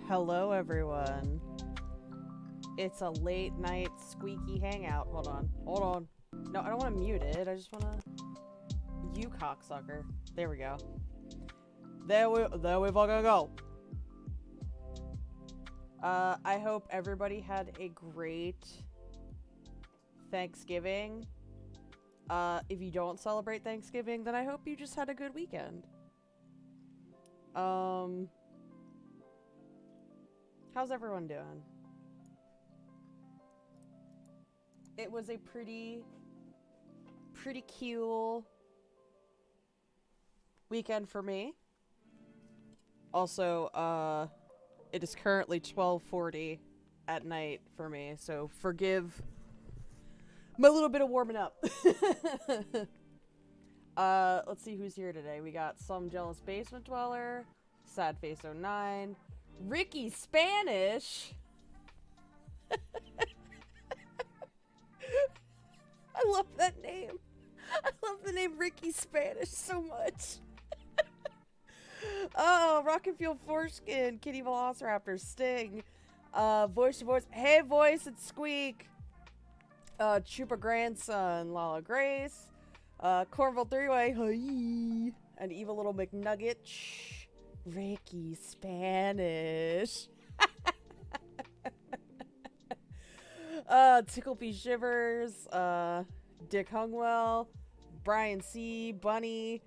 Hello, everyone. It's a late night squeaky hangout. Hold on. Hold on. No, I don't want to mute it. I just want to... You cocksucker. There we go. There we fucking go. I hope everybody had a great Thanksgiving. If you don't celebrate Thanksgiving, then I hope you just had a good weekend. How's everyone doing? It was a pretty cool weekend for me. Also, it is currently 12:40 at night for me, so forgive my little bit of warming up. Let's see who's here today. We got Some Jealous Basement Dweller, Sadface09, Ricky Spanish. I love that name. I love the name Ricky Spanish so much. Oh, Rocket Fuel Foreskin, Kitty Velociraptor, Sting, Voice to Voice. Hey, Voice, it's Squeak. Chupa Grandson, Lala Grace, Cornville 3-Way, hi, and Evil Little McNugget, shh, Ricky Spanish, Tickleby Shivers, Dick Hungwell, Brian C, Bunny.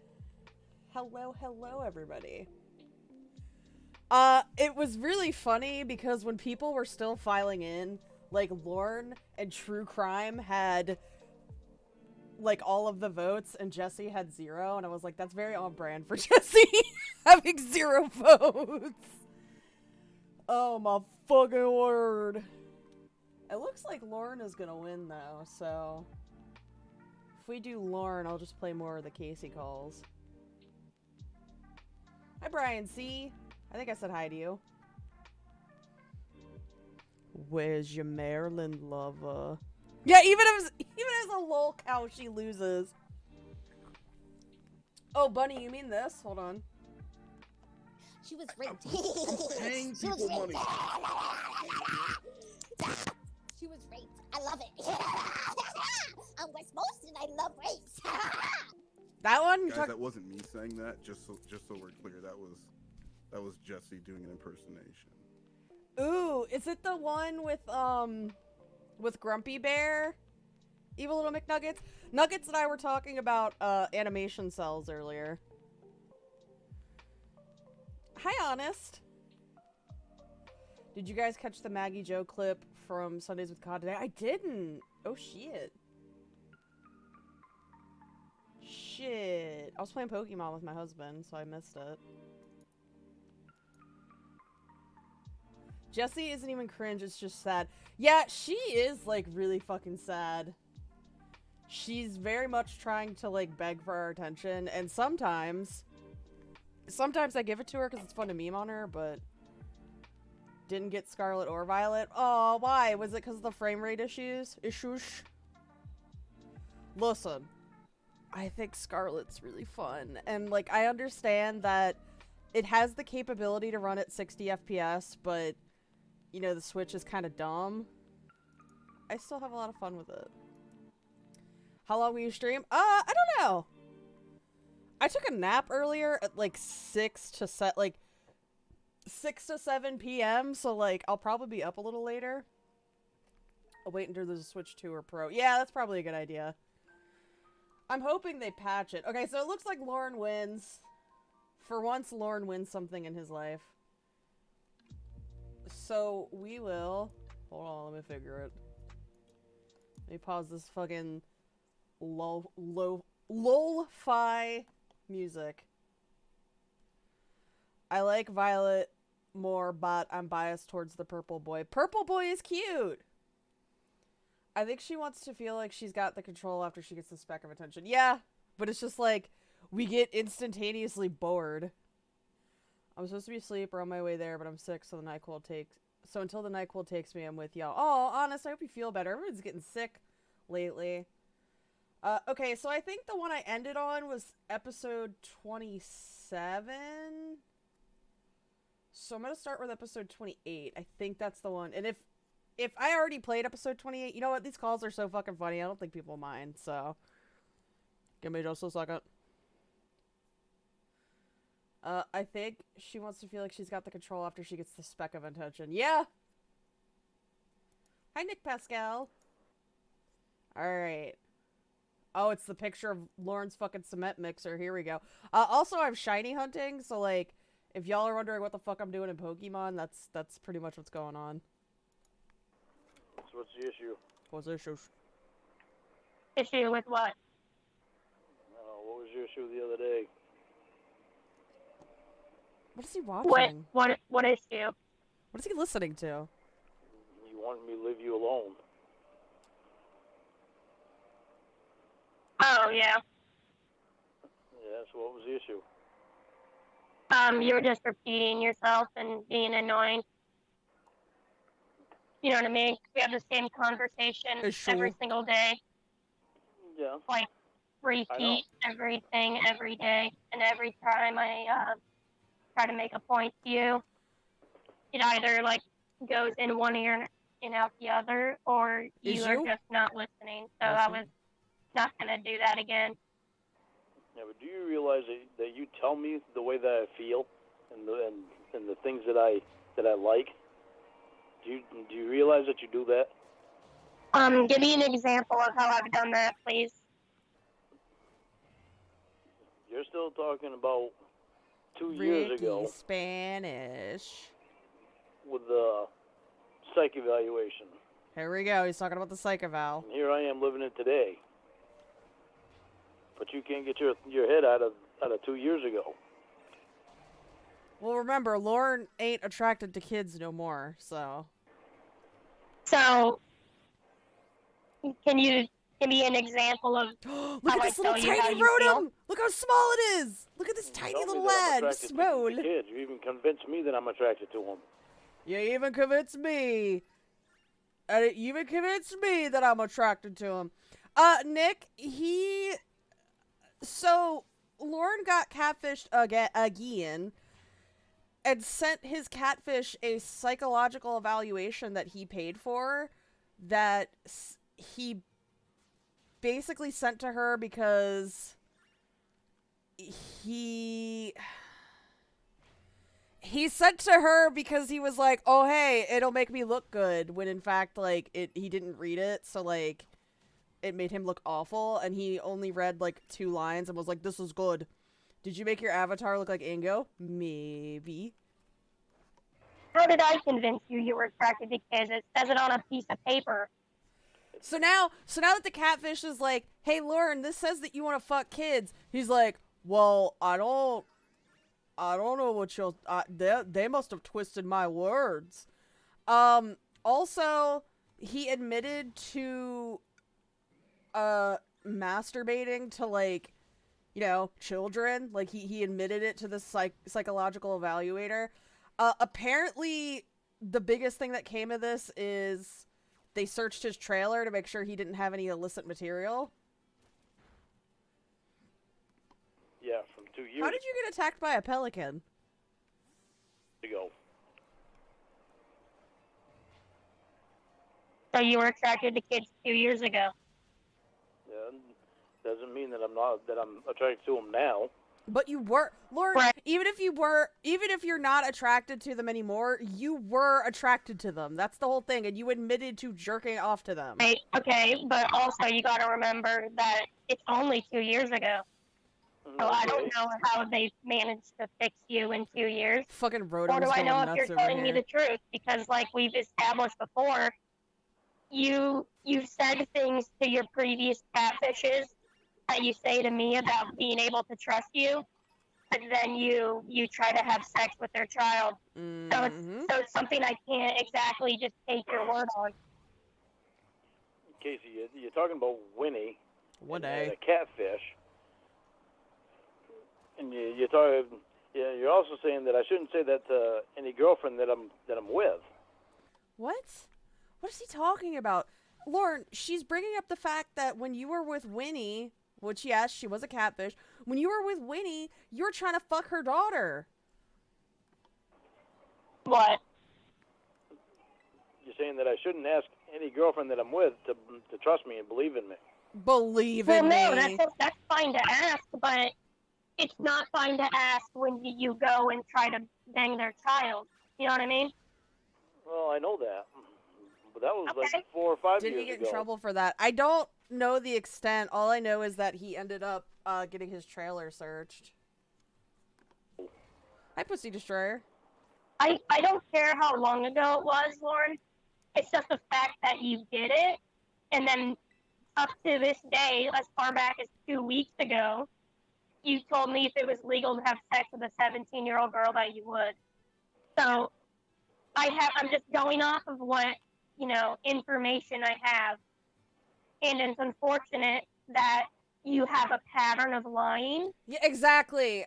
Hello, everybody. It was really funny because when people were still filing in, like, Lorn and True Crime had, like, all of the votes, and Jesse had 0, and I was like, that's very on brand for Jesse, having 0 votes. Oh, my fucking word. It looks like Lorn is gonna win, though, so... If we do Lorn, I'll just play more of the Casey calls. Hi, Brian C. I think I said hi to you. Where's your Maryland lover? Yeah, even as a lol cow, she loses. Oh, Bunny, you mean this? Hold on. She was raped. Paying people money. She was raped. I love it. I'm West Boston. I love rapes. That one? Guys, that wasn't me saying that. Just so we're clear, that was Jesse doing an impersonation. Ooh, is it the one with Grumpy Bear? Evil Little McNuggets? Nuggets and I were talking about, animation cells earlier. Hi, Honest. Did you guys catch the Maggie Joe clip from Sundays with COD today? I didn't. Oh, shit. Shit. I was playing Pokemon with my husband, so I missed it. Jessie isn't even cringe, it's just sad. Yeah, she is, like, really fucking sad. She's very much trying to, like, beg for our attention, and sometimes I give it to her because it's fun to meme on her, but didn't get Scarlet or Violet. Oh, why? Was it because of the frame rate issues? Listen, I think Scarlet's really fun, and, like, I understand that it has the capability to run at 60 FPS, but... you know, the Switch is kind of dumb. I still have a lot of fun with it. How long will you stream? I don't know. I took a nap earlier at like 6 to 7 p.m. So like I'll probably be up a little later. I'll wait until there's a Switch 2 or Pro. Yeah, that's probably a good idea. I'm hoping they patch it. Okay, so it looks like Lorn wins. For once, Lorn wins something in his life. So, we will... Hold on, let me figure it. Let me pause this fucking... Lo-fi music. I like Violet more, but I'm biased towards the Purple Boy. Purple Boy is cute! I think she wants to feel like she's got the control after she gets the speck of attention. Yeah, but it's just like, we get instantaneously bored. I'm supposed to be asleep or on my way there, but I'm sick, so until the NyQuil takes me, I'm with y'all. Oh, honest, I hope you feel better. Everyone's getting sick lately. Okay, so I think the one I ended on was episode 27. So I'm gonna start with episode 28. I think that's the one. And if I already played episode 28, you know what? These calls are so fucking funny. I don't think people mind. So give me just a second. I think she wants to feel like she's got the control after she gets the speck of attention. Yeah. Hi, Nick Pascal. All right. Oh, it's the picture of Lorn's fucking cement mixer. Here we go. Also, I'm shiny hunting, so like, if y'all are wondering what the fuck I'm doing in Pokemon, that's pretty much what's going on. So what's the issue? What's the issue? Issue with what? What was your issue the other day? What is he watching? What issue? What is he listening to? You wanted me to leave you alone. Oh yeah. Yeah, so what was the issue? You were just repeating yourself and being annoying. You know what I mean? We have the same conversation Sure. every single day. Yeah. Like, repeat everything every day. And every time I try to make a point to you, it either, like, goes in one ear and out the other, or you are just not listening. So I was not going to do that again. Yeah, but do you realize that you tell me the way that I feel and the things that I like? Do you realize that you do that? Give me an example of how I've done that, please. You're still talking about 2 years ago Spanish. with the psych evaluation. Here we go. He's talking about the psych eval. And here I am living it today. But you can't get your head out of 2 years ago. Well, remember, Lorn ain't attracted to kids no more, so. So, can you give me an example of Look how at I this little tell you how tiny you feel? rotom! Look how small it is! Look at this tiny Tell me little that I'm lad! attracted Small. to kids. You even convinced me that I'm attracted to them. You even convinced me. And it even convinced me that I'm attracted to him. Nick, So, Lorn got catfished again and sent his catfish a psychological evaluation that he paid for that he basically sent to her because he sent to her because he was like, oh, hey, it'll make me look good, when in fact, like, he didn't read it, so, like, it made him look awful, and he only read, like, 2 lines and was like, this is good. Did you make your avatar look like Ingo? Maybe. How did I convince you were attracted to kids? It says it on a piece of paper. So now that the catfish is like, hey, Lorn, this says that you want to fuck kids, he's like, well, I don't know what you'll, they must have twisted my words. Also, he admitted to, masturbating to, like, you know, children. Like, he admitted it to the psychological evaluator. Apparently, the biggest thing that came of this is they searched his trailer to make sure he didn't have any illicit material. Yeah, from 2 years How did you get attacked by a pelican? ago. So you were attracted to kids 2 years ago. Yeah, doesn't mean that I'm attracted to them now. But you were, Lord, Right. even if you're not attracted to them anymore, you were attracted to them. That's the whole thing, and you admitted to jerking off to them. Right, okay, but also you gotta remember that it's only 2 years ago. So I don't know how they managed to fix you in 2 years. Fucking Or Rotom's do I going know if nuts you're over telling me here. the truth? Because like we've established before, you said things to your previous catfishes that you say to me about being able to trust you, but then you try to have sex with their child. So it's something I can't exactly just take your word on. Casey, you're talking about Winnie. One and day. a catfish. And you're talking. Yeah, you're also saying that I shouldn't say that to any girlfriend that I'm with. What? What is he talking about? Lorn, she's bringing up the fact that when you were with Winnie, which, yes, she was a catfish, when you were with Winnie, you were trying to fuck her daughter. What? You're saying that I shouldn't ask any girlfriend that I'm with to trust me and believe in me. Believe Well, in no, me. that's fine to ask, but it's not fine to ask when you go and try to bang their child. You know what I mean? Well, I know that, but that was Okay. like 4 or 5 Did years he get ago. in trouble for that? I don't know the extent. All I know is that he ended up getting his trailer searched. Hi, Pussy Destroyer. I don't care how long ago it was, Lorn. It's just the fact that you did it, and then up to this day, as far back as 2 weeks ago, you told me if it was legal to have sex with a 17-year-old girl that you would. So I'm just going off of what, information I have. And it's unfortunate that you have a pattern of lying. Yeah, exactly.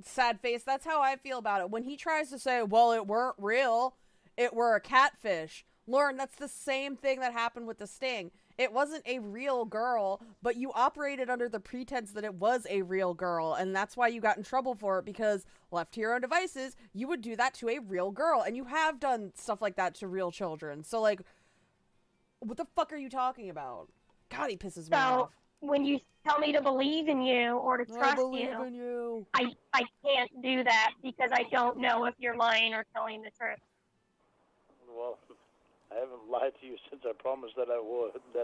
Sad face. That's how I feel about it. When he tries to say, well, it weren't real, it were a catfish. Lorn, that's the same thing that happened with the sting. It wasn't a real girl, but you operated under the pretense that it was a real girl, and that's why you got in trouble for it, because left to your own devices, you would do that to a real girl, and you have done stuff like that to real children. So, like, what the fuck are you talking about? God, he pisses me off. When you tell me to believe in you or to trust I believe in you. I can't do that because I don't know if you're lying or telling the truth. Well, I haven't lied to you since I promised that I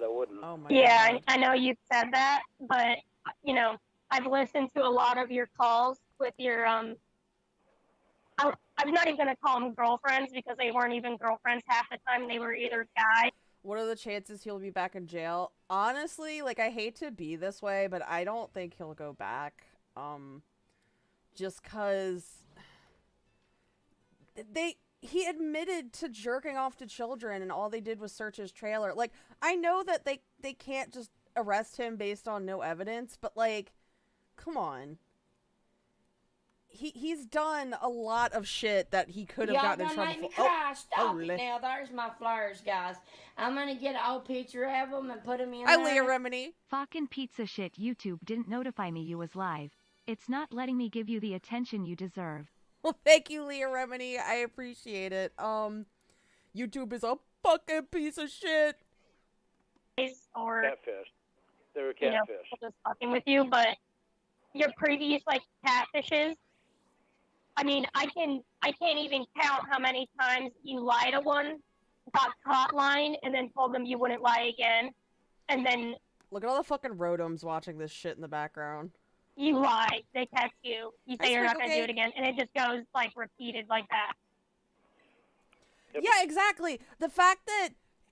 wouldn't. Oh my Yeah, God. I know you've said that, but I've listened to a lot of your calls with your I'm not even gonna call them girlfriends because they weren't even girlfriends half the time. They were either guys. What are the chances he'll be back in jail? Honestly, like, I hate to be this way, but I don't think he'll go back. Just cause he admitted to jerking off to children, and all they did was search his trailer. Like, I know that they can't just arrest him based on no evidence, but, like, come on. He's done a lot of shit that he could have gotten in trouble for. Y'all gonna make me cry. Stop holy. it now. There's my flyers, guys. I'm gonna get an old picture of them and put them in Hi, there. Leah Remini. Fucking piece of shit. YouTube didn't notify me you was live. It's not letting me give you the attention you deserve. Well, thank you, Leah Remini. I appreciate it. YouTube is a fucking piece of shit. Or Catfish. They were catfish. just fucking with you, but your previous catfishes. I mean, I can't even count how many times you lied to one, got caught lying, and then told them you wouldn't lie again, and then Look at all the fucking rotoms watching this shit in the background. you lie, they catch you, you say you're not Sprinkle gonna do Cake. it again, and it just goes repeated like that. Yep. Yeah, exactly. The fact that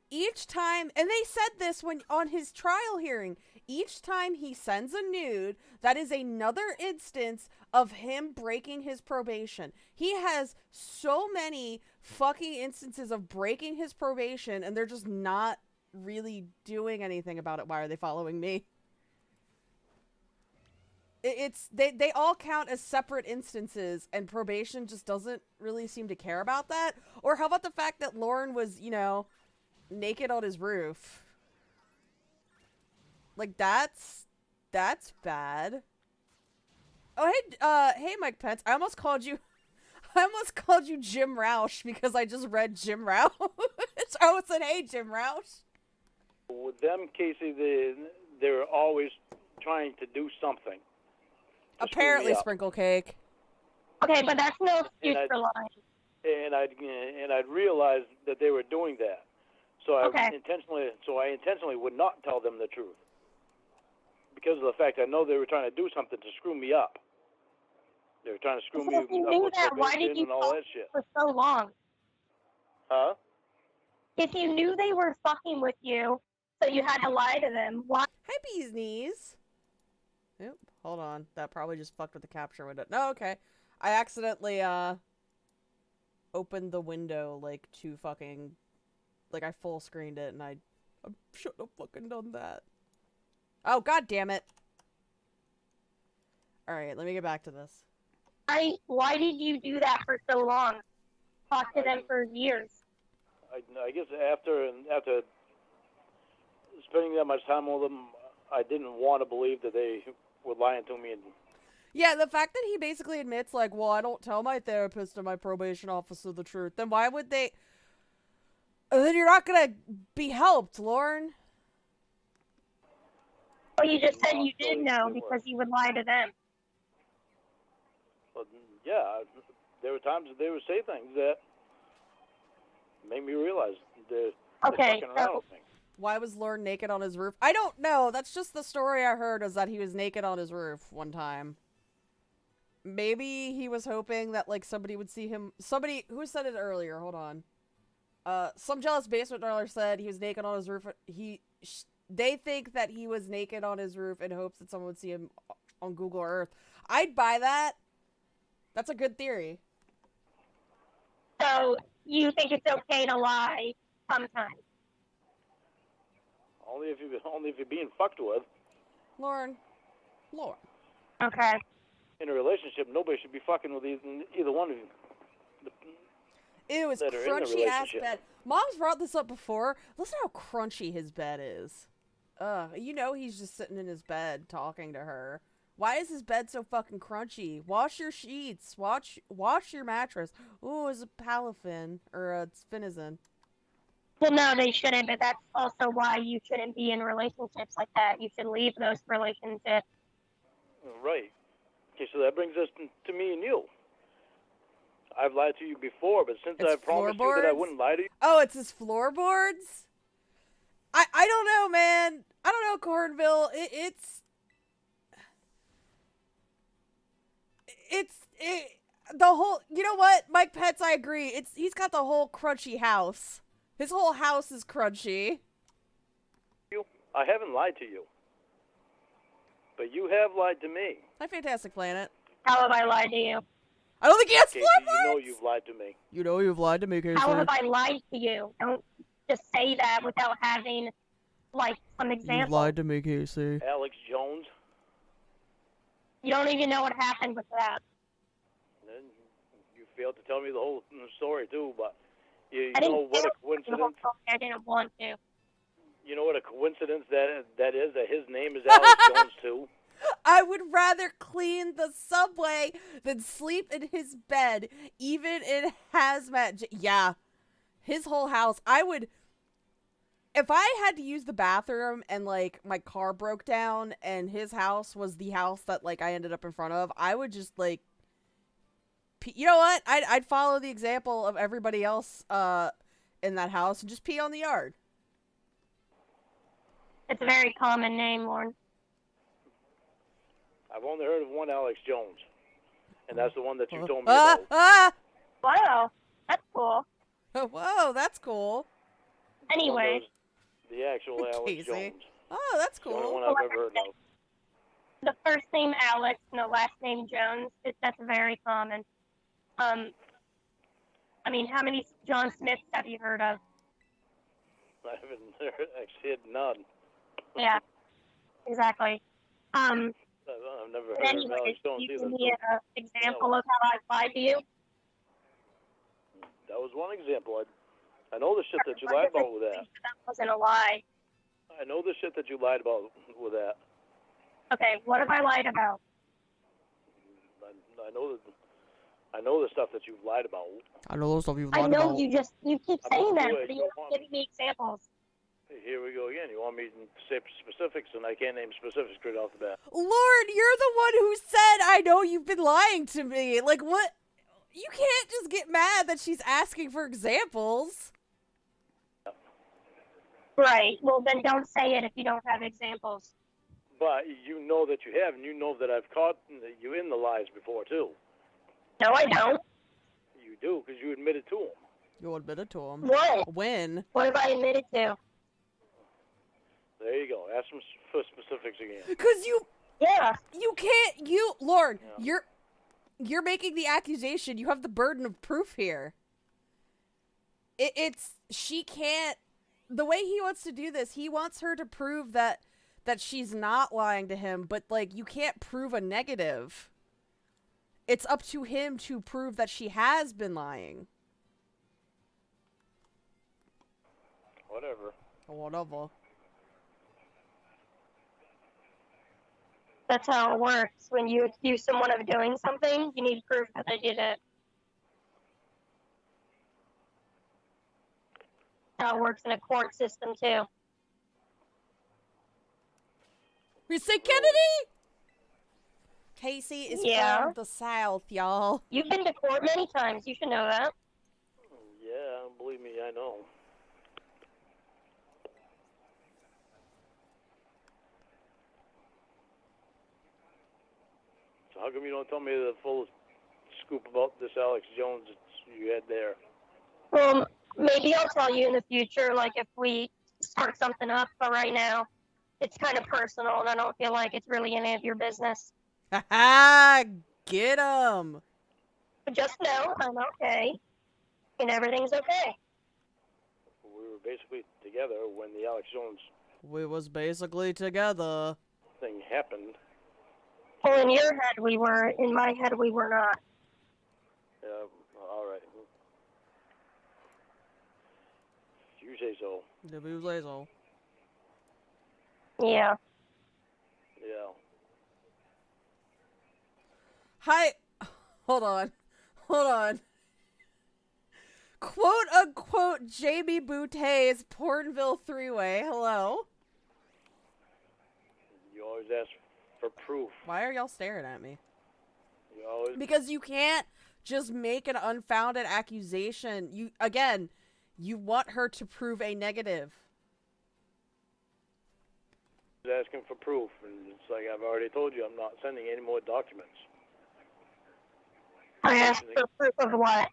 each time, and they said this when on his trial hearing, each time he sends a nude, that is another instance of him breaking his probation. He has so many fucking instances of breaking his probation, and they're just not really doing anything about it. Why are they following me? They all count as separate instances, and probation just doesn't really seem to care about that. Or how about the fact that Lorn was, naked on his roof? Like, that's bad. Oh, hey, Mike Pence. I almost called you Jim Roush because I just read Jim Roush. I said, hey, Jim Roush. With them, Casey, they were always trying to do something. Apparently, Sprinkle Cake. Okay, but that's no excuse And for lying. And I'd realized that they were doing that, so I intentionally would not tell them the truth because of the fact I know they were trying to do something to screw me up. They were trying to screw me So up if you knew with that, why probation did you and all talk that shit. for so long? Huh? If you knew they were fucking with you, so you had to lie to them, why? Hi, Bee's Knees. Oop, hold on. That probably just fucked with the capture window. No, okay. I accidentally, opened the window, too fucking... I full screened it, and I shouldn't have fucking done that. Oh, god damn it. Alright, let me get back to this. Why did you do that for so long? Talk to them for years. I guess after spending that much time with them, I didn't want to believe that they were lying to me. Yeah, the fact that he basically admits, like, well, I don't tell my therapist and my probation officer the truth, then why would they... Then you're not gonna be helped, Lorn. Well, you just said you did know because you would lie to them. But yeah, there were times that they would say things that made me realize they're Okay, fucking around with me. Why was Lorn naked on his roof? I don't know. That's just the story I heard, is that he was naked on his roof one time. Maybe he was hoping that, like, somebody would see him. Somebody, who said it earlier? Hold on. Some jealous basement dweller said he was naked on his roof. They think that he was naked on his roof in hopes that someone would see him on Google Earth. I'd buy that. That's a good theory. So you think it's okay to lie sometimes? Only if you're being fucked with. Lorn. Okay. In a relationship, nobody should be fucking with either one of you. It was That are in the crunchy ass relationship. bed. Mom's brought this up before. Listen how crunchy his bed is. You know he's just sitting in his bed talking to her. Why is his bed so fucking crunchy? Wash your sheets. Wash your mattress. Ooh, it's a palafin or a finizen. Well, no, they shouldn't, but that's also why you shouldn't be in relationships like that. You should leave those relationships. Right. Okay, so that brings us to me and you. I've lied to you before, but since It's I promised you that I floorboards? wouldn't lie to you, Oh, it's his floorboards? I don't know, man. I don't know, Cornville. It's the whole, you know what, Mike Pets, I agree. He's got the whole crunchy house. His whole house is crunchy. I haven't lied to you. But you have lied to me. Hi, Fantastic Planet. How have I lied to you? I don't think he has Casey, floorboards! you know you've lied to me. You know you've lied to me, Casey. How have I lied to you? Don't just say that without having, like, some example. You've lied to me, Casey. Alex Jones. You don't even know what happened with that. Then you failed to tell me the whole story, too, but you I know didn't what a tell you the whole coincidence. story. I didn't want to. You know what a coincidence that is, that his name is Alex Jones, too? I would rather clean the subway than sleep in his bed, even in hazmat. Yeah. His whole house. I would... If I had to use the bathroom and, like, my car broke down and his house was the house that, like, I ended up in front of, I would just, like... You know what? I'd follow the example of everybody else in that house and just pee on the yard. It's a very common name, Lorn. I've only heard of one Alex Jones, and that's the one that you told me about. Wow, that's cool. Whoa, that's cool. Anyway. The actual Alex Casey. Jones. Oh, that's The only cool. one I've ever heard of. The first name Alex and the last name Jones, that's very common. I mean, how many John Smiths have you heard of? I haven't actually had none. Yeah, exactly. I've never heard of Anyway, Alex Jones you either. give me an example of how I lied to you? That was one example. I know the shit that you lied about with that. That wasn't a lie. I know the shit that you lied about with that. Okay, what have I lied about? I know the stuff that you've lied about. I know those stuff you've I lied know about. you keep I'm saying gonna that, do it. but you're not giving me examples. Here we go again. You want me to say specifics, and I can't name specifics straight off the bat. Lord, you're the one who said, I know you've been lying to me. Like, what? You can't just get mad that she's asking for examples. Right, well then don't say it if you don't have examples. But you know that you have, and you know that I've caught you in the lies before, too. No, I don't. You do, because you admitted to them. You admitted to him. What? When? What have I admitted to? There you go. Ask them for specifics again. Because you can't, Lord, Yeah. you're making the accusation. You have the burden of proof here. She can't, the way he wants to do this, he wants her to prove that she's not lying to him, but, like, you can't prove a negative. It's up to him to prove that she has been lying. Whatever. Whatever. That's how it works. When you accuse someone of doing something, you need proof that they did it. How it works in a court system, too. We say Kennedy? Casey is from the South, y'all. You've been to court many times. You should know that. Yeah, believe me, I know. So how come you don't tell me the full scoop about this Alex Jones that you had there? Well, maybe I'll tell you in the future, like if we start something up, but right now it's kind of personal and I don't feel like it's really any of your business. Ha get him! But just know I'm okay and everything's okay. We were basically together when the Alex Jones We was basically together. thing happened. Well, in your head we were, in my head we were not. All right. You say so. If you say so. Yeah. Yeah. Hi. Hold on. Quote unquote Jamie Boutet's Pornville three-way. Hello. You always ask for proof. Why are y'all staring at me? You always. Because you can't just make an unfounded accusation. You want her to prove a negative. Asking for proof, and it's like I've already told you, I'm not sending any more documents. I asked for proof of what?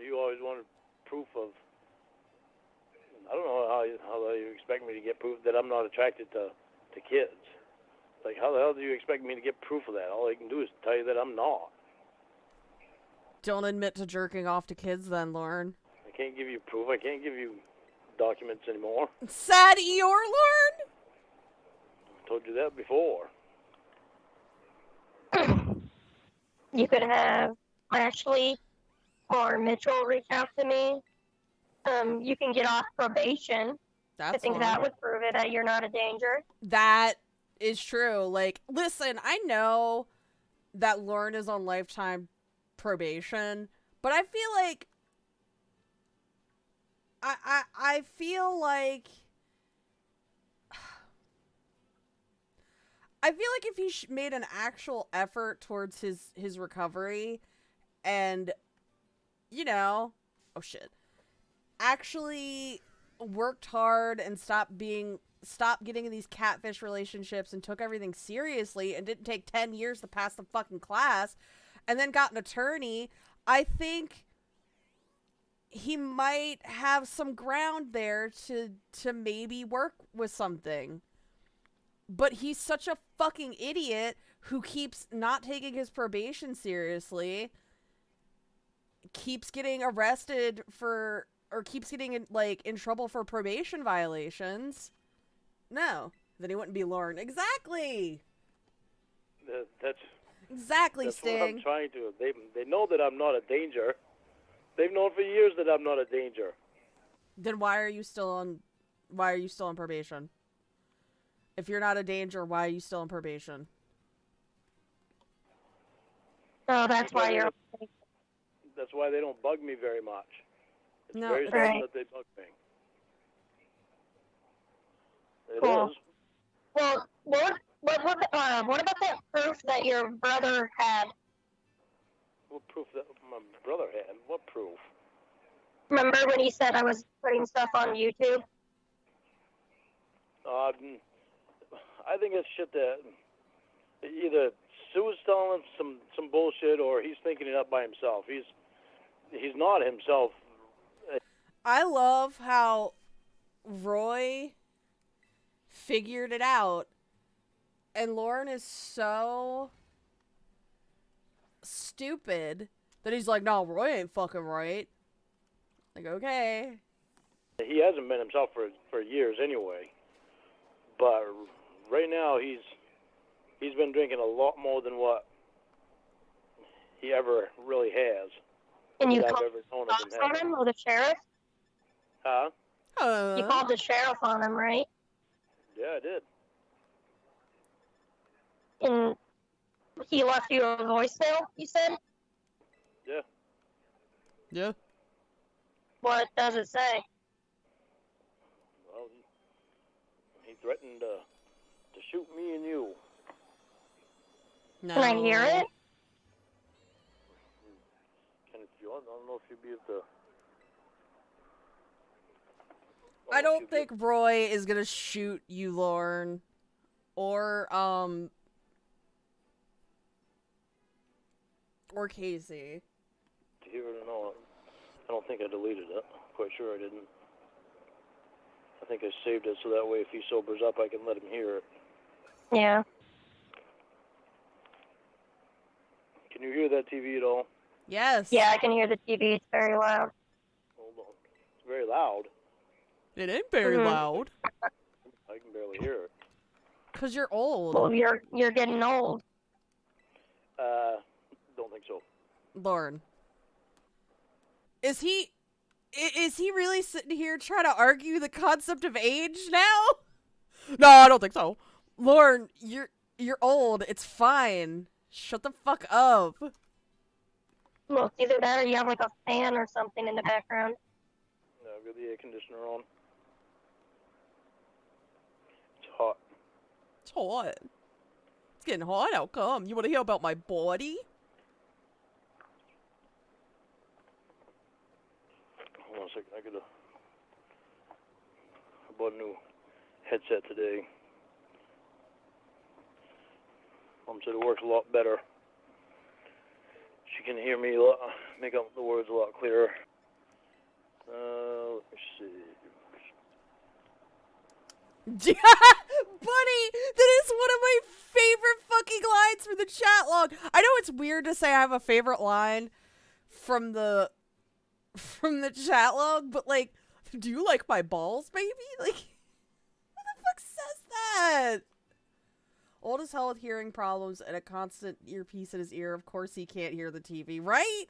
You always wanted proof of. I don't know how you expect me to get proof that I'm not attracted to kids. Like, how the hell do you expect me to get proof of that? All I can do is tell you that I'm not. Don't admit to jerking off to kids then, Lorn. I can't give you proof. I can't give you documents anymore. Sad Eeyore, Lorn? I told you that before. You could have Ashley or Mitchell reach out to me. You can get off probation. That's I think fine. that would prove it that you're not a danger. That is true. Like, listen, I know that Lorn is on lifetime probation, but I feel like I feel like if he made an actual effort towards his recovery and, you know, actually worked hard and stopped getting in these catfish relationships and took everything seriously and didn't take 10 years to pass the fucking class and then got an attorney, I think he might have some ground there to maybe work with something. But he's such a fucking idiot who keeps not taking his probation seriously, keeps getting arrested for, or keeps getting in trouble for probation violations. No, then he wouldn't be Lorn. Exactly. That's Sting. what I'm trying to. They know that I'm not a danger. They've known for years that I'm not a danger. Then why are you still on probation? If you're not a danger, why are you still on probation? So that's why you're. That's why they don't bug me very much. It's No, very seldom that they bug me. It Cool. is. Well, what about that proof that your brother had? What proof that my brother had? What proof? Remember when he said I was putting stuff on YouTube? I think it's shit that either Sue's telling him some bullshit or he's thinking it up by himself. He's not himself. I love how Roy figured it out, and Lorn is so stupid that he's like, no, Roy ain't fucking right. Like, okay. He hasn't been himself for years anyway. But right now he's been drinking a lot more than what he ever really has. And you that I've called ever known the of cops him on having. him or the sheriff? Huh? You called the sheriff on him, right? Yeah, I did. And he left you a voicemail, you said? Yeah. Yeah. What does it say? Well, he threatened to shoot me and you. No. Can I hear it? Can if you want, I don't know if you'd be able to. I don't think Roy is gonna shoot you, Lorn. Or Casey. To hear it or not, I don't think I deleted it. Quite sure I didn't. I think I saved it so that way if he sobers up, I can let him hear it. Yeah. Can you hear that TV at all? Yes. Yeah, I can hear the TV. It's very loud. Hold on. It's very loud. It ain't very loud. I can barely hear it. 'Cause you're old. Well, you're getting old. Don't think so. Lorn. Is he really sitting here trying to argue the concept of age now? No, I don't think so. Lorn, you're old. It's fine. Shut the fuck up. Well, it's either that or you have like a fan or something in the background. No, I've got the air conditioner on. It's hot. It's hot. It's getting hot. How come? You want to hear about my body? Hold on a second. I bought a new headset today. Mom said it works a lot better. She can hear me make out the words a lot clearer. Let me see. Buddy, that is one of my favorite fucking lines from the chat log. I know it's weird to say I have a favorite line from the chat log, but like, do you like my balls, baby? Like, who the fuck says that? Old as hell with hearing problems and a constant earpiece in his ear. Of course he can't hear the TV, right?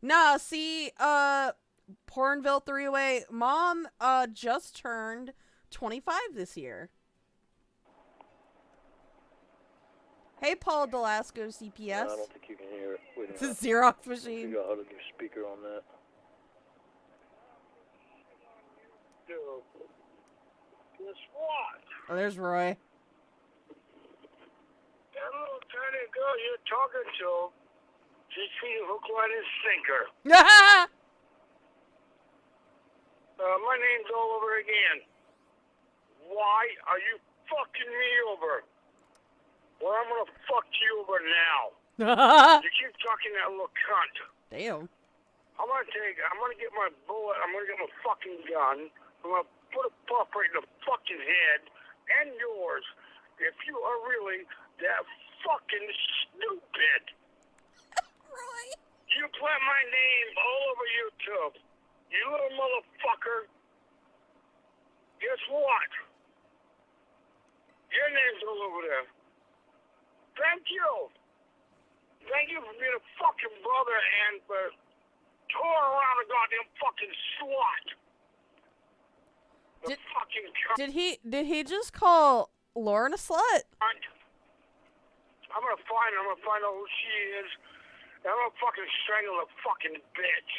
Nah, see, Pornville three-way. Mom, just turned 25 this year. Hey, Paul Delasco, CPS. No, I don't think you can hear it. Wait a It's a minute. Xerox machine. Figure out how to do speaker on that. Guess what? Oh, there's Roy. That little tiny girl you're talking to, she's feeding hook, line, and sinker. My name's all over again. Why are you fucking me over? Well, I'm gonna fuck you over now. You keep talking that little cunt. Damn. I'm gonna get my bullet, I'm gonna get my fucking gun, I'm gonna put a puff right in the fucking head, and yours, if you are really that fucking stupid. Roy. You put my name all over YouTube. You little motherfucker. Guess what? Your name's all over there. Thank you. Thank you for being a fucking brother and for touring around a goddamn fucking slut. The fucking cunt. Did he just call Lorn a slut? I'm gonna find out who she is. And I'm gonna fucking strangle the fucking bitch.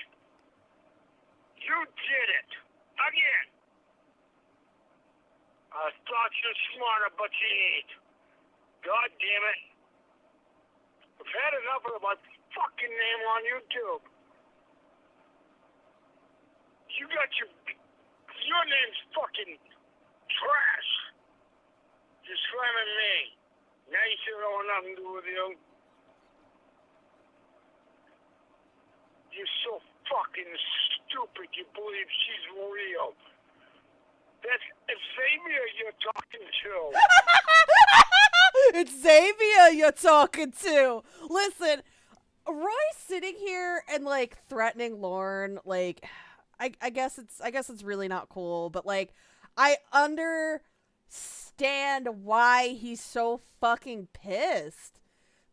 You did it. Again. I thought you were smarter, but you ain't. God damn it. I've had enough of my fucking name on YouTube. You got your name's fucking trash. You're slamming me. Now you still don't want nothing to do with you. You're so fucking stupid you believe she's real. That's Xavier you're talking to. It's Xavier you're talking to. Listen, Roy's sitting here and like threatening Lorn. Like, I guess it's really not cool. But like, I understand why he's so fucking pissed.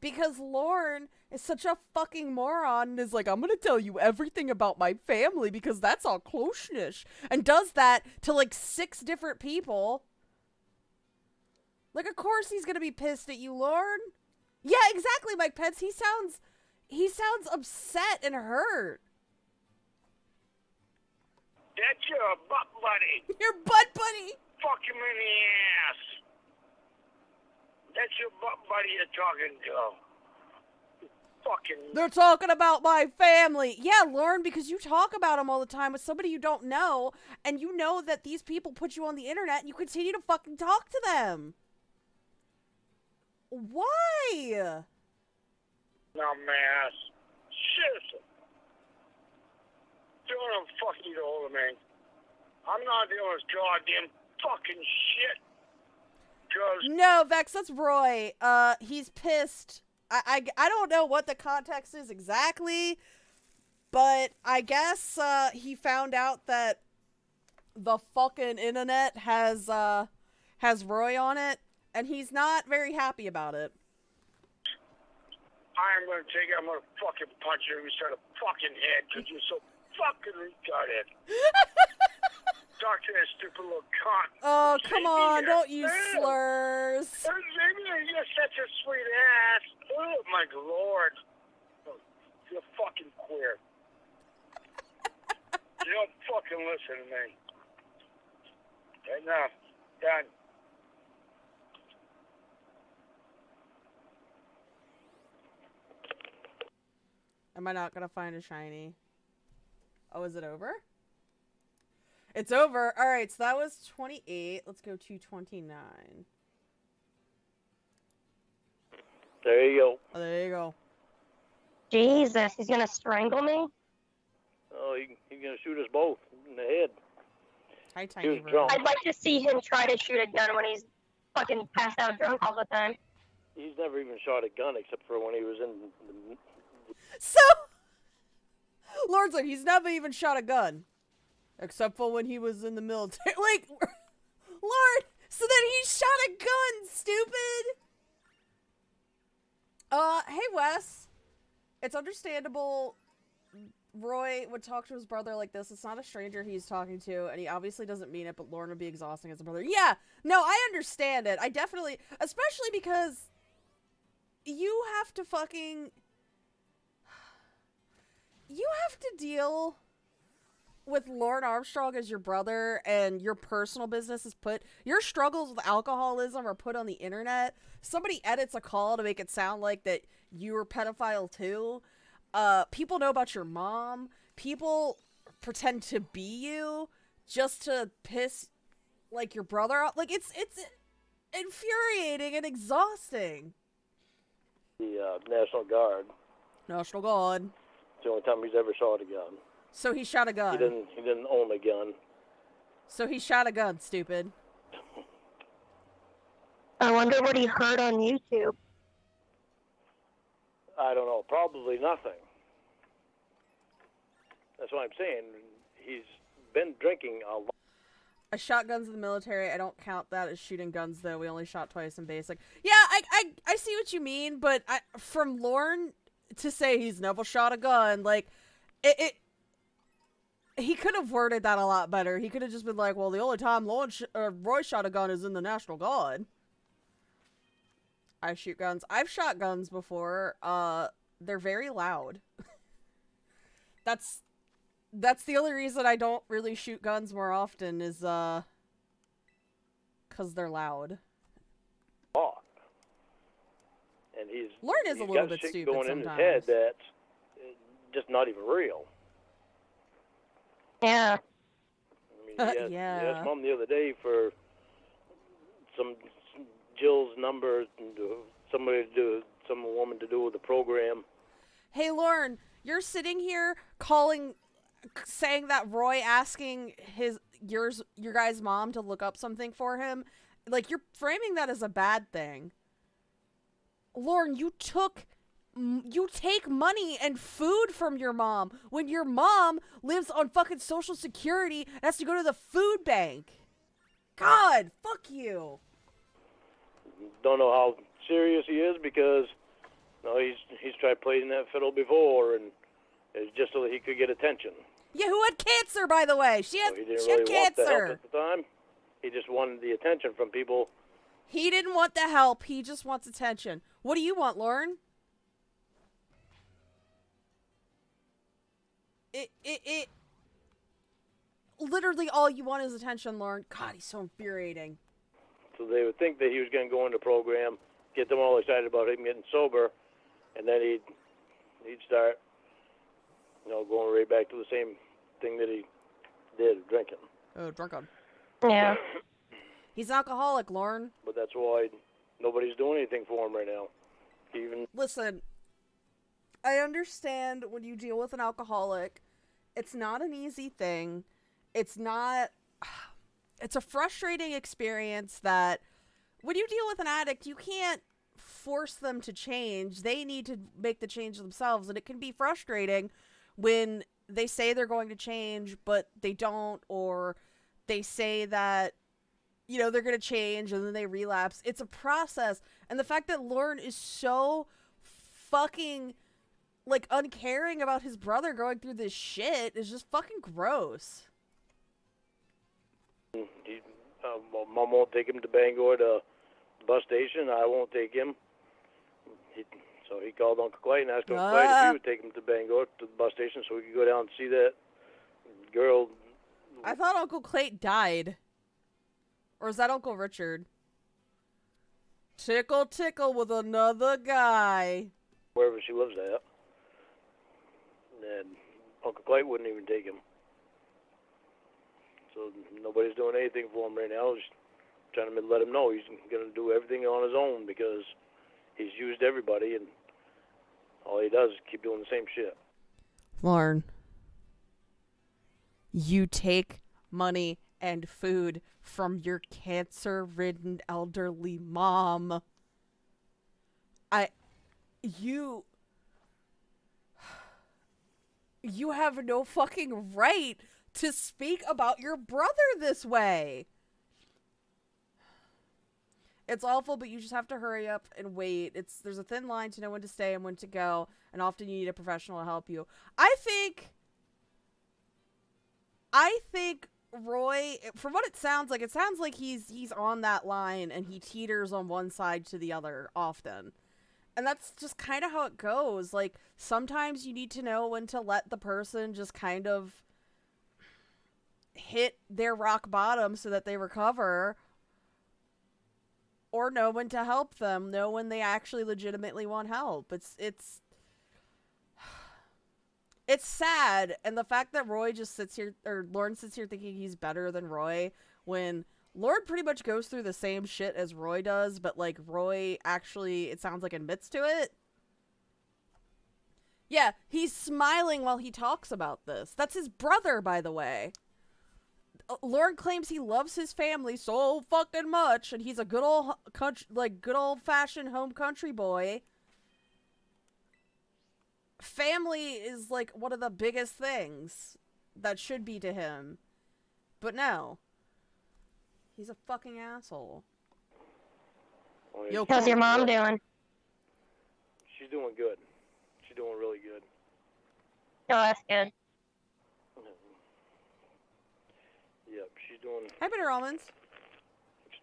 Because Lorn is such a fucking moron and is like, I'm gonna tell you everything about my family because that's all closeness. And does that to like 6 different people. Like, of course he's gonna be pissed at you, Lorn. Yeah, exactly, Mike Pence. He sounds upset and hurt. That's your butt buddy. Your butt buddy. Fuck him in the ass. That's your butt buddy you're talking to. Fucking. They're talking about my family. Yeah, Lorn, because you talk about them all the time with somebody you don't know, and you know that these people put you on the internet, and you continue to fucking talk to them. Why? Dumbass. Shit. Don't fucking get hold of me. I'm not doing this goddamn fucking shit. No, Vex, that's Roy. He's pissed. I don't know what the context is exactly, but I guess he found out that the fucking internet has Roy on it, and he's not very happy about it. I'm gonna fucking punch you inside the fucking head because you're so fucking retarded. Talk to that stupid little cunt. Oh, come on, don't use slurs. Maybe you're such a sweet ass. Oh, my lord. You're fucking queer. You don't fucking listen to me. Enough. Done. Am I not gonna find a shiny? Oh, is it over? It's over. All right, so that was 28. Let's go to 29. There you go. Oh, there you go. Jesus, he's gonna strangle me? Oh, he's gonna shoot us both in the head. Hi, Tiny He was drunk. I'd like to see him try to shoot a gun when he's fucking passed out drunk all the time. He's never even shot a gun except for when he was in the... So, Lord's like, he's never even shot a gun. Except for when he was in the military. Like, Lord, so then he shot a gun, stupid. Hey, Wes. It's understandable Roy would talk to his brother like this. It's not a stranger he's talking to, and he obviously doesn't mean it, but Lorn would be exhausting as a brother. Yeah, no, I understand it. I definitely, especially because you have to fucking... You have to deal with Lorn Armstrong as your brother, and your personal business is put... Your struggles with alcoholism are put on the internet. Somebody edits a call to make it sound like that you were pedophile too. People know about your mom. People pretend to be you just to piss, like, your brother off. Like, it's infuriating and exhausting. The National Guard. National Guard. It's the only time he's ever shot a gun. So he shot a gun. He didn't own a gun. So he shot a gun, stupid. I wonder what he heard on YouTube. I don't know. Probably nothing. That's what I'm saying. He's been drinking a lot. I shot guns in the military. I don't count that as shooting guns, though. We only shot twice in basic. Yeah, I see what you mean, but from Lorn to say he's never shot a gun, like, he could have worded that a lot better. He could have just been like, well, the only time Roy shot a gun is in the National Guard. I shoot guns. I've shot guns before. They're very loud. That's the only reason I don't really shoot guns more often is, 'cause they're loud. And Lorn is a little bit shit stupid going sometimes. in his head that's just not even real. Yeah. I mean, he asked Mom the other day for some Jill's number and some woman to do with the program. Hey, Lorn, you're sitting here saying that Roy asking your guy's mom to look up something for him, like, you're framing that as a bad thing. Lorn, you take money and food from your mom when your mom lives on fucking Social Security and has to go to the food bank. God, fuck you. Don't know how serious he is because he's tried playing that fiddle before, and it's just so that he could get attention. Yeah, who had cancer, by the way? She had He didn't really want the cancer. help at the time. He just wanted the attention from people He didn't want the help. He just wants attention. What do you want, Lorn? It literally all you want is attention, Lorn. God, he's so infuriating. So they would think that he was going to go into program, get them all excited about him getting sober, and then he'd start, going right back to the same thing that he did, drinking. Oh, drunk on. Yeah. He's an alcoholic, Lorn. But that's why nobody's doing anything for him right now. Listen, I understand when you deal with an alcoholic, it's not an easy thing. It's a frustrating experience that when you deal with an addict, you can't force them to change. They need to make the change themselves, and it can be frustrating when they say they're going to change, but they don't, or they say that, they're going to change, and then they relapse. It's a process, and the fact that Lorn is so fucking, uncaring about his brother going through this shit is just fucking gross. Mom won't take him to Bangor to the bus station. I won't take him. So he called Uncle Clay and asked Uncle Clay if he would take him to Bangor to the bus station so we could go down and see that girl. I thought Uncle Clay died. Or is that Uncle Richard? Tickle, tickle with another guy. Wherever she lives at. And Uncle Clay wouldn't even take him. So nobody's doing anything for him right now. Just trying to let him know he's going to do everything on his own because he's used everybody and all he does is keep doing the same shit. Lorn, you take money and food from your cancer-ridden elderly mom. You have no fucking right to speak about your brother this way. It's awful, but you just have to hurry up and wait. There's a thin line to know when to stay and when to go, and often you need a professional to help you. I think Roy, from what it sounds like he's on that line and he teeters on one side to the other often. And that's just kind of how it goes. Sometimes you need to know when to let the person just kind of hit their rock bottom so that they recover, or know when to help them, know when they actually legitimately want help. It's sad, and the fact that Roy just sits here, or Lorn sits here thinking he's better than Roy, when Lorn pretty much goes through the same shit as Roy does, but Roy actually, it sounds like, admits to it. Yeah, he's smiling while he talks about this. That's his brother, by the way. Lorn claims he loves his family so fucking much, and he's a good old good old-fashioned home country boy. Family is one of the biggest things that should be to him. But no. He's a fucking asshole. Yo, how's your mom doing? She's doing good. She's doing really good. Oh, that's good. Yep, she's doing Hi, Bitter Almonds.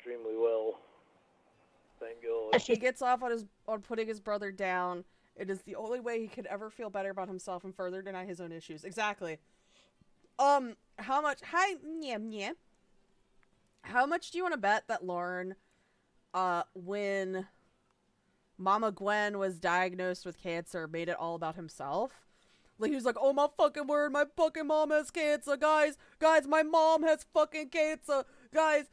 extremely well. Thank God. He gets off on putting his brother down. It is the only way he could ever feel better about himself and further deny his own issues. Exactly. How much? Hi, yeah. How much do you want to bet that Lorn, when Mama Gwen was diagnosed with cancer, made it all about himself? He was like, oh my fucking word, my fucking mom has cancer, guys, my mom has fucking cancer, guys,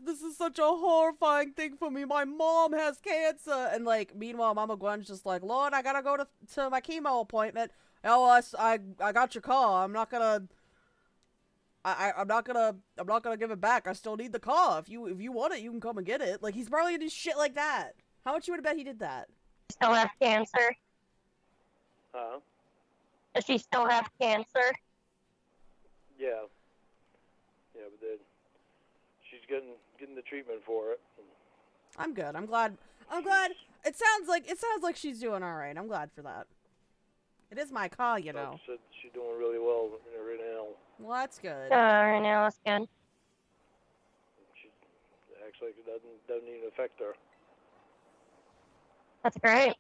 this is such a horrifying thing for me, my mom has cancer, and meanwhile, Mama Gwen's just like, Lord, I gotta go to my chemo appointment, oh, I got your car, I'm not gonna give it back, I still need the car, if you want it, you can come and get it, he's probably gonna do shit like that. How much you would bet he did that? Still have cancer? Huh? Does she still have cancer? Yeah, but then she's getting the treatment for it. I'm good. I'm glad. It sounds like she's doing all right. I'm glad for that. It is my car, you know. She's doing really well right now. Well, that's good. Right now, that's good. She's Looks like it doesn't even affect her. That's great.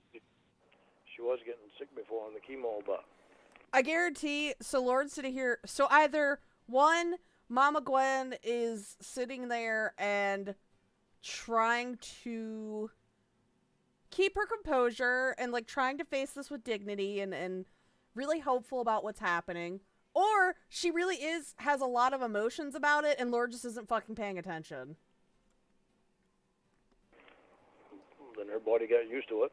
She was getting sick before on the chemo, but I guarantee, so Lord's sitting here, so either, one, Mama Gwen is sitting there and trying to keep her composure and, like, trying to face this with dignity and really hopeful about what's happening, or she really has a lot of emotions about it and Lord just isn't fucking paying attention. then her body got used to it.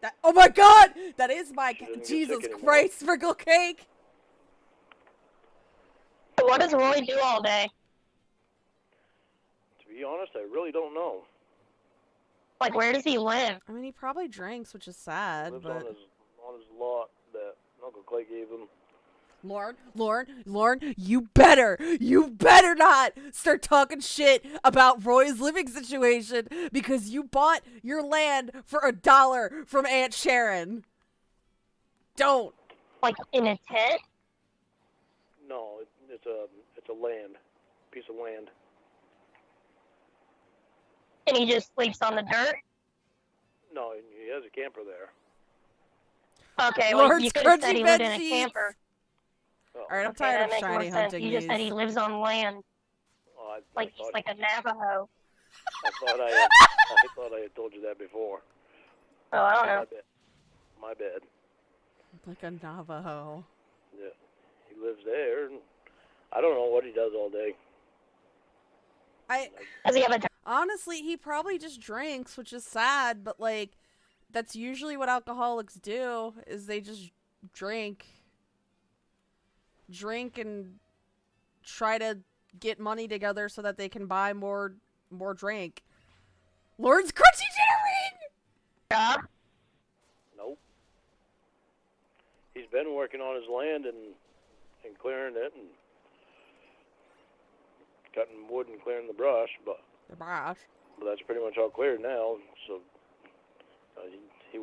That, oh my god! That is my... She doesn't get Jesus sick anymore. Christ, sprinkle cake! So what does Roy do all day? To be honest, I really don't know. Like, where does he live? I mean, he probably drinks, which is sad, Lives but... on his lot that Uncle Clay gave him. Lorn, you better not start talking shit about Roy's living situation because you bought your land for $1 from Aunt Sharon. Don't. Like, in a tent? No, it's a piece of land. And he just sleeps on the dirt? No, he has a camper there. Okay, well, Lord's you could have said he crunchy lived bed in a sheets. camper. Oh, Alright, I'm Okay, tired that of makes more shiny sense. hunting You just said he these. lives on land. oh, Like, he's like a Navajo. I thought I had told you that before. Oh, I don't know. My bad. Like a Navajo. Yeah, he lives there, and I don't know what he does all day. Does he have a Honestly, he probably just drinks, which is sad, but, like, that's usually what alcoholics do, is they just drink and try to get money together so that they can buy more drink. Lord's crunchy jittering! job? Nope. He's been working on his land and clearing it and cutting wood and clearing the brush, but that's pretty much all cleared now. So he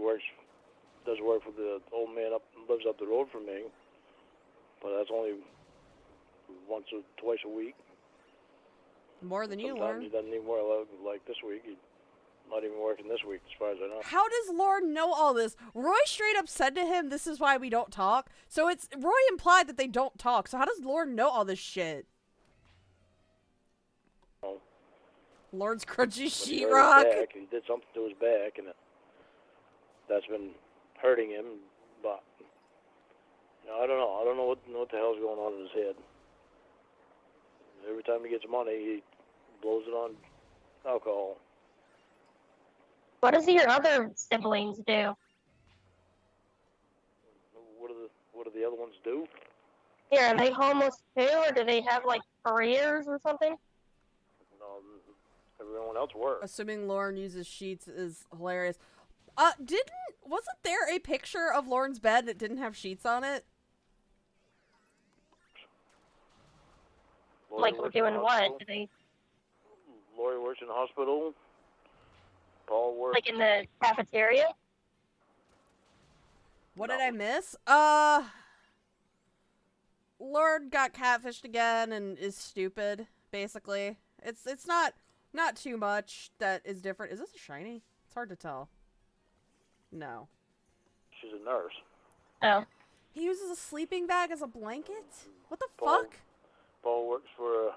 does work for the old man lives up the road from me, but that's only once or twice a week. More than you, Sometimes Lorn. he doesn't even work like this week. He's not even working this week, as far as I know. How does Lorn know all this? Roy straight up said to him, "This is why we don't talk." So it's Roy implied that they don't talk. So how does Lorn know all this shit? Oh. Lord's crunchy But he hurt his sheetrock. back. He did something to his back, and that's been hurting him. But I don't know. I don't know what the hell's going on in his head. Every time he gets money, he blows it on alcohol. What does your other siblings do? What do the other ones do? Yeah, are they homeless too, or do they have, like, careers or something? Everyone else works. Assuming Lorn uses sheets is hilarious. Wasn't there a picture of Lorn's bed that didn't have sheets on it? Like, we're doing what? Do they, Lori works in the hospital. Paul works. like, in the cafeteria? What did I miss? Lord got catfished again and is stupid, basically. It's not too much that is different. Is this a shiny? It's hard to tell. No. She's a nurse. Oh. He uses a sleeping bag as a blanket? What the Paul- fuck? Paul works for a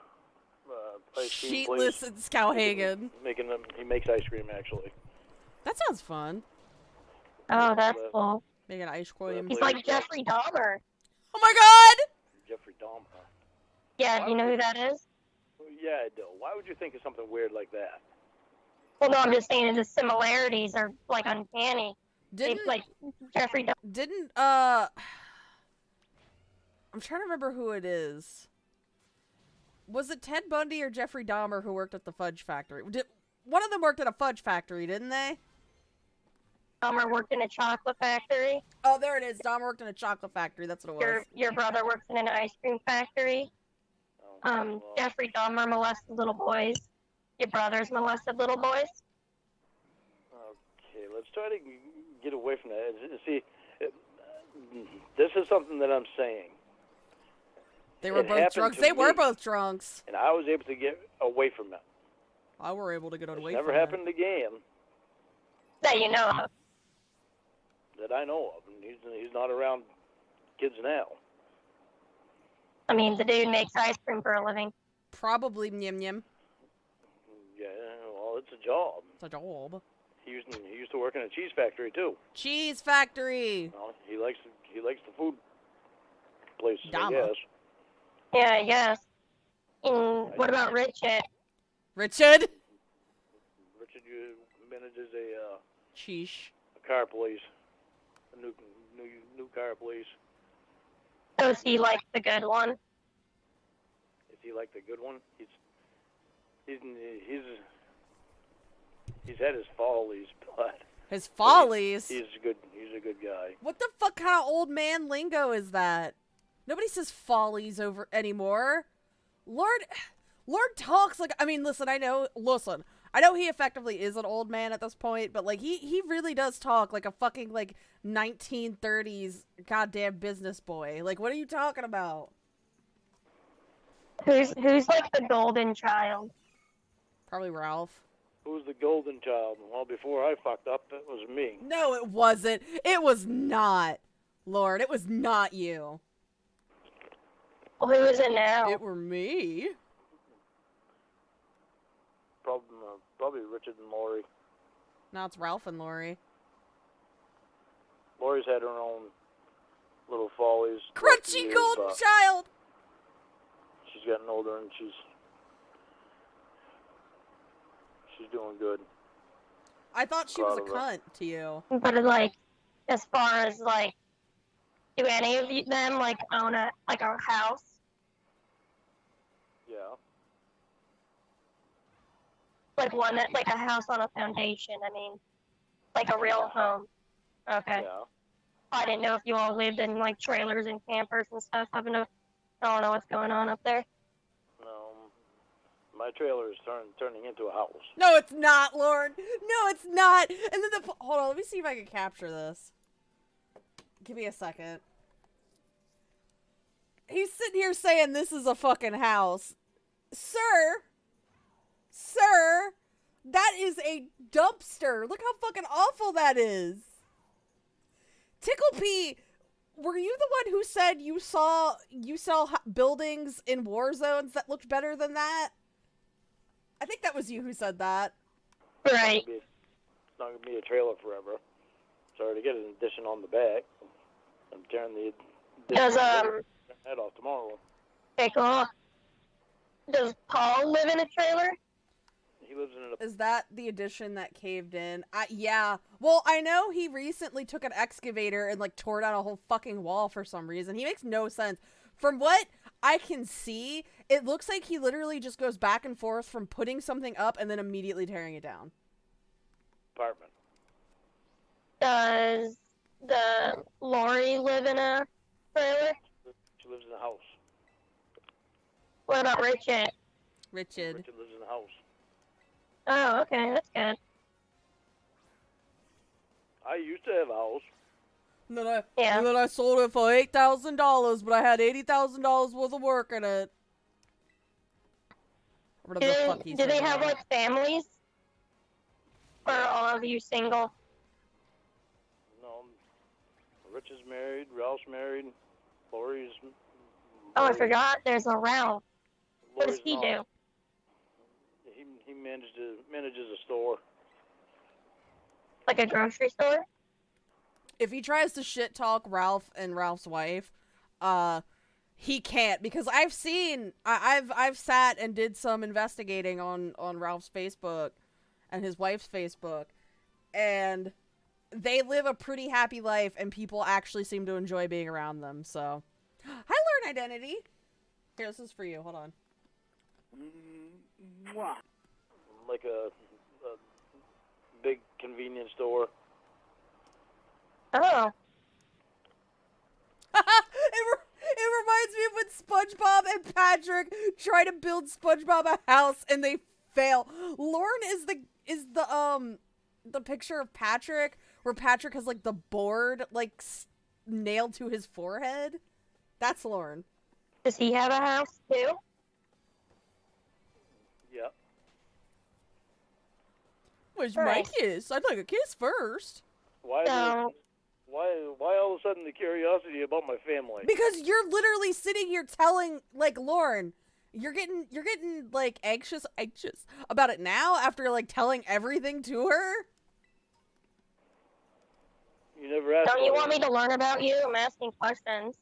ice cream Sheetless place. in Skowhagen. He makes ice cream, actually. That sounds fun. Oh, that's cool. Making ice cream. He's like Jeffrey Dahmer. Oh my god! Jeffrey Dahmer. Yeah, do you know who that is? Yeah, I do. Why would you think of something weird like that? Well, no, I'm just saying the similarities are, like, uncanny. Didn't Like, Jeffrey Dahmer. I'm trying to remember who it is. Was it Ted Bundy or Jeffrey Dahmer who worked at the fudge factory? One of them worked at a fudge factory, didn't they? Dahmer worked in a chocolate factory. Oh, there it is. Dahmer worked in a chocolate factory. That's what it was. Your brother works in an ice cream factory. Jeffrey Dahmer molested little boys. Your brothers molested little boys. Okay, let's try to get away from that. See, this is something that I'm saying. They were It both happened drunks. to They were me. both drunks. And I was able to get away from it. I were able to get away Never from happened again That you know of. that I know of. And he's not around kids now. I mean, the dude makes ice cream for a living. Probably Nyam Nyam. Yeah, well, it's a job. It's a job. He used to work in a cheese factory too. Cheese factory. Well, he likes the food places, I Dama. guess. Yeah, I guess. And what about Richard? Richard. Richard manages a Sheesh. car place, a new car place. So is he like the good one? Is he like the good one? He's had his follies, but His follies. he's a good guy. What the fuck kind of old man lingo is that? Nobody says follies over anymore. Lord talks like, I mean, listen, I know he effectively is an old man at this point, but like he really does talk like a fucking like 1930s goddamn business boy. Like, what are you talking about? Who's like the golden child? Probably Ralph. Who's the golden child? Well, before I fucked up, it was me. No, it wasn't. It was not. Lord, it was not you. Well, who is it now? It were me. Probably Richard and Lori. Now it's Ralph and Lori. Lori's had her own little follies. Crunchy years, golden but child. She's gotten older and she's doing good. I thought she was a Proud of her. cunt to you. But like, as far as like, do any of them like own a house? Yeah. Like one that like a house on a foundation. I mean, like a real home. Okay. Yeah. I didn't know if you all lived in like trailers and campers and stuff. I don't know what's going on up there. No, my trailer is turning into a house. No, it's not, Lord. No, it's not. And then hold on, let me see if I can capture this. Give me a second. He's sitting here saying this is a fucking house. Sir, that is a dumpster. Look how fucking awful that is. Tickle P, were you the one who said you saw buildings in war zones that looked better than that? I think that was you who said that. Right. It's not gonna be a trailer forever. Sorry to get an addition on the back. I'm tearing the addition head off tomorrow. Okay, cool. Does Paul live in a trailer? He lives in a. Is that the addition that caved in? Yeah. Well, I know he recently took an excavator and like tore down a whole fucking wall for some reason. He makes no sense. From what I can see, it looks like he literally just goes back and forth from putting something up and then immediately tearing it down. Apartment. Does the Lori live in a trailer? She lives in a house. What about Richard? Richard lives in a house. Oh, okay, that's good. I used to have a house. And then I sold it for $8,000, but I had $80,000 worth of work in it. Do they have like families? Or are all of you single? No. Rich is married. Ralph's married. Lori's. Oh, I forgot. There's a Ralph. What does he do? He manages a store. Like a grocery store? If he tries to shit talk Ralph and Ralph's wife, he can't, because I've sat and did some investigating on Ralph's Facebook and his wife's Facebook, and they live a pretty happy life, and people actually seem to enjoy being around them. So, hi, Learn Identity. Here, this is for you. Hold on. Like a big convenience store. Oh. It reminds me of when SpongeBob and Patrick try to build SpongeBob a house and they fail. Lorn is the picture of Patrick where Patrick has like the board like nailed to his forehead. That's Lorn. Does he have a house too? Yep. Where's my kiss? I'd like a kiss first. Why all of a sudden the curiosity about my family? Because you're literally sitting here telling, like, Lorn, you're getting like anxious about it now after like telling everything to her. You never asked. Don't you want me to learn about you? I'm asking questions.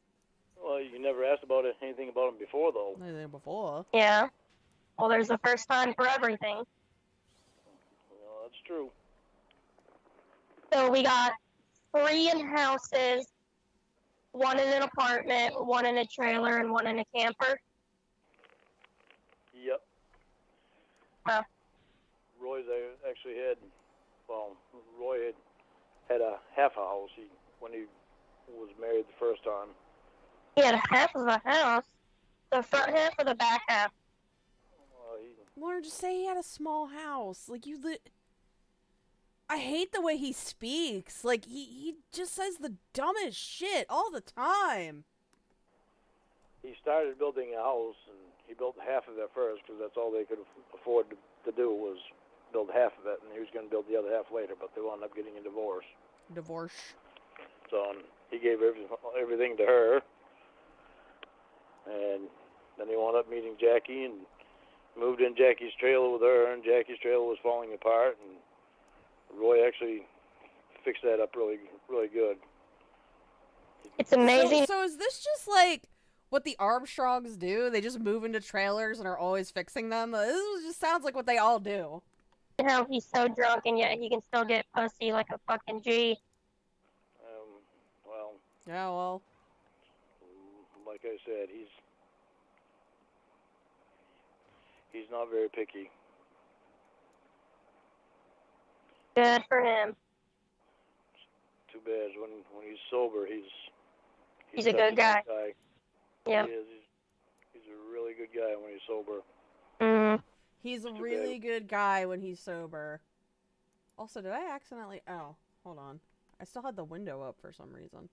Well, you never asked about anything about him before, though. Anything before? Yeah. Well, there's a first time for everything. Well, that's true. So we got 3 in houses, 1 in an apartment, 1 in a trailer, and 1 in a camper. Yep. Oh. Roy had a half a house when he was married the first time. He had half of a house? The front half or the back half? Lorn, just say he had a small house. Like, I hate the way he speaks. Like, he just says the dumbest shit all the time. He started building a house, and he built half of it first, because that's all they could afford to do was build half of it, and he was going to build the other half later, but they wound up getting a divorce. So he gave everything to her, and then he wound up meeting Jackie, and moved in Jackie's trailer with her, and Jackie's trailer was falling apart, and Roy actually fixed that up really, really good. It's amazing. So is this just like what the Armstrongs do? They just move into trailers and are always fixing them? This just sounds like what they all do. How he's so drunk and yet he can still get pussy like a fucking G. Well. Yeah, well. Like I said, he's not very picky. Good for him. Too bad when he's sober, he's a good guy. Yeah. He is. He's a really good guy when he's sober. Mm. He's a really good guy when he's sober. Also, did I accidentally... Oh, hold on. I still had the window up for some reason.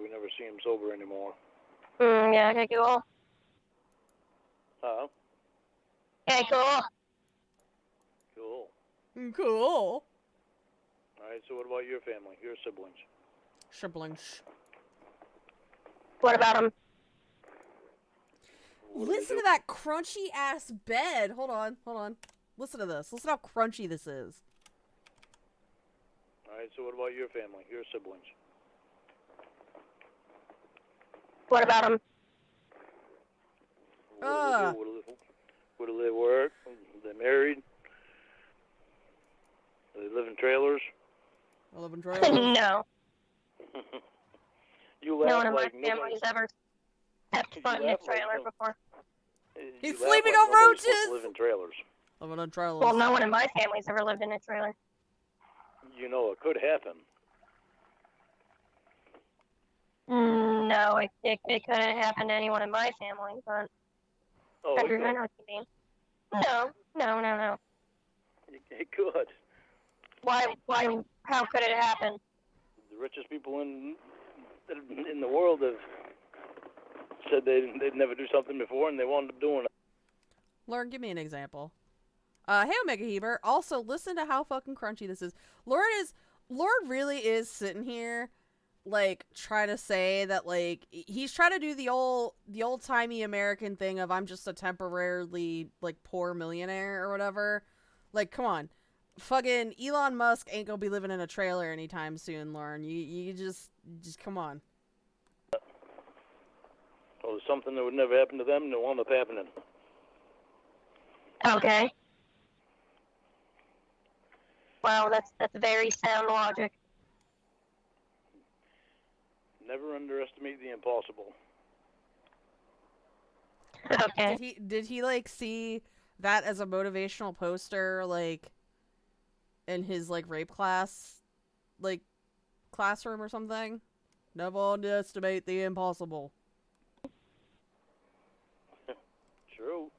We never see him sober anymore. Yeah, okay, cool. Huh? Okay, cool. Cool. Cool. Alright, so what about your family, your siblings? Siblings. What about him? Listen to that crunchy ass bed. Hold on. Listen to this. Listen how crunchy this is. Alright, so what about your family, your siblings? What about him? What do they work? Are they married? Do they live in trailers? I live in trailers. No. You laugh no one in like my family's ever stepped foot in a trailer before. He's sleeping on roaches! Live in trailers. Living on trailers. Well, no one in my family's ever lived in a trailer. You know, it could happen. No, it couldn't happen to anyone in my family, but... Oh, I know what you mean. No. It could. Why, how could it happen? The richest people in the world have said they'd never do something before, and they wound up doing it. Lorn, give me an example. Hey, Omega Heber. Also, listen to how fucking crunchy this is. Lorn really is sitting here, like, trying to say that, like, he's trying to do the old-timey American thing of I'm just a temporarily, like, poor millionaire or whatever. Like, come on. Fucking Elon Musk ain't gonna be living in a trailer anytime soon, Lorn. You just come on. Well, it's something that would never happen to them, and it wound up happening. Okay. Wow, that's very sound logic. Never underestimate the impossible. Okay. Did he like see that as a motivational poster, like, in his, like, rape class, like, classroom or something? Never underestimate the impossible. True.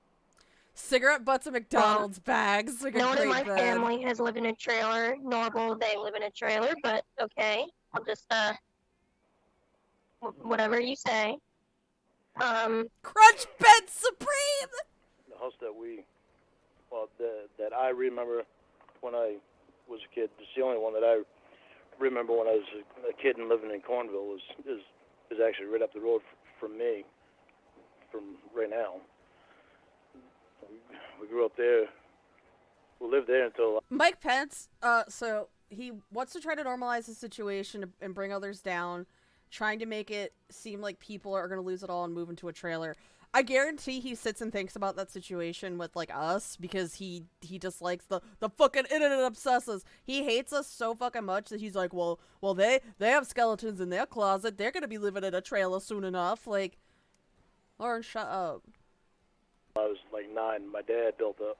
Cigarette butts and McDonald's bags. Like no one in my bed. family has lived in a trailer, nor will they live in a trailer, but okay. I'll just, whatever you say. Crunch Bed Supreme! The house that I remember when I was a kid. It's the only one that I remember when I was a kid and living in Cornville is actually right up the road from me, from right now. We grew up there. We lived there until Mike Pence, so he wants to try to normalize the situation and bring others down, trying to make it seem like people are going to lose it all and move into a trailer. I guarantee he sits and thinks about that situation with, like, us, because he dislikes the fucking internet obsessives. He hates us so fucking much that he's like, well, they have skeletons in their closet. They're going to be living in a trailer soon enough. Like, Lauren, shut up. I was like 9. My dad built up,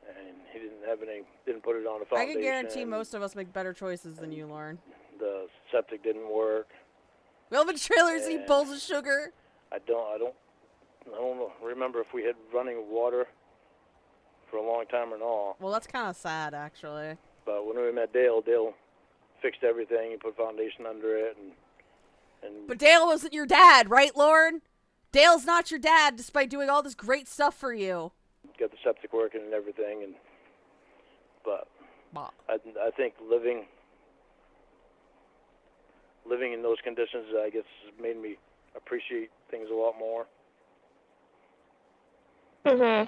and he didn't put it on a foundation. I can guarantee most of us make better choices than you, Lauren. The septic didn't work. We live in trailers and eat bowls of sugar. I don't remember if we had running water for a long time or not. Well, that's kind of sad, actually. But when we met Dale fixed everything. He put foundation under it, and. But Dale wasn't your dad, right, Lorn? Dale's not your dad, despite doing all this great stuff for you. Got the septic working and everything, but I think living in those conditions, I guess, made me appreciate things a lot more. Mhm.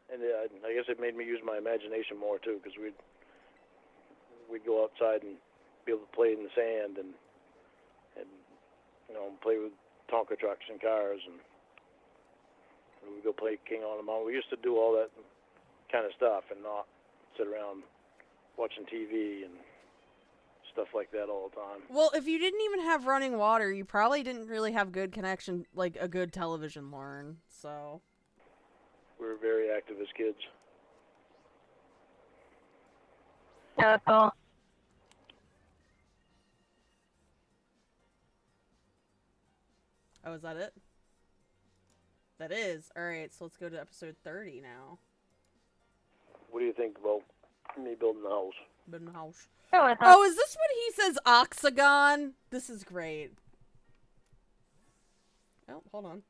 And I guess it made me use my imagination more too, because we'd go outside and be able to play in the sand and play with Tonka trucks and cars, and we'd go play King on the Mountain. We used to do all that kind of stuff and not sit around watching TV and stuff like that all the time. Well, if you didn't even have running water, you probably didn't really have good connection, like a good television, Lauren. So We were very active as kids. Oh, cool. Oh, is that it? That is. Alright, so let's go to episode 30 now. What do you think about me building the house? Building a house. Oh, is this when he says octagon? This is great. Oh, hold on.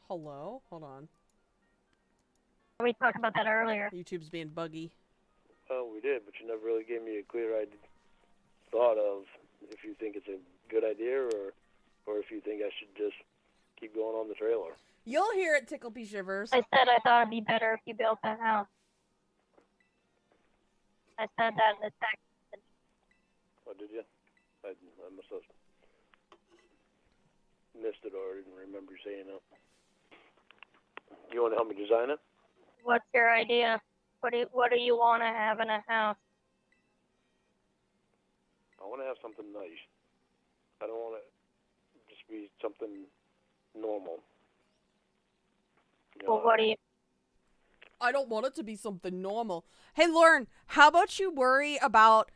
Hello? Hold on. we talked about that earlier. YouTube's being buggy. Oh, we did, but you never really gave me a clear thought of if you think it's a good idea or if you think I should just keep going on the trailer. You'll hear it, Tickle P Shivers. I said I thought it'd be better if you built a house. I said that in the text. Oh, did you? I must have missed it or I didn't remember you saying it. You want to help me design it? What's your idea? What do you want to have in a house? I want to have something nice. I don't want to just be something normal. You know, Well, what do you... I don't want it to be something normal. Hey, Lauren, how about you worry about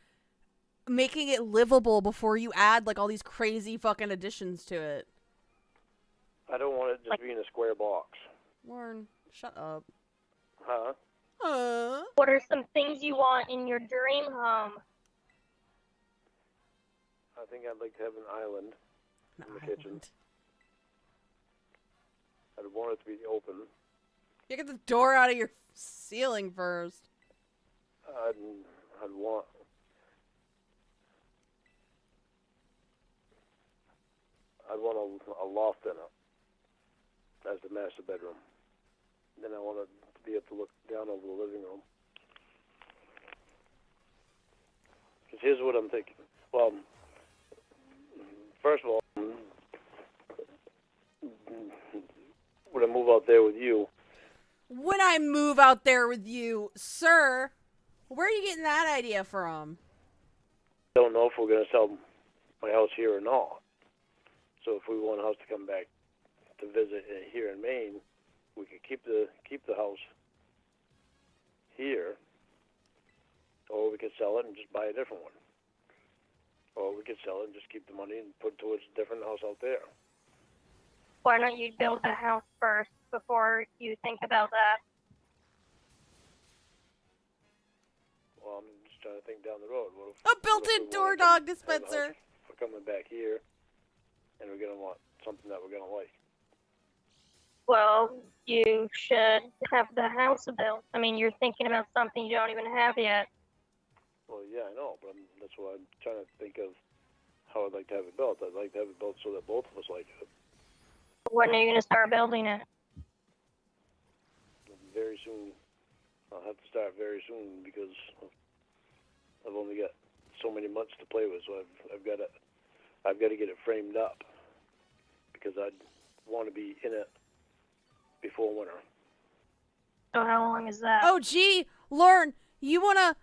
making it livable before you add, like, all these crazy fucking additions to it? I don't want it just being a square box. Lauren, shut up. Huh? What are some things you want in your dream home? I think I'd like to have an island in the kitchen. I'd want it to be open. You get the door out of your ceiling first. I'd want a loft in it as the master bedroom. Then I want to be able to look down over the living room. Because here's what I'm thinking. Well, first of all, when I move out there with you, When I move out there with you, sir, where are you getting that idea from? I don't know if we're going to sell my house here or not. So if we want a house to come back to visit here in Maine, we could keep the house here, or we could sell it and just buy a different one. Or we could sell it and just keep the money and put it towards a different house out there. Why don't you build a house first before you think about that? Well, I'm just trying to think down the road. What if, A built-in door dog dispenser. We're coming back here, and we're going to want something that we're going to like. Well, you should have the house built. I mean, you're thinking about something you don't even have yet. Well, yeah, I know, but that's why I'm trying to think of how I'd like to have it built. I'd like to have it built so that both of us like it. When are you going to start building it? Very soon. I'll have to start very soon because I've only got so many months to play with, so I've got to get it framed up because I'd want to be in it before winter. So how long is that? Oh, gee, Lorn, you wanna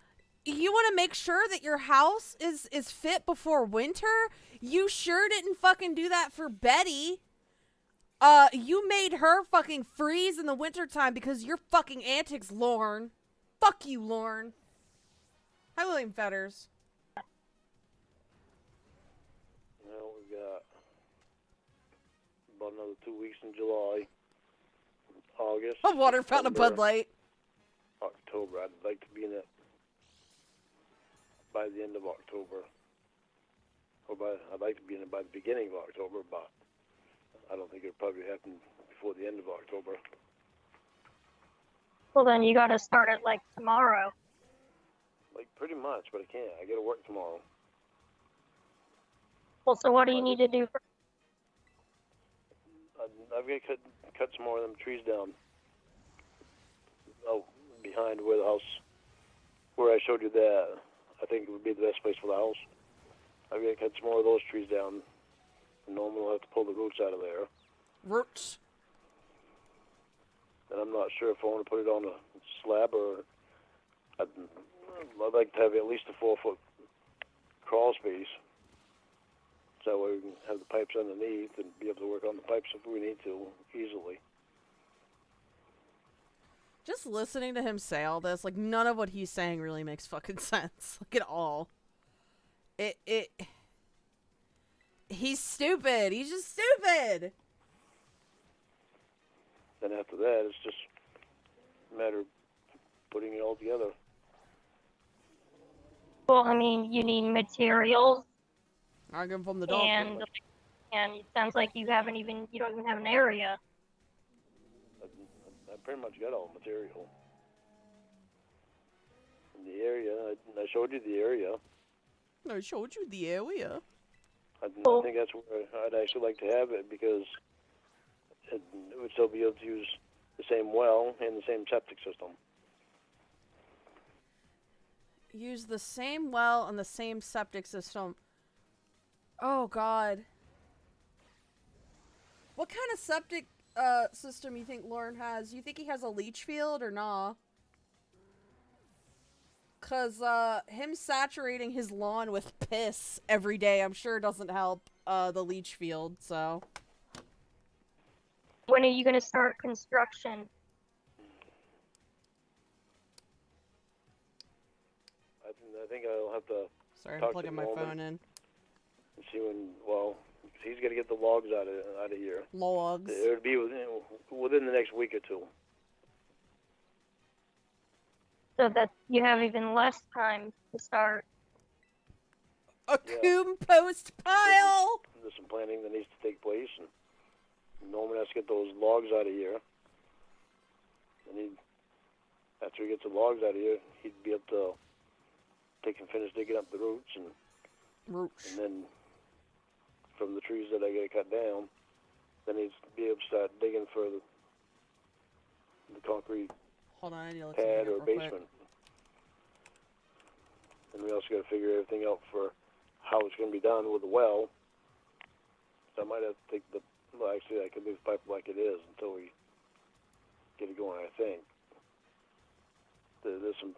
make sure that your house is fit before winter? You sure didn't fucking do that for Betty. You made her fucking freeze in the wintertime because your fucking antics, Lorn. Fuck you, Lorn. Hi, William Fetters. Well, we've got about another 2 weeks in July, August. A water fountain, a Bud Light. October. I'd like to be in it by the end of October. I'd like to be in it by the beginning of October, but I don't think it'll probably happen before the end of October. Well, then you got to start it like tomorrow. Like pretty much, but I can't. I got to work tomorrow. Well, so what do you need to do? I've got to cut some more of them trees down. Oh, behind where the house, where I showed you that, I think it would be the best place for the house. I've got to cut some more of those trees down. Norman will have to pull the roots out of there. Roots. And I'm not sure if I want to put it on a slab or I'd like to have at least a 4-foot crawl space. So that way we can have the pipes underneath and be able to work on the pipes if we need to easily. Just listening to him say all this, like, none of what he's saying really makes fucking sense. Like, at all. He's stupid. He's just stupid. Then after that, it's just a matter of putting it all together. Well, I mean, you need materials. I get from the dog. And it sounds like you don't even have an area. I pretty much got all the material. In the area, I showed you the area. I showed you the area. I think that's where I'd actually like to have it because it would still be able to use the same well and the same septic system. Use the same well and the same septic system. Oh, God. What kind of septic system you think Lorn has? You think he has a leach field or nah? Because him saturating his lawn with piss every day, I'm sure doesn't help the leach field, so. When are you going to start construction? I think I'll have to Sorry, I'm talk plugging to my Norman phone in. and see when, well, he's got to get the logs out of here. Logs. It would be within the next week or two. So that you have even less time to start. A compost pile! There's some planning that needs to take place, and Norman has to get those logs out of here. And after he gets the logs out of here, he'd be able to finish digging up the roots, and then from the trees that I got to cut down, then he'd be able to start digging for the concrete Hold on, I need to look pad something or up real basement. quick. And we also got to figure everything out for how it's going to be done with the well. So I might have to take actually I could leave the pipe like it is until we get it going, I think. There's some.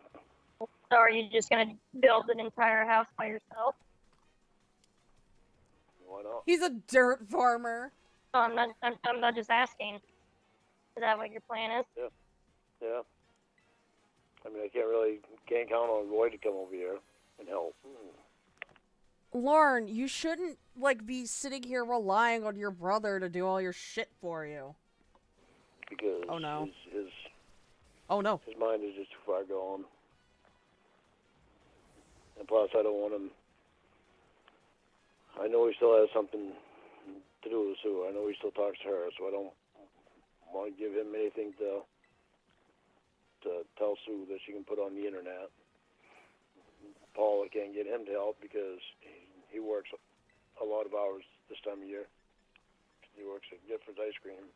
So are you just going to build an entire house by yourself? Why not? He's a dirt farmer. Oh, I'm not just asking. Is that what your plan is? Yeah. I mean, I can't count on Roy to come over here and help. Lorn, you shouldn't, be sitting here relying on your brother to do all your shit for you. Because oh, no. His mind is just too far gone. And plus, I don't want him. I know he still has something to do with Sue. I know he still talks to her, so I don't want to give him anything to tell Sue that she can put on the internet. Paul, I can't get him to help because he works a lot of hours this time of year. He works at Gifford's Ice Cream.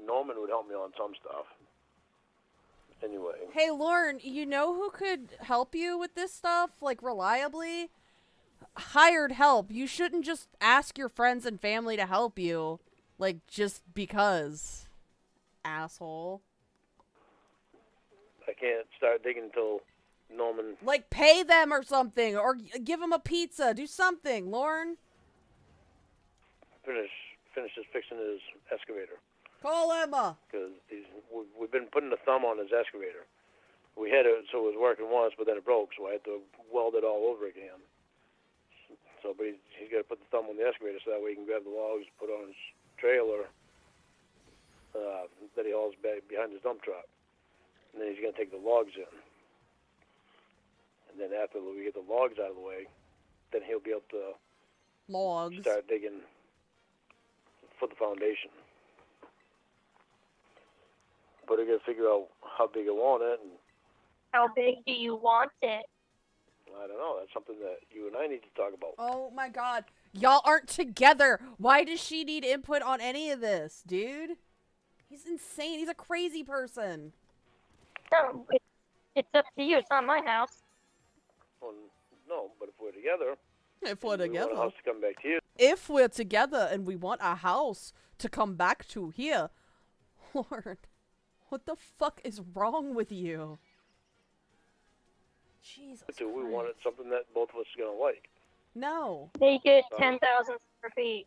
Norman would help me on some stuff. Anyway. Hey, Lorn, you know who could help you with this stuff, like, reliably? Hired help. You shouldn't just ask your friends and family to help you, like, just because. Asshole. I can't start digging until Norman... Like, pay them or something, or give them a pizza. Do something, Lorn. finishes fixing his excavator. Call Emma. Because we've been putting a thumb on his excavator. We had it so it was working once, but then it broke, so I had to weld it all over again. So, but he's got to put the thumb on the excavator so that way he can grab the logs, put on his trailer that he hauls back behind his dump truck. And then he's going to take the logs in. And then after we get the logs out of the way, then he'll be able to start digging for the foundation. But I got to figure out how big I want it. And how big do you want it? I don't know. That's something that you and I need to talk about. Oh my god. Y'all aren't together. Why does she need input on any of this, dude? He's insane. He's a crazy person. No, it's up to you. It's not my house. Well, no, but if we're together... If we're together. We want a house to come back to you. If we're together and we want a house to come back to here. Lord, what the fuck is wrong with you? Jesus Do we Christ. want it something that both of us are going to like? No. They get 10,000 square feet.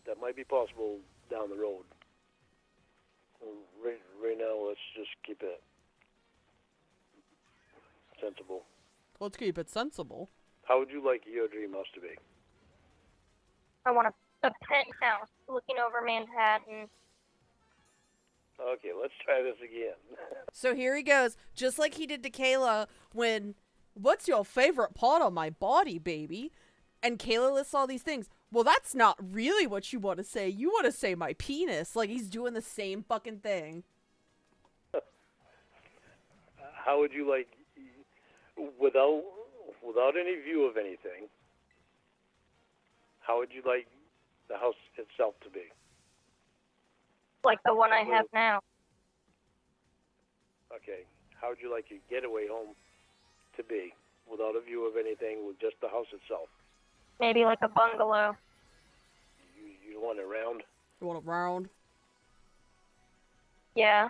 That might be possible down the road. Right now, let's just keep it sensible. Let's keep it sensible. How would you like your dream house to be? I want a penthouse looking over Manhattan. Okay, let's try this again. So here he goes, just like he did to Kayla when, what's your favorite part of my body, baby? And Kayla lists all these things. Well, that's not really what you want to say. You want to say my penis. Like, he's doing the same fucking thing. How would you like, without any view of anything, how would you like the house itself to be? Like the one I have now. Okay. How would you like your getaway home to be without a view of anything, with just the house itself? Maybe like a bungalow. You want it round? You want it round? Yeah.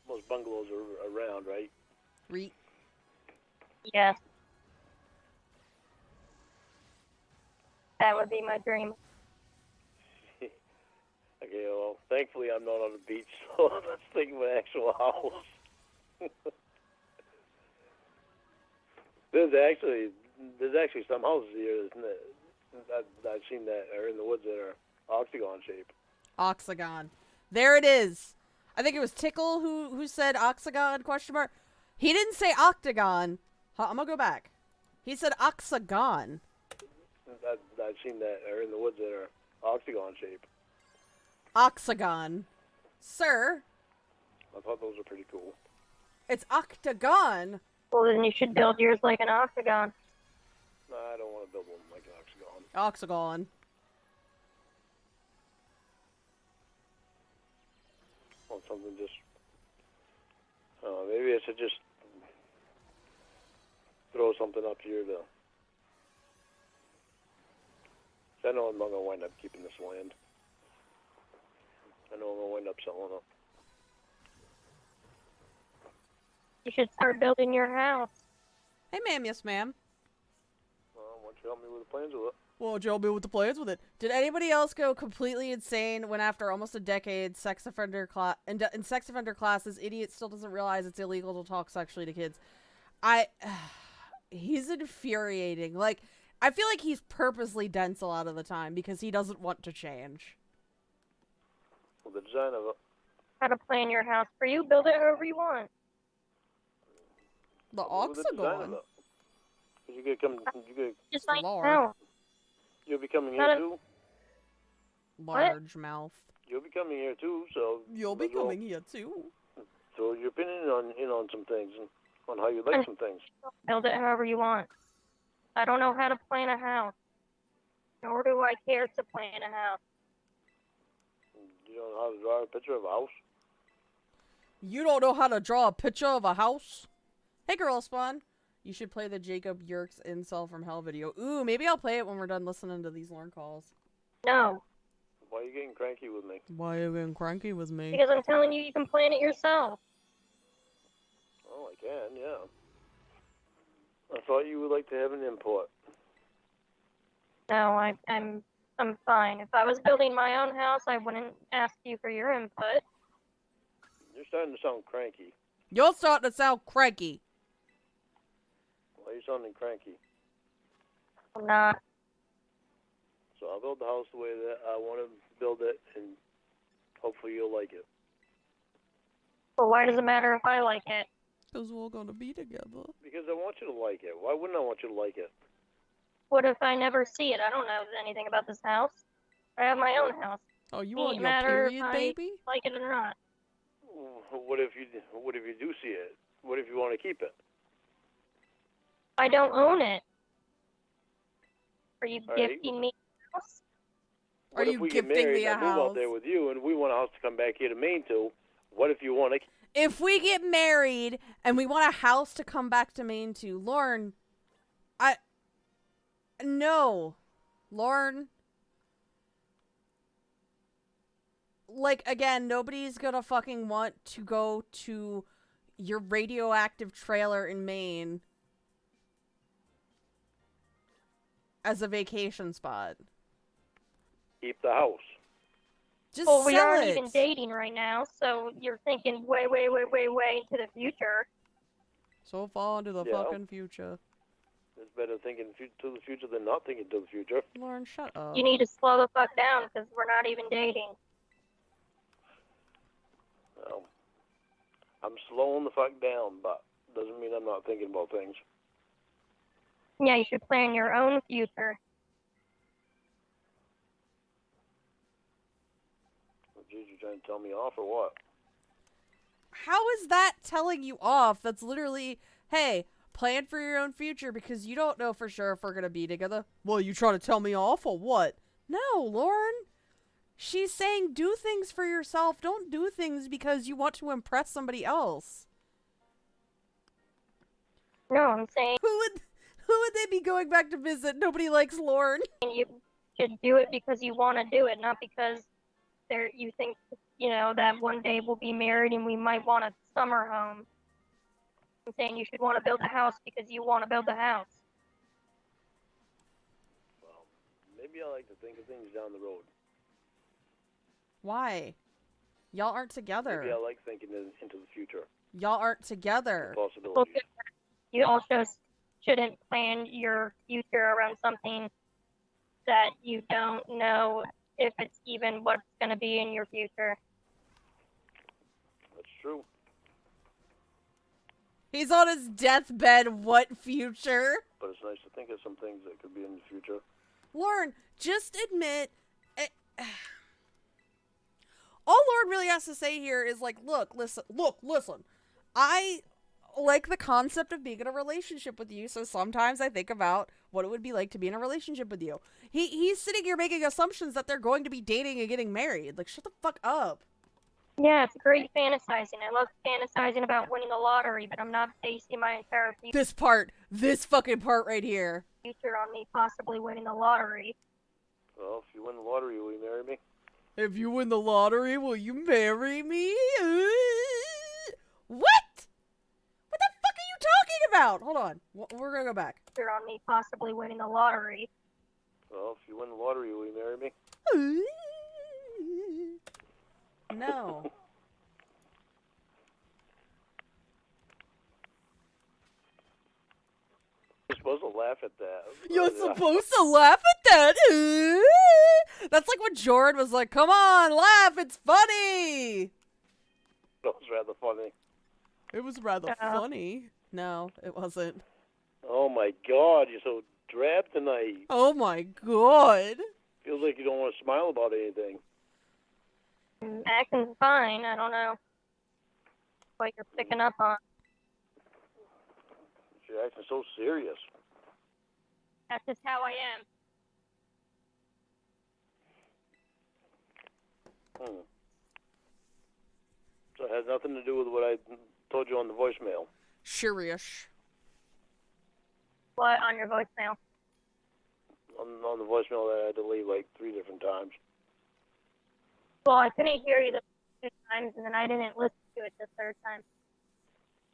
Most bungalows are round, right? Yes. That would be my dream. Okay, well, thankfully I'm not on the beach, so let's think of an actual house. There's actually some houses here, isn't it? I've seen that are in the woods that are octagon shape. Oxagon. There it is. I think it was Tickle who said oxagon, question mark. He didn't say octagon. I'm gonna go back. He said oxagon. I've seen that are in the woods that are octagon shape. Oxagon. Sir. I thought those were pretty cool. It's octagon. Well, then you should build yours like an octagon. No, I don't want to build one like an octagon. Oxagon. Want something just... maybe I should just throw something up here to... I know I'm not going to wind up keeping this land. I know I'm going to wind up selling it. You should start building your house. Hey, ma'am. Yes, ma'am. Well, why don't you help me with the plans with it? Well, Joe, be with the plans with it. Did anybody else go completely insane when, after almost a decade, in sex offender classes, idiot still doesn't realize it's illegal to talk sexually to kids? He's infuriating. Like, I feel like he's purposely dense a lot of the time because he doesn't want to change. Well, the design of it. How to plan your house for you. Build it however you want. The With the design of oxagon. it. You could come. You could. Just like Lord. now. You'll be coming Not here a- too. Large mouth. You'll be coming here too. So You'll be might as well coming here too. throw your opinion on some things and on how you like some things. Build it however you want. I don't know how to plan a house. Nor do I care to plan a house. You don't know how to draw a picture of a house. You don't know how to draw a picture of a house? Hey, Girl Spawn. You should play the Jacob Yerkes Incel from Hell video. Ooh, maybe I'll play it when we're done listening to these Lorn calls. No. Why are you getting cranky with me? Why are you getting cranky with me? Because I'm telling you, you can plan it yourself. Oh, I can, yeah. I thought you would like to have an input. No, I'm fine. If I was building my own house, I wouldn't ask you for your input. You're starting to sound cranky. You're starting to sound cranky. Why are you sounding cranky? I'm not. So I'll build the house the way that I want to build it, and hopefully you'll like it. Well, why does it matter if I like it? Because we're gonna be together. Because I want you to like it. Why wouldn't I want you to like it? What if I never see it? I don't know anything about this house. I have my own house. Oh, you Doesn't on your matter if period, I baby? like it or not. What if you do see it? What if you want to keep it? I don't own it. Are you All right. gifting me a house? What Are if you we get gifting married me and a I move out house? there with you, and we want a house to come back here to Maine to? What if you want to? If we get married and we want a house to come back to Maine to, Lorn, no. Lorn. Like, again, nobody's gonna fucking want to go to your radioactive trailer in Maine as a vacation spot. Keep the house. Just Well, we sell aren't it. even dating right now, so you're thinking way into the future. So far into the Yeah. fucking future. It's better thinking to the future than not thinking to the future. Lorn, shut up. You need to slow the fuck down because we're not even dating. Well, I'm slowing the fuck down, but doesn't mean I'm not thinking about things. Yeah, you should plan your own future. Geez, you trying to tell me off or what? How is that telling you off? That's literally, hey, plan for your own future because you don't know for sure if we're gonna be together. Well, you trying to tell me off or what? No, Lorn. She's saying do things for yourself. Don't do things because you want to impress somebody else. No, I'm saying Who would they be going back to visit? Nobody likes Lorn. you should do it because you want to do it, not because you think, that one day we'll be married and we might want a summer home. I'm saying you should want to build a house because you want to build a house. Well, maybe I like to think of things down the road. Why? Y'all aren't together. Maybe I like thinking into the future. Y'all aren't together. Possibilities. You also shouldn't plan your future around something that you don't know if it's even what's going to be in your future. That's true. He's on his deathbed. What future? But it's nice to think of some things that could be in the future. Lorn, just admit. All Lorn really has to say here is like, look, listen. I like the concept of being in a relationship with you, so sometimes I think about what it would be like to be in a relationship with you. He's sitting here making assumptions that they're going to be dating and getting married. Like, shut the fuck up. Yeah, it's great fantasizing. I love fantasizing about winning the lottery, but I'm not basing my entire This fucking part right here. future on me possibly winning the lottery. Well, if you win the lottery, will you marry me? If you win the lottery, will you marry me? What? What the fuck are you talking about? Hold on. We're gonna go back. Future on me possibly winning the lottery. Well, if you win the lottery, will you marry me? No. You're supposed to laugh at that. You're supposed to laugh at that. That's like when Jordan was like, come on, laugh, it's funny. That was rather funny. It was rather funny. No, it wasn't. Oh my God, you're so drab tonight. Oh my god. Feels like you don't want to smile about anything. Acting's fine. I don't know what you're picking up on. You're acting so serious. That's just how I am. So it has nothing to do with what I told you on the voicemail. Shirish. What on your voicemail? On the voicemail that I had to leave like 3 different times. Well, I couldn't hear you the first 2 times, and then I didn't listen to it the third time.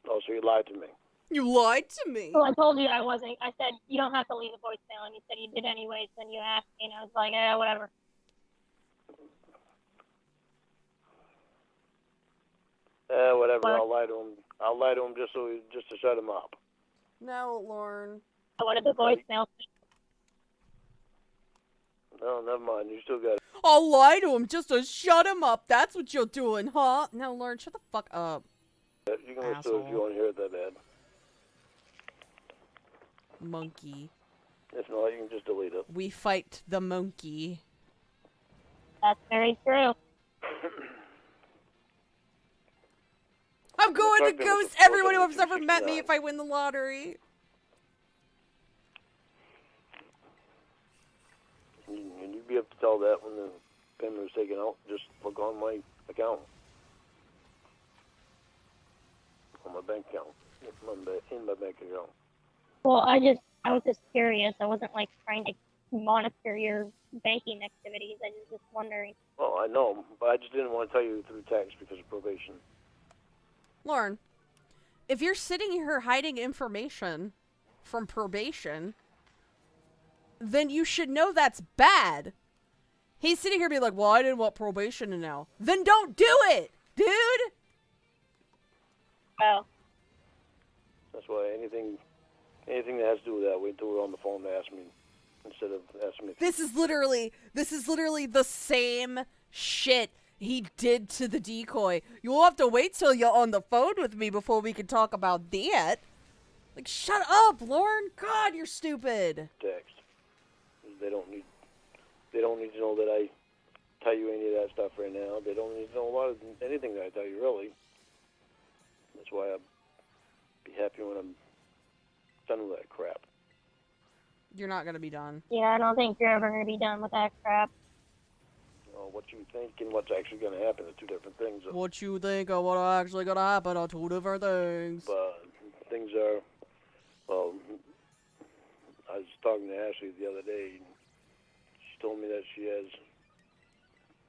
Oh, so you lied to me. You lied to me. Well, I told you I wasn't. I said, you don't have to leave a voicemail, and you said you did anyways. Then you asked me, and I was like, whatever. Whatever. What? I'll lie to him. I'll lie to him just to shut him up. No, Lorn. What did the voicemail say? No, never mind. You still got it. I'll lie to him just to shut him up. That's what you're doing, huh? No, Lorn, shut the fuck up. You can listen to it if you want to hear it that bad. Monkey. If not, you can just delete it. We fight the monkey. That's very true. I'm going to Fuck them, ghost it's a everyone who has ever met me 269. if I win the lottery. And you'd be able to tell that when the payment was taken out. Just look on my account. On my bank account. In my bank account. Well, I was just curious. I wasn't like trying to monitor your banking activities. I was just wondering. Well, I know, but I just didn't want to tell you through text because of probation. Lorn, if you're sitting here hiding information from probation, then you should know that's bad. He's sitting here being like, well, I didn't want probation to know. Then don't do it, dude! Oh. That's why anything that has to do with that, wait till we're on the phone to ask me instead of asking me. This is literally the same shit he did to the decoy. You'll have to wait till you're on the phone with me before we can talk about that. Like, shut up, Lorn. God, you're stupid. Text. They don't need to know that I tell you any of that stuff right now. They don't need to know a lot of anything that I tell you, really. That's why I'd be happy when I'm done with that crap. You're not gonna be done. Yeah, I don't think you're ever going to be done with that crap. What you think and what's actually going to happen are 2 different things. What you think of what actually gonna happen are 2 different things. But things are, well, I was talking to Ashley the other day, and she told me that she has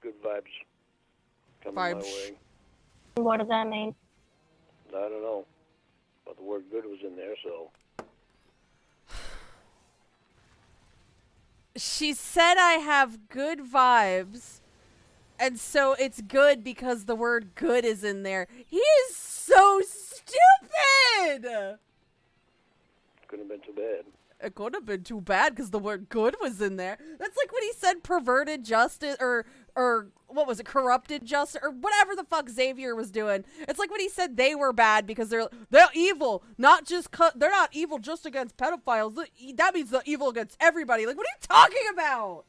good vibes coming my way. What does that mean? I don't know, but the word good was in there, so. She said I have good vibes, and so it's good because the word good is in there. He is so stupid! Couldn't have been too bad. It could have been too bad because the word good was in there. That's like when he said perverted justice, or what was it, corrupted justice, or whatever the fuck Xavier was doing. It's like when he said they were bad because they're evil, not just they're not evil just against pedophiles. That means they're evil against everybody. Like, what are you talking about?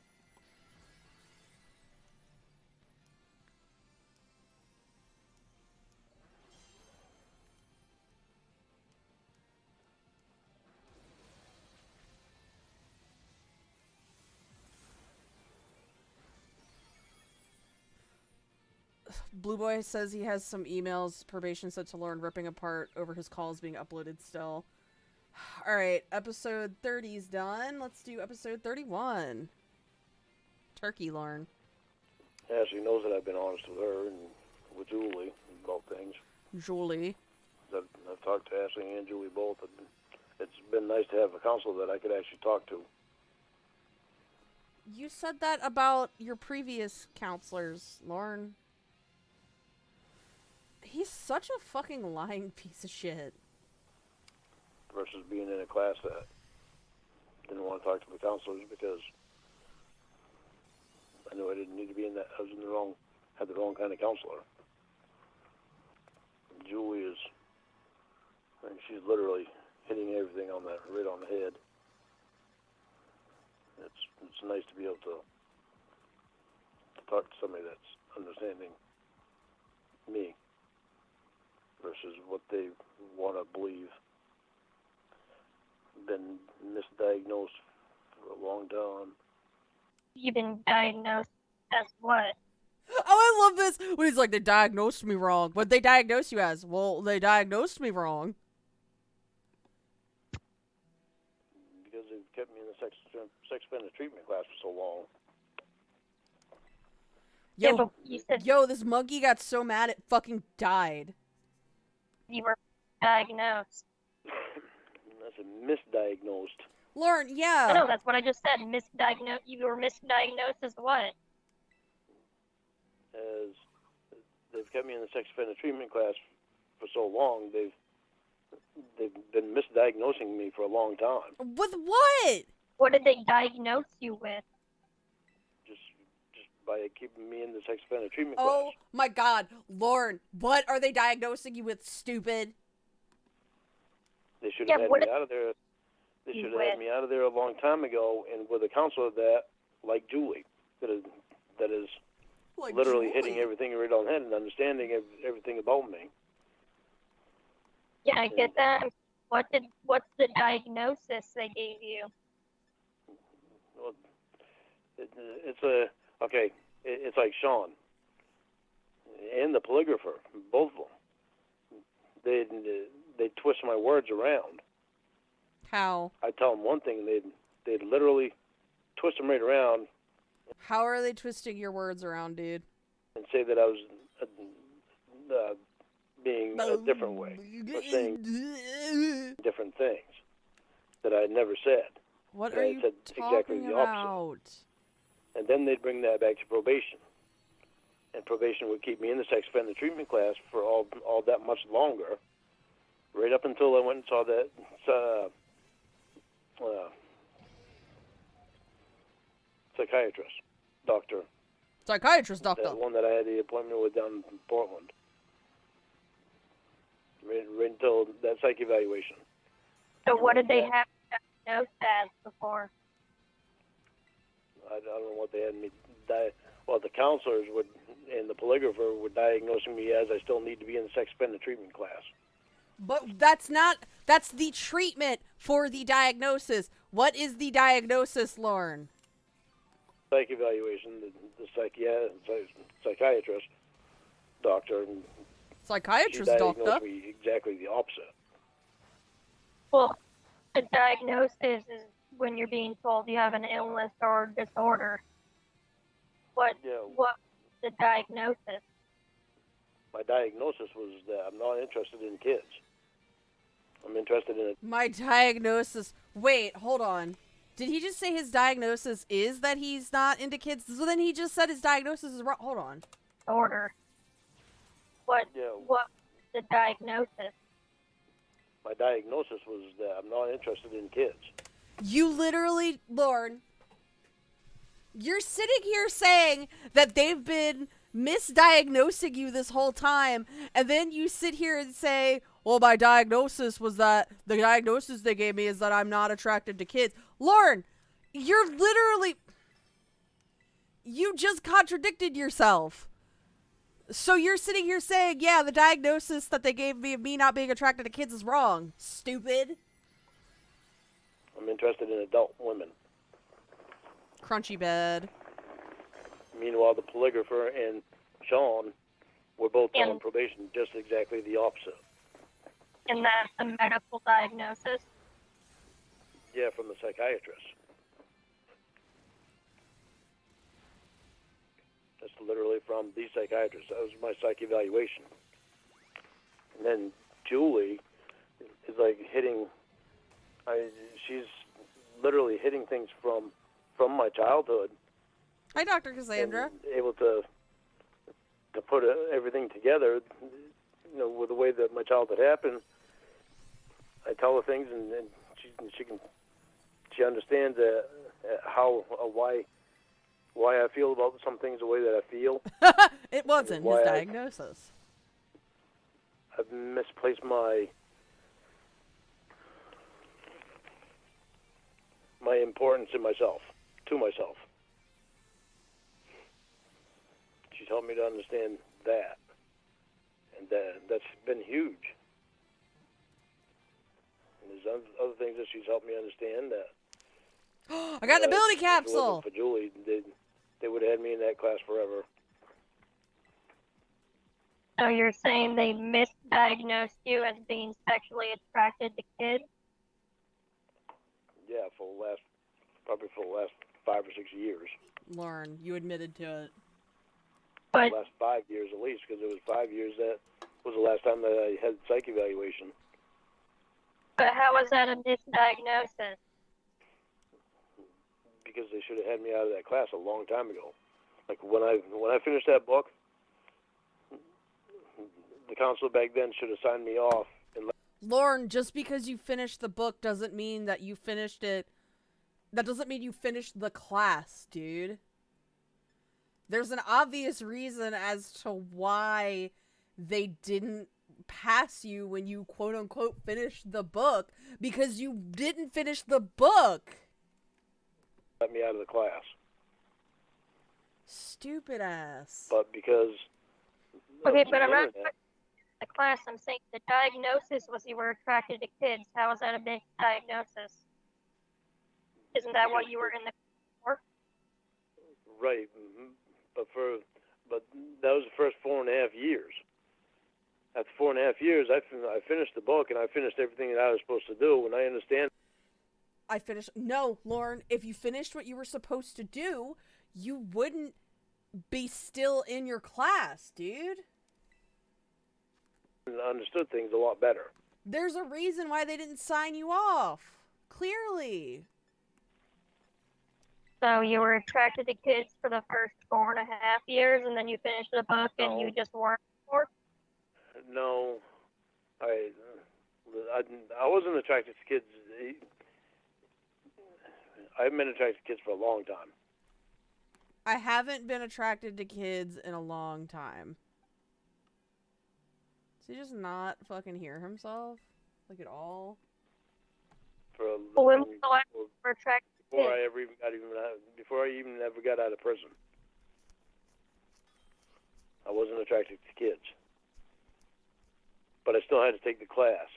Blue Boy says he has some emails probation sent to Lorn ripping apart over his calls being uploaded still. Alright, episode 30's done. Let's do episode 31. Turkey Lorn. Ashley knows that I've been honest with her and with Julie about things. Julie. I've talked to Ashley and Julie both. It's been nice to have a counselor that I could actually talk to. You said that about your previous counselors, Lorn. He's such a fucking lying piece of shit. Versus being in a class that didn't want to talk to the counselors because I knew I didn't need to be in that. I was in had the wrong kind of counselor. Julie is, I mean, she's literally hitting everything on the right on the head. It's nice to be able to talk to somebody that's understanding me versus what they want to believe. Been misdiagnosed for a long time. You've been diagnosed as what? Oh, I love this. When he's like, they diagnosed me wrong. What'd they diagnose you as? Well, they diagnosed me wrong. Because they've kept me in the sex offender treatment class for so long. Yo, Yeah, but you said yo, this monkey got so mad it fucking died. you were diagnosed. That's a misdiagnosed. Lorn, I yeah. know, that's what I just said. Misdiagnosed. You were misdiagnosed as what? As they've kept me in the sex offender treatment class for so long, they've been misdiagnosing me for a long time. With what? What did they diagnose you with? Just by keeping me in the sex offender treatment Oh class. my god. Lorn, what are they diagnosing you with, stupid? They should Yeah, have had what me out of there. They should have had me out of there a long time ago, and with a counselor that, like Julie, that is Like literally Julie. hitting everything right on the head and understanding everything about me. Yeah, I get that. What's the diagnosis they gave you? Well, it's like Sean and the polygrapher, both of them. They twist my words around. How? I tell them one thing, and they'd literally twist them right around How are they twisting your words around, dude? and say that I was being a different way, or saying different things that I had never said. What I are had you said exactly talking the opposite. about? And then they'd bring that back to probation. And probation would keep me in the sex offender treatment class for all that much longer, right up until I went and saw that psychiatrist, doctor. Psychiatrist doctor. That one that I had the appointment with down in Portland. Right until that psych evaluation. So what did they have diagnosed as before? I don't know what they had me well, the counselors would and the polygrapher were diagnosing me as I still need to be in the sex offender treatment class. But that's the treatment for the diagnosis. What is the diagnosis, Lorn? Psych evaluation, the psychiatrist, doctor, and she Psychiatrist diagnosed doctor? me exactly the opposite. Well, a diagnosis is when you're being told you have an illness or disorder. What the diagnosis? My diagnosis was that I'm not interested in kids. I'm interested in My diagnosis. Wait, hold on. Did he just say his diagnosis is that he's not into kids? So then he just said his diagnosis is wrong. Hold on. Order. What the diagnosis? My diagnosis was that I'm not interested in kids. You literally, Lorn, you're sitting here saying that they've been misdiagnosing you this whole time, and then you sit here and say, well, my diagnosis was that the diagnosis they gave me is that I'm not attracted to kids. Lorn, you're literally, you just contradicted yourself. So you're sitting here saying, yeah, the diagnosis that they gave me of me not being attracted to kids is wrong. Stupid. I'm interested in adult women. Crunchy bed. Meanwhile, the polygrapher and Sean were both on probation, just exactly the opposite. And that's a medical diagnosis? Yeah, from the psychiatrist. That's literally from the psychiatrist. That was my psych evaluation. And then Julie is like hitting. She's literally hitting things from my childhood. Hi, Dr. Cassandra. And able to put everything together, with the way that my childhood happened. I tell her things, and she understands why I feel about some things the way that I feel. It wasn't his diagnosis. I've misplaced my my importance in myself, to myself. She's helped me to understand that, and that's been huge. And there's other things that she's helped me understand that. I got an ability If it capsule! wasn't for Julie, they would have had me in that class forever. So you're saying they misdiagnosed you as being sexually attracted to kids? Yeah, probably for the last 5 or 6 years. Lorn, you admitted to it. But The last 5 years at least, because it was 5 years that was the last time that I had psych evaluation. how was that a misdiagnosis? Because they should have had me out of that class a long time ago. Like when I finished that book, the counselor back then should have signed me off. And Lorn, just because you finished the book doesn't mean that you finished it. That doesn't mean you finished the class, dude. There's an obvious reason as to why they didn't pass you when you quote-unquote finished the book, because you didn't finish the book. let me out of the class. Stupid ass. But because Okay, of but the I'm not internet, talking about the class. I'm saying the diagnosis was you were attracted to kids. How is that a misdiagnosis? Isn't that what you were in the for? right? But that was the first 4.5 years. After 4.5 years, I finished the book and I finished everything that I was supposed to do. And I understand. I finished. No, Lorn, if you finished what you were supposed to do, you wouldn't be still in your class, dude. And understood things a lot better. There's a reason why they didn't sign you off. Clearly. So you were attracted to kids for the first 4.5 years, and then you finished the book, and No. you just weren't anymore? No, I wasn't attracted to kids. I've been attracted to kids for a long time. I haven't been attracted to kids in a long time. Does he just not fucking hear himself? Like, at all? Well, when was the last time you were attracted to Before kids? I ever even before I even ever got out of prison, I wasn't attracted to kids. But I still had to take the class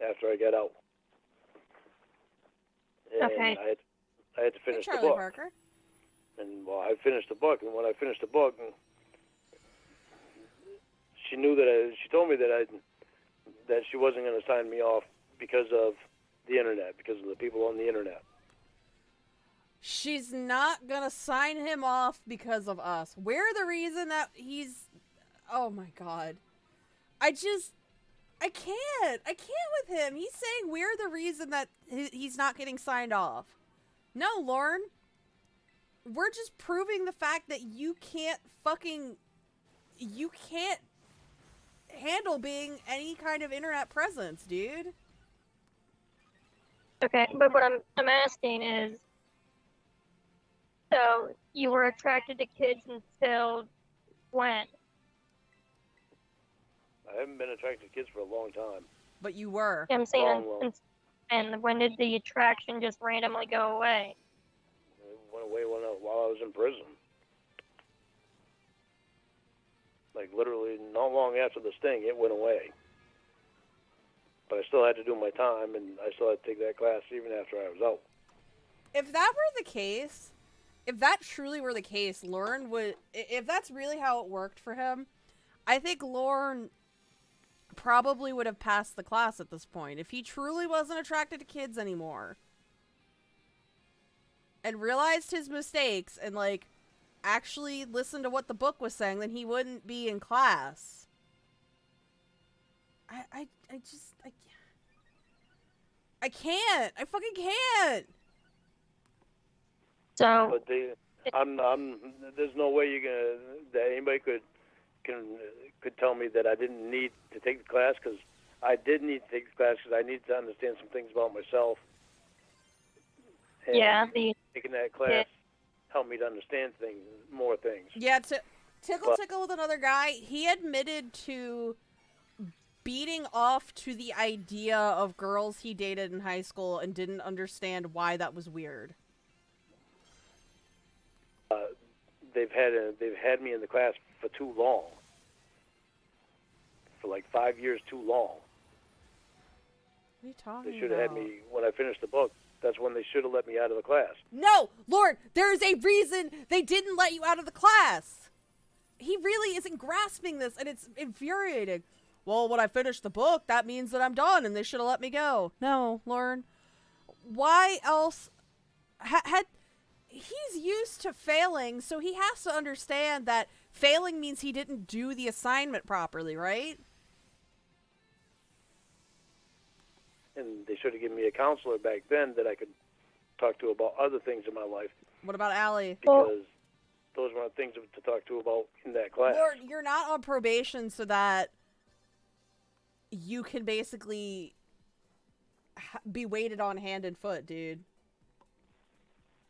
after I got out. And Okay. I had to finish the Charlie book. Parker. And well, I finished the book, and when I finished the book, she knew that she told me that she wasn't going to sign me off because of the internet, because of the people on the internet. She's not gonna sign him off because of us. We're the reason that he's... Oh my god. I can't with him. He's saying we're the reason that he's not getting signed off. No, Lorn. We're just proving the fact that you can't handle being any kind of internet presence, dude. Okay, but what I'm asking is, so you were attracted to kids until when? I haven't been attracted to kids for a long time. But you were. I'm saying, Long. and when did the attraction just randomly go away? It went away while I was in prison. Like literally not long after the sting, it went away. But I still had to do my time, and I still had to take that class even after I was out. If that were the case, if that truly were the case, Lorn would... If that's really how it worked for him, I think Lorn probably would have passed the class at this point. If he truly wasn't attracted to kids anymore. And realized his mistakes and, like, actually listened to what the book was saying, then he wouldn't be in class. I can't. I fucking can't. So, But there's no way that anybody could tell me that I didn't need to take the class, because I did need to take the class because I needed to understand some things about myself. And yeah, taking that class helped me to understand more things. Yeah, Tickle with another guy, he admitted to beating off to the idea of girls he dated in high school and didn't understand why that was weird. They've had me in the class for too long. For like 5 years too long. What are you talking They should have had about? me when I finished the book. That's when they should have let me out of the class. No, Lord, there is a reason they didn't let you out of the class. He really isn't grasping this, and it's infuriating. Well, when I finish the book, that means that I'm done, and they should have let me go. No, Lorn. Why else? He's used to failing, so he has to understand that failing means he didn't do the assignment properly, right? And they should have given me a counselor back then that I could talk to about other things in my life. What about Allie? Because those weren't things to talk to about in that class. Lord, you're not on probation so that you can basically be waited on hand and foot, dude.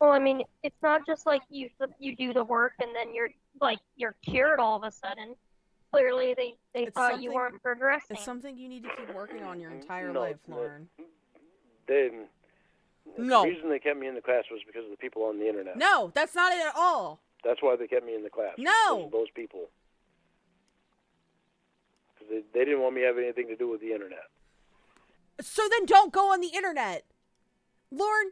Well, I mean, it's not just like you do the work and then you're cured all of a sudden. Clearly, they thought you weren't progressing. It's something you need to keep working on your entire life, Lorn. The No. reason they kept me in the class was because of the people on the internet. No, that's not it at all. That's why they kept me in the class. No. Because of those people. Because they didn't want me to have anything to do with the internet. So then don't go on the internet. Lorn,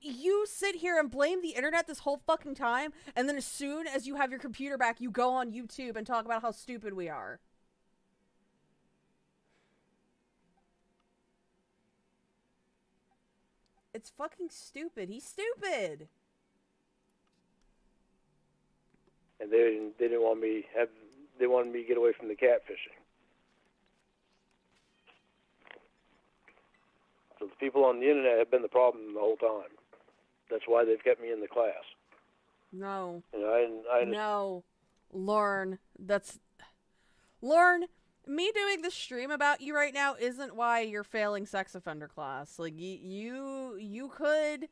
you sit here and blame the internet this whole fucking time, and then as soon as you have your computer back, you go on YouTube and talk about how stupid we are. It's fucking stupid. He's stupid. And they didn't want me they wanted me to get away from the catfishing. So the people on the internet have been the problem the whole time. That's why they've kept me in the class. No. You know, I No. Lorn, Lorn, me doing this stream about you right now isn't why you're failing sex offender class. Like, you could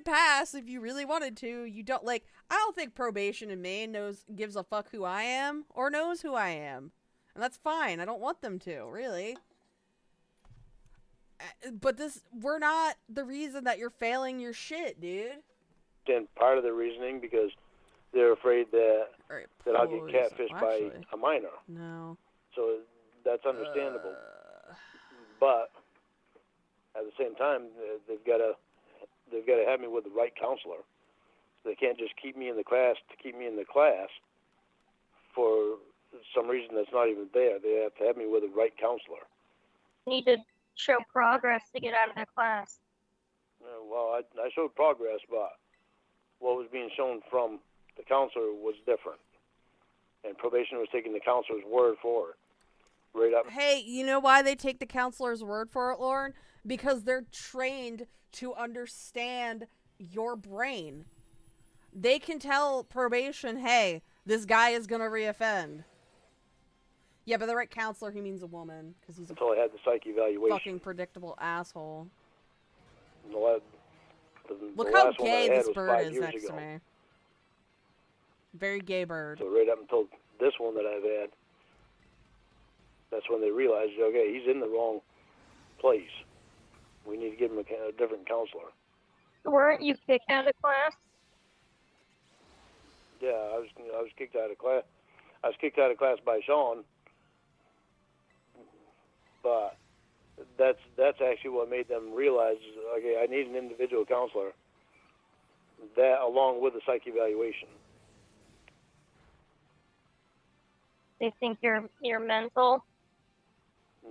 pass if you really wanted to. You don't, like, I don't think probation in Maine gives a fuck who I am or knows who I am. And that's fine. I don't want them to, really. But we're not the reason that you're failing your shit, dude. And part of the reasoning because they're afraid that I'll get catfished by a minor. No. So that's understandable. But at the same time, they've got to have me with the right counselor. They can't just keep me in the class to keep me in the class for some reason that's not even there. They have to have me with the right counselor. You need to show progress to get out of the class. Well, I showed progress, but what was being shown from the counselor was different. And probation was taking the counselor's word for it. Right up. Hey, you know why they take the counselor's word for it, Lorn? Because they're trained to understand your brain. They can tell probation, hey, this guy is going to reoffend. Yeah, but the right counselor, he means a woman. Because he's until I had the psych evaluation. Fucking predictable asshole. Look how gay this bird is next to me. Very gay bird. So right up until this one that I've had, that's when they realized, okay, he's in the wrong place. We need to give him a different counselor. Weren't you kicked out of class? Yeah, I was kicked out of class. I was kicked out of class by Sean, but that's actually what made them realize, okay, I need an individual counselor. That along with the psych evaluation. They think you're mental.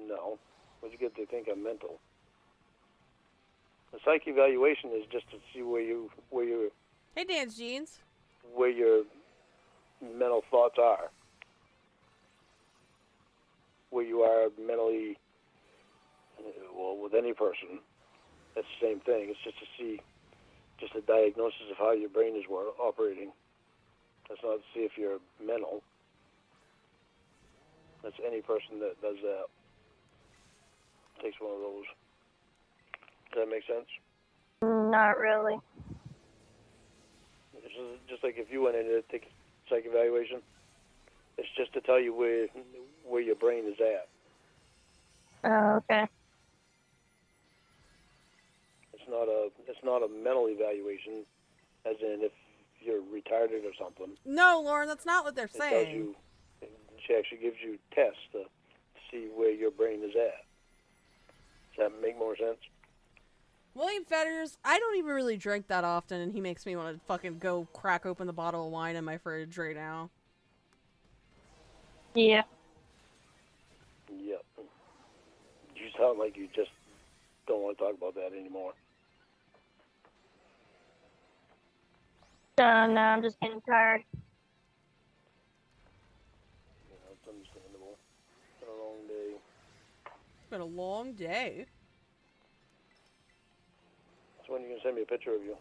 No, what'd you get to think I'm mental? The psych evaluation is just to see where your Hey, Dance Jeans. Where your mental thoughts are, where you are mentally. Well, with any person, it's the same thing. It's just to see, just a diagnosis of how your brain is operating. That's not to see if you're mental. That's any person that does that. Takes one of those. Does that make sense? Not really. Just like if you went in to take a psych evaluation, It's just to tell you where your brain is at. Oh, okay. It's not a mental evaluation, as in if you're retarded or something. No, Lauren, that's not what they're It tells saying. you. She actually gives you tests to see where your brain is at. Does that make more sense? William Fetters, I don't even really drink that often, and he makes me want to fucking go crack open the bottle of wine in my fridge right now. Yeah. Yep. You sound like you just don't want to talk about that anymore. No, I'm just getting tired. Yeah, it's understandable. It's been a long day. It's been a long day. So when are you going to send me a picture of you?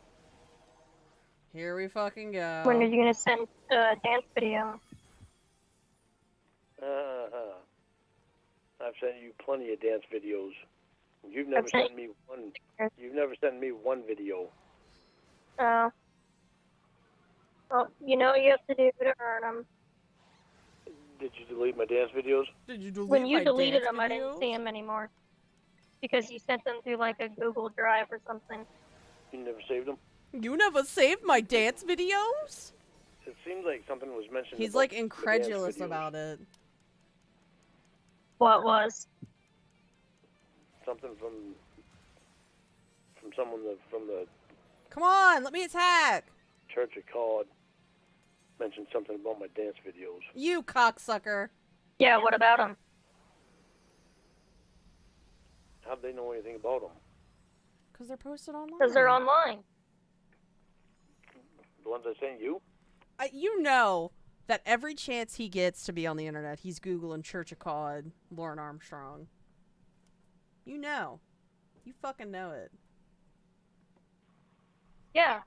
Here we fucking go. When are you gonna send a dance video? I've sent you plenty of dance videos. You've never Okay. sent me one. You've never sent me one video. Oh. Well, you know what you have to do to earn them. Did you delete my dance videos? Did you delete When you my deleted dance them, I didn't videos? see them anymore. Because you sent them through like a Google Drive or something. You never saved them? You never saved my dance videos? It seems like something was mentioned. He's about like the dance incredulous videos. about it. What was? Something from someone from the Come on, let me attack. Church of God mentioned something about my dance videos. You cocksucker. Yeah, what about them? How'd they know anything about them? Because they're posted online. Because they're online. The ones I sent you? You know that every chance he gets to be on the internet, he's Googling Church of God, Lorn Armstrong. You know. You fucking know it. Yeah.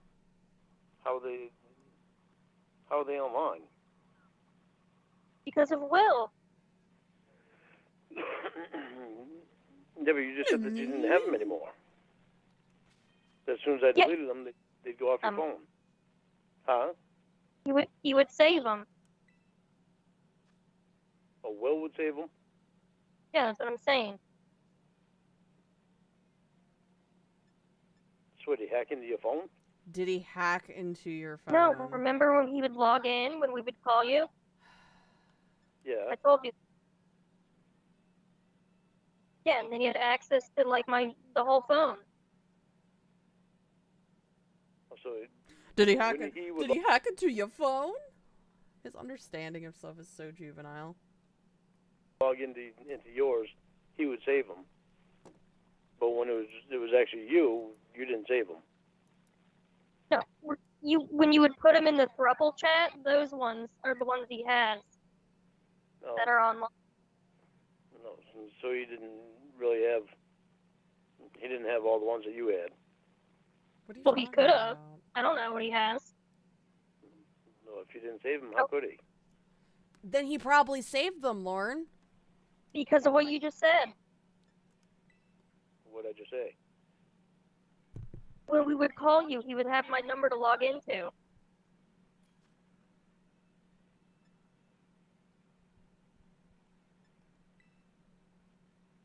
How are they online? Because of Will. Yeah, but you just said that you didn't have them anymore. As soon as I Yeah. deleted them, they'd go off your phone. Huh? You would save them. Oh, Will would save them? Yeah, that's what I'm saying. So would he hack into your phone? Did he hack into your phone? No, remember when he would log in when we would call you? Yeah. I told you. Yeah, and then he had access to like the whole phone. So Did he hack? Wouldn't he Did he hack into your phone? His understanding of stuff is so juvenile. log into yours, he would save them. But when it was actually you didn't save them. No, when you would put them in the throuple chat, those ones are the ones he has No, that are online. no. So he didn't really have. He didn't have all the ones that you had. What are you Well, he talking could have. about? I don't know what he has. No, if you didn't save them, how could he? Then he probably saved them, Lorn. Because of what you just said. What did I just say? When we would call you, he would have my number to log into.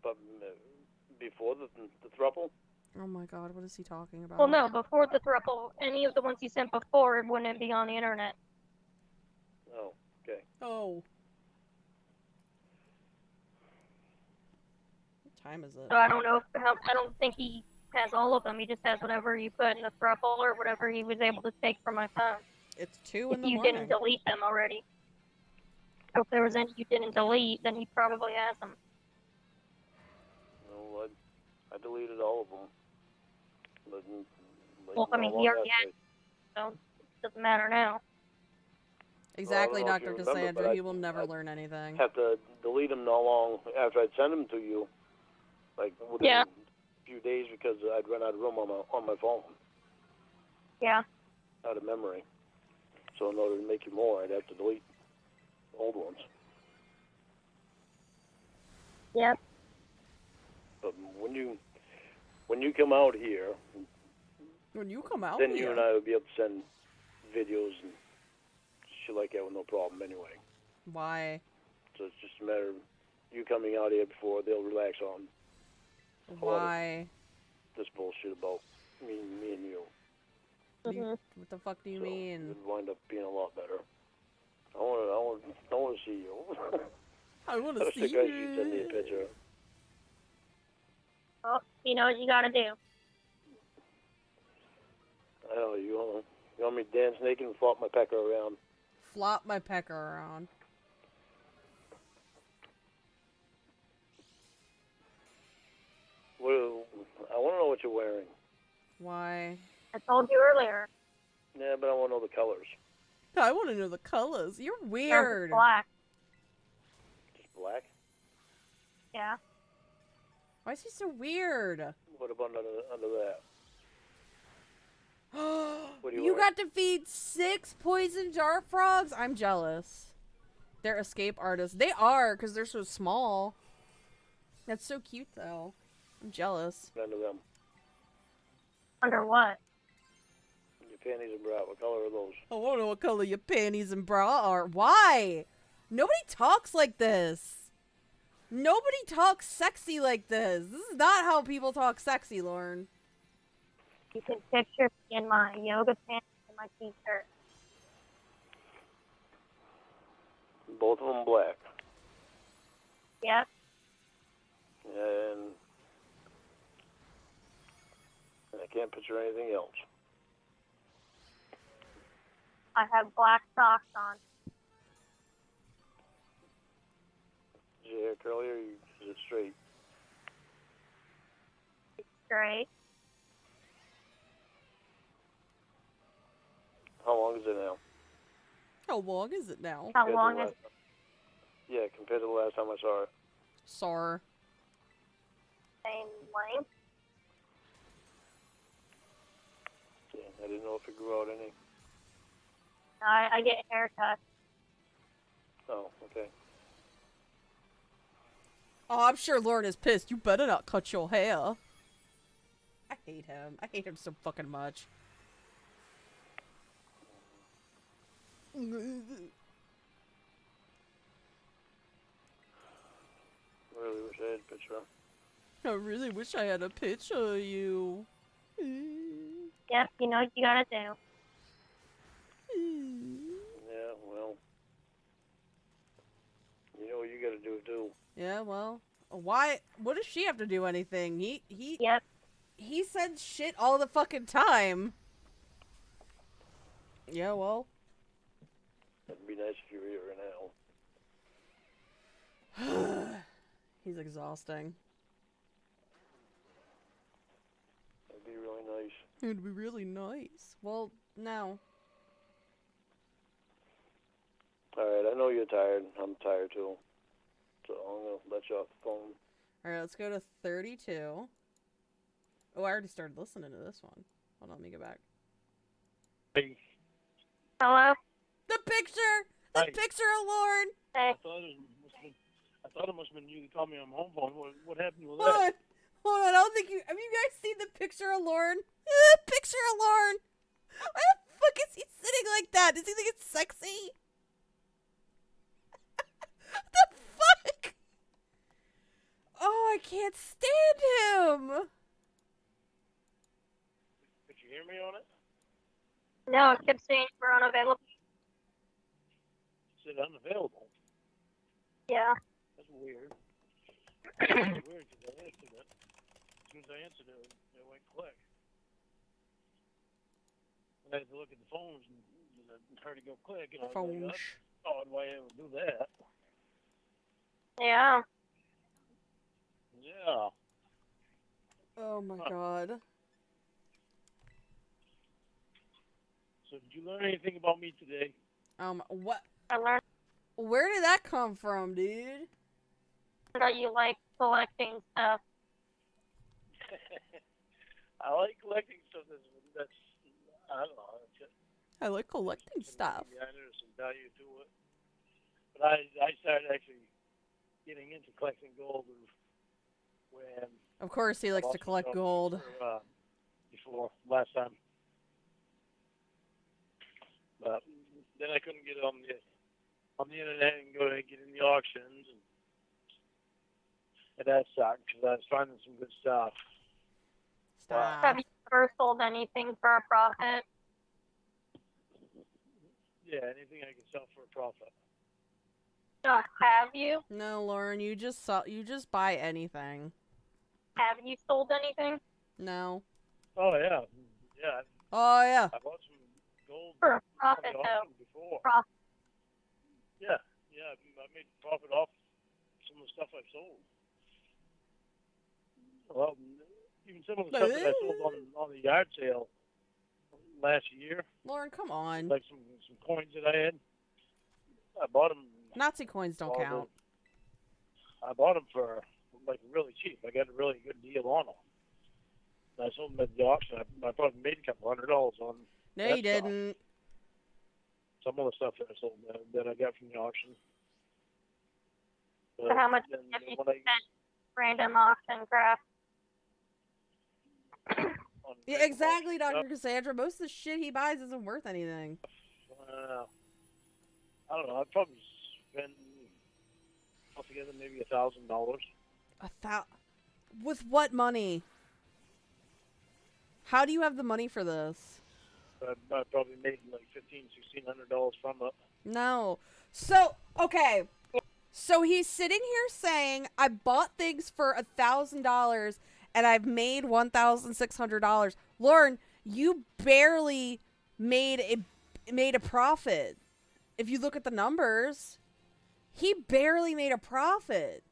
But before the throuple? Oh my god, what is he talking about? Well, no, before the throuple, any of the ones you sent before wouldn't be on the internet. Oh, okay. Oh. What time is it? So I don't know I don't think he has all of them. He just has whatever you put in the throuple or whatever he was able to take from my phone. It's 2 in If the you morning. didn't delete them already. So if there was any you didn't delete, then he probably has them. No, I deleted all of them. But, Well, I mean, he already had them, so it doesn't matter now. Exactly, Well, I don't know Dr. if you remember, Cassandra. but He will never learn anything. have to delete them not long after I'd send them to you, like within Yeah. a few days, because I'd run out of room on my phone, Yeah. out of memory. So in order to make you more, I'd have to delete old ones. Yep. But when you come out here, When you come out then here. you and I will be able to send videos and shit like that with no problem anyway. Why? So it's just a matter of you coming out here before they'll relax on Why? this bullshit about me and you. What the fuck do you So mean? it would wind up being a lot better. I want to see you. I want I to see think I should send me a you. picture. Well, you know what you gotta do. I know you want me to dance naked and flop my pecker around. Flop my pecker around. I want to know what you're wearing. Why? I told you earlier. Yeah, but I want to know the colors. I want to know the colors. You're Yours is weird. black. Just black? Yeah. Why is he so weird? What about under that? What do you You wear? got to feed 6 poison jar frogs? I'm jealous. They're escape artists. They are, because they're so small. That's so cute, though. I'm jealous. Under them. Under what? Your panties and bra. What color are those? I want to know what color your panties and bra are. Why? Nobody talks like this. Nobody talks sexy like this. This is not how people talk sexy, Lorn. You can picture me in my yoga pants and my t-shirt. Both of them black. Yep. And I can't picture anything else. I have black socks on. Is your hair curly or is it straight? Straight. How long is it now? How long is it now? How Compared to long the is last time? Yeah, compared to the last time I saw it. Sore. the same length? Yeah, I didn't know if it grew out any. I get haircuts. Oh, okay. Oh, I'm sure Lorn is pissed. You better not cut your hair. I hate him. I hate him so fucking much. Really wish I had a picture. I really wish I had a picture of you. Yep, you know what you gotta do. Yeah, well. You know what you gotta do too. Yeah, well, why? What does she have to do anything? Yep. He said shit all the fucking time. Yeah, well. It'd be nice if you were here now. He's exhausting. It'd be really nice. It'd be really nice. Well, no. Alright, I know you're tired. I'm tired too. So I'm gonna let you off the phone. Alright, let's go to 32. Oh, I already started listening to this one. Hold on, let me go back. Hey, Hello? The picture! The Hi. picture of Lorn! Hey. I thought it must have been you that called me on my home phone. What happened with Hold that? on. Hold on, I don't think you... Have you guys seen the picture of Lorn? Picture of Lorn! Why the fuck is he sitting like that? Does he think it's sexy? What the fuck? Oh, I can't stand him! Did you hear me on it? No, it kept saying we're unavailable. It said unavailable. Yeah. That's weird. That's weird because I answered it. As soon as I answered it, it went click. And I had to look at the phones and I heard it go click. And I was like, Phones. that's odd why it would do that. Yeah. Yeah. Oh my god. So did you learn anything about me today? What? I learned Where did that come from, dude? that you like collecting stuff. I like collecting stuff that's I don't know. I like collecting stuff. Yeah, there's some value to it. But I started actually getting into collecting gold when Of course he likes to collect gold. Before last time. But then I couldn't get on the internet and go and get in the auctions, and that sucked because I was finding some good stuff. Stop. Have you ever sold anything for a profit? Yeah, anything I can sell for a profit. Have you? No, Lauren, you just buy anything. Have you sold anything? No. Oh yeah, yeah. Oh yeah. I bought some gold For a on profit, the though. auction before. Profit. Yeah, I made profit off some of the stuff I sold. Well, even some of the stuff that I sold on the yard sale last year, Lauren, come on. like some coins that I had. I bought them. Nazi coins don't count. I bought them for like really cheap. I got a really good deal on them. I sold them at the auction. I probably made a couple $100 on. No, that you stuff. didn't. Some of the stuff that I sold that I got from the auction. So how much have you spent random auction crap? Yeah, exactly, Dr. Cassandra. Most of the shit he buys isn't worth anything. I don't know. I'd probably spend altogether maybe $1,000. With what money? How do you have the money for this? I probably made like $1,500-$1,600 from it. No. So, okay. So he's sitting here saying, I bought things for $1,000 and I've made $1,600. Lauren, you barely made a profit. If you look at the numbers, he barely made a profit.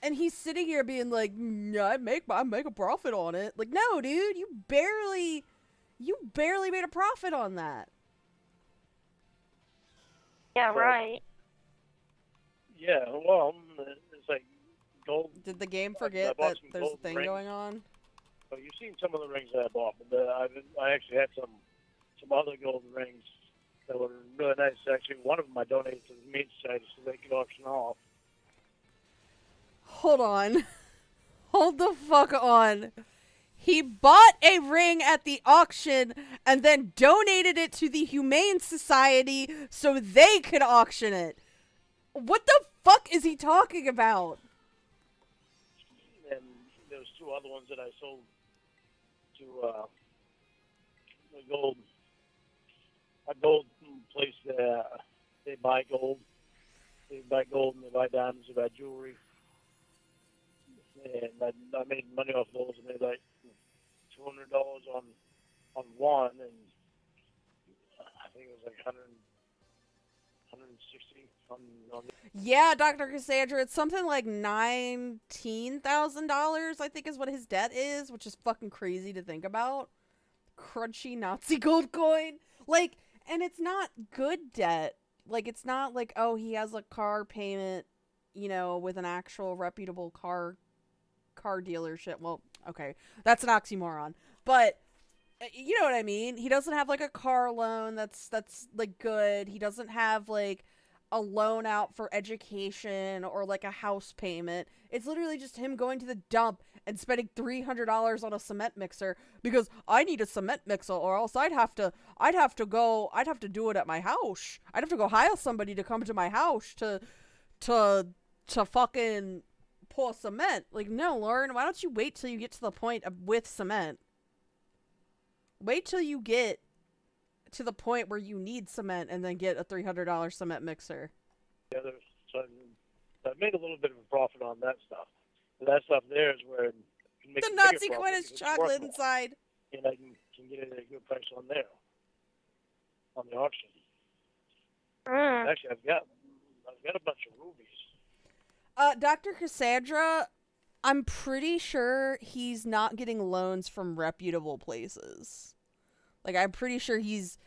And he's sitting here being like, yeah, I make a profit on it. Like, no, dude, you barely made a profit on that. Yeah, right. Yeah, well, it's like gold. Did the game forget that there's a thing going on? Well, you've seen some of the rings that I bought, but I actually had some other gold rings that were really nice. Actually, one of them I donated to the Meat Society so they could auction off. Hold on. Hold the fuck on. He bought a ring at the auction and then donated it to the Humane Society so they could auction it. What the fuck is he talking about? And there was two other ones that I sold to a gold place that they buy gold. They buy gold and they buy diamonds, they buy jewelry. And I made money off those. I made like $200 on one, and I think it was like 160 on the. Yeah, Dr. Cassandra, it's something like $19,000, I think is what his debt is, which is fucking crazy to think about. Crunchy Nazi gold coin. Like, and it's not good debt. Like, it's not like, oh, he has a car payment, you know, with an actual reputable car dealership. Well, okay, that's an oxymoron. But you know what I mean? He doesn't have like a car loan that's like good. He doesn't have like a loan out for education or like a house payment. It's literally just him going to the dump and spending $300 on a cement mixer because I need a cement mixer or else I'd have to do it at my house. I'd have to go hire somebody to come to my house to fucking pour cement. Like, no, Lauren, why don't you wait till you get to the point of with cement? Wait till you get to the point where you need cement and then get a $300 cement mixer. Yeah, so I made a little bit of a profit on that stuff. But that stuff there is where you can make the a Nazi bigger coin profit is because it's chocolate worth more. inside. And I can get it at a good price on there, on the auction. Actually, I've got a bunch of rubies. Dr. Cassandra, I'm pretty sure he's not getting loans from reputable places. Like, I'm pretty sure he's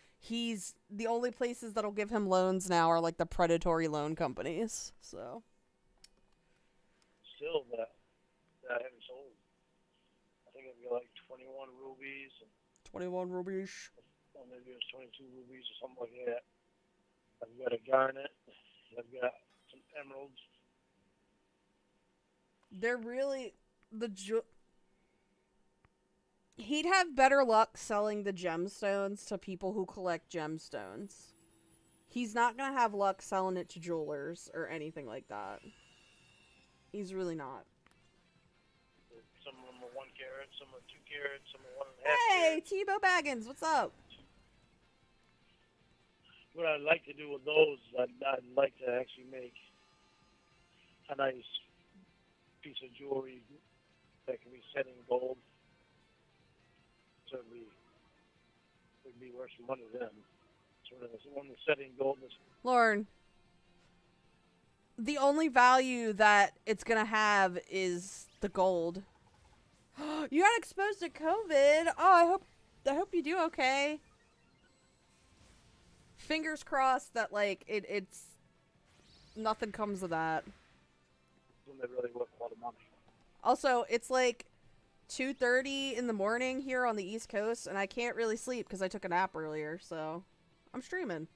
the only places that'll give him loans now are like the predatory loan companies. So Still, that I haven't sold. I think I've got like 21 rubies. 21 rubies. Or maybe it was 22 rubies or something like that. I've got a garnet. I've got some emeralds. They're really he'd have better luck selling the gemstones to people who collect gemstones. He's not gonna have luck selling it to jewelers or anything like that. He's really not. Some of them are 1 carat, some are 2 carat, some are 1.5 Hey, carat. Tebow Baggins, what's up? What I'd like to do with those, I'd like to actually make a nice piece of jewelry that can be set in gold. So it'd be worth some money then. So when the set in gold is... Lorn, the only value that it's gonna have is the gold. You got exposed to COVID. Oh, I hope you do okay. Fingers crossed that like it's nothing comes of that. When they really worth a lot of money. Also, it's like 2:30 in the morning here on the East Coast, and I can't really sleep because I took a nap earlier, so I'm streaming.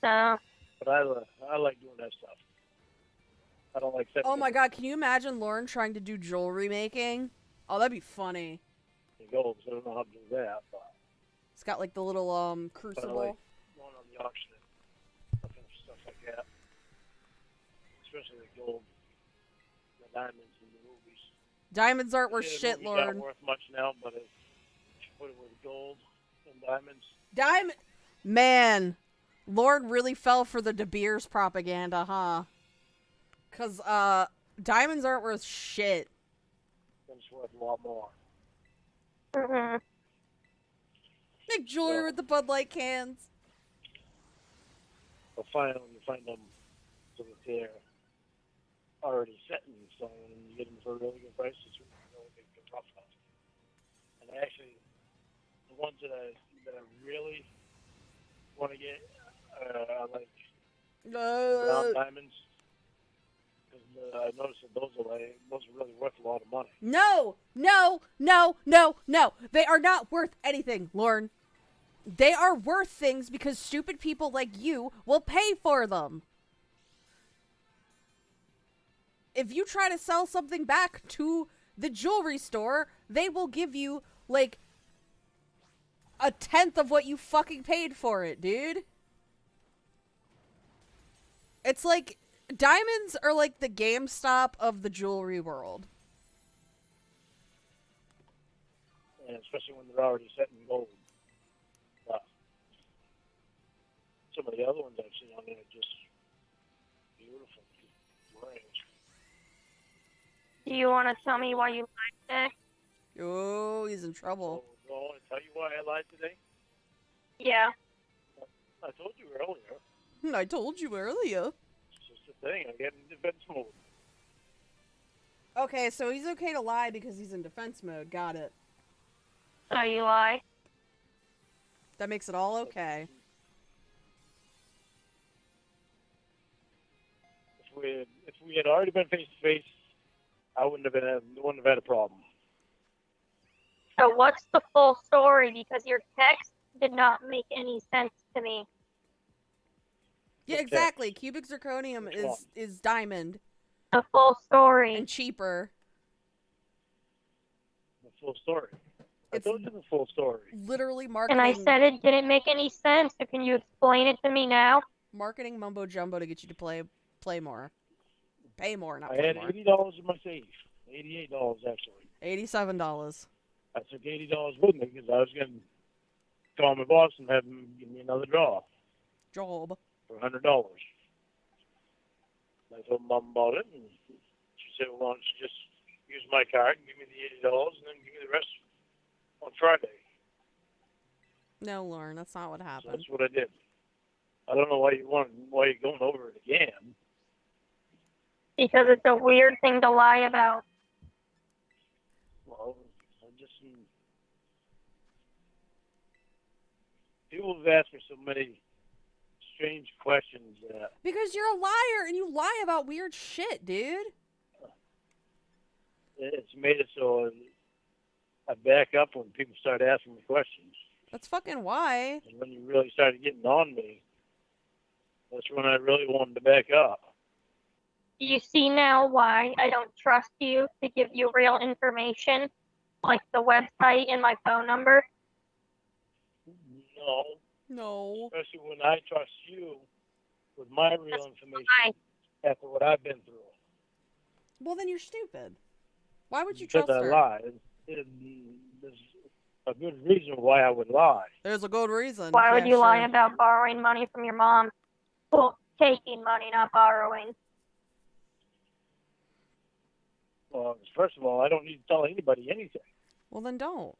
So, But I like doing that stuff. I don't like setting Oh my god, can you imagine Lauren trying to do jewelry making? Oh, that'd be funny. in gold, so I don't know how to do that. But It's got like the little I like crucible. going on the auction and stuff like that. Especially the gold, the diamonds, and the rubies. Diamonds aren't worth Yeah, the shit, rubies Lauren. aren't worth much now, but if you put it with gold and diamonds, Man, Lord really fell for the De Beers propaganda, huh? Cause diamonds aren't worth shit. then it's worth a lot more. Make jewelry So- with the Bud Light cans. But finally, you find them so that they're already set in stone, and you get them for a really good price. It's really good profit. And actually, the ones that I really want to get are like brown diamonds. Because I noticed that those are really worth a lot of money. No. They are not worth anything, Lorne. They are worth things because stupid people like you will pay for them. If you try to sell something back to the jewelry store, they will give you, like, 1/10 of what you fucking paid for it, dude. It's like, diamonds are like the GameStop of the jewelry world. And especially when they're already set in gold. But some of the other ones I've seen on there are just beautiful. Great. do you want to tell me why you lied today? Oh, he's in trouble. So, I want to tell you why I lied today. Yeah. I told you earlier. I told you earlier. It's just a thing. I get in defense mode. Okay, so he's okay to lie because he's in defense mode. Got it. So you lie? That makes it all okay. If we had already been face to face, I wouldn't have had a problem. So what's the full story? Because your text did not make any sense to me. Yeah, Okay. exactly. Cubic zirconium Which one? is diamond The full story. and cheaper. The full story. I It's told you the full story. literally And marketing. I said it didn't make any sense. So can you explain it to me now? Marketing mumbo jumbo to get you to play more, pay more, not I play had more. $80 in my safe. $88 actually. $87. I took $80 with me because I was going to call my boss and have him give me another draw Job. for $100. I told Mom about it, and she said, "Well, why don't you just use my card and give me the $80, and then give me the rest on Friday." No, Lauren, that's not what So happened. that's what I did. I don't know why you're going over it again. Because it's a weird thing to lie about. Well, I just people have asked me so many strange questions that Because you're a liar and you lie about weird shit, dude. it's made it so I back up when people start asking me questions. That's fucking why. And when you really started getting on me, that's when I really wanted to back up. Do you see now why I don't trust you to give you real information? Like the website and my phone number? No. No. Especially when I trust you with my real information after what I've been through. Well, then you're stupid. Why would you Because trust I her? lied. There's a good reason why I would lie. There's a good reason. Why would Yeah, you lie sure. about borrowing money from your mom? Well, taking money, not borrowing. Well, first of all, I don't need to tell anybody anything. Well, then don't.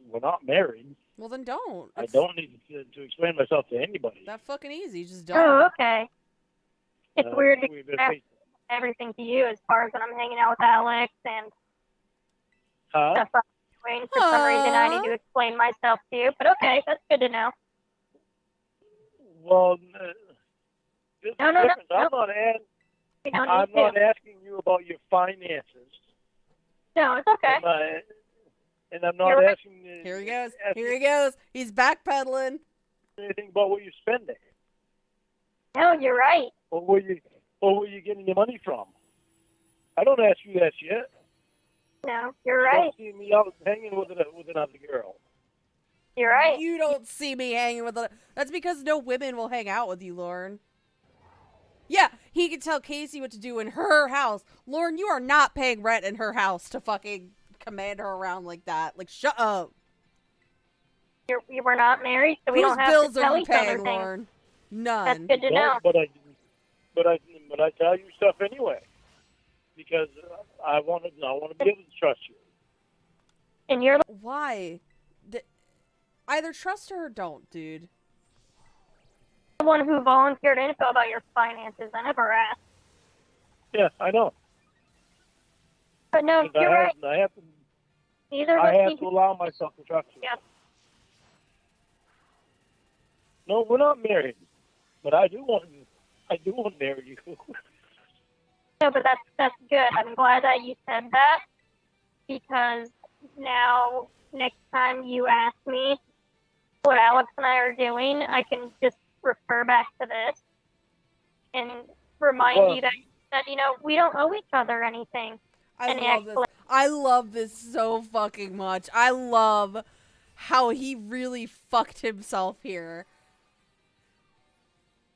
We're not married. Well, then don't. I It's don't need to explain myself to anybody. that fucking easy. Just don't. Oh, okay. It's weird to We've been ask everything to you as far as when I'm hanging out with Alex and stuff I'm doing. For some reason, I need to explain myself to you. But okay, that's good to know. Well, this No, is no, no, different. no. I'm not asking you about your finances. No, it's okay. And I'm not You're right. asking you Here he goes. Here he goes. He's backpedaling. anything about what you're spending. No, you're right. Or where you getting your money from. I don't ask you that shit. No, you're You right. don't see me out hanging with another girl. You're right. You don't see me hanging with. That's because no women will hang out with you, Lorn. Yeah, he can tell Casey what to do in her house. Lorn, you are not paying rent in her house to fucking command her around like that. Like, shut up. We were not married, so we Whose don't have bills to tell are you each other paying, things. Lorn? None. That's good to No, know. but I tell you stuff anyway because I want to be able to trust you. And you're Why? Either trust her or don't, dude. the one who volunteered info about your finances. I never asked. Yeah, I know. But no, And you're right. I have to. Neither of I us have need to allow myself to trust you. Yeah. No, we're not married, but I do want to marry you. No, but that's good. I'm glad that you said that because now next time you ask me what Alex and I are doing, I can just refer back to this and remind you that we don't owe each other anything. I love this so fucking much. I love how he really fucked himself here.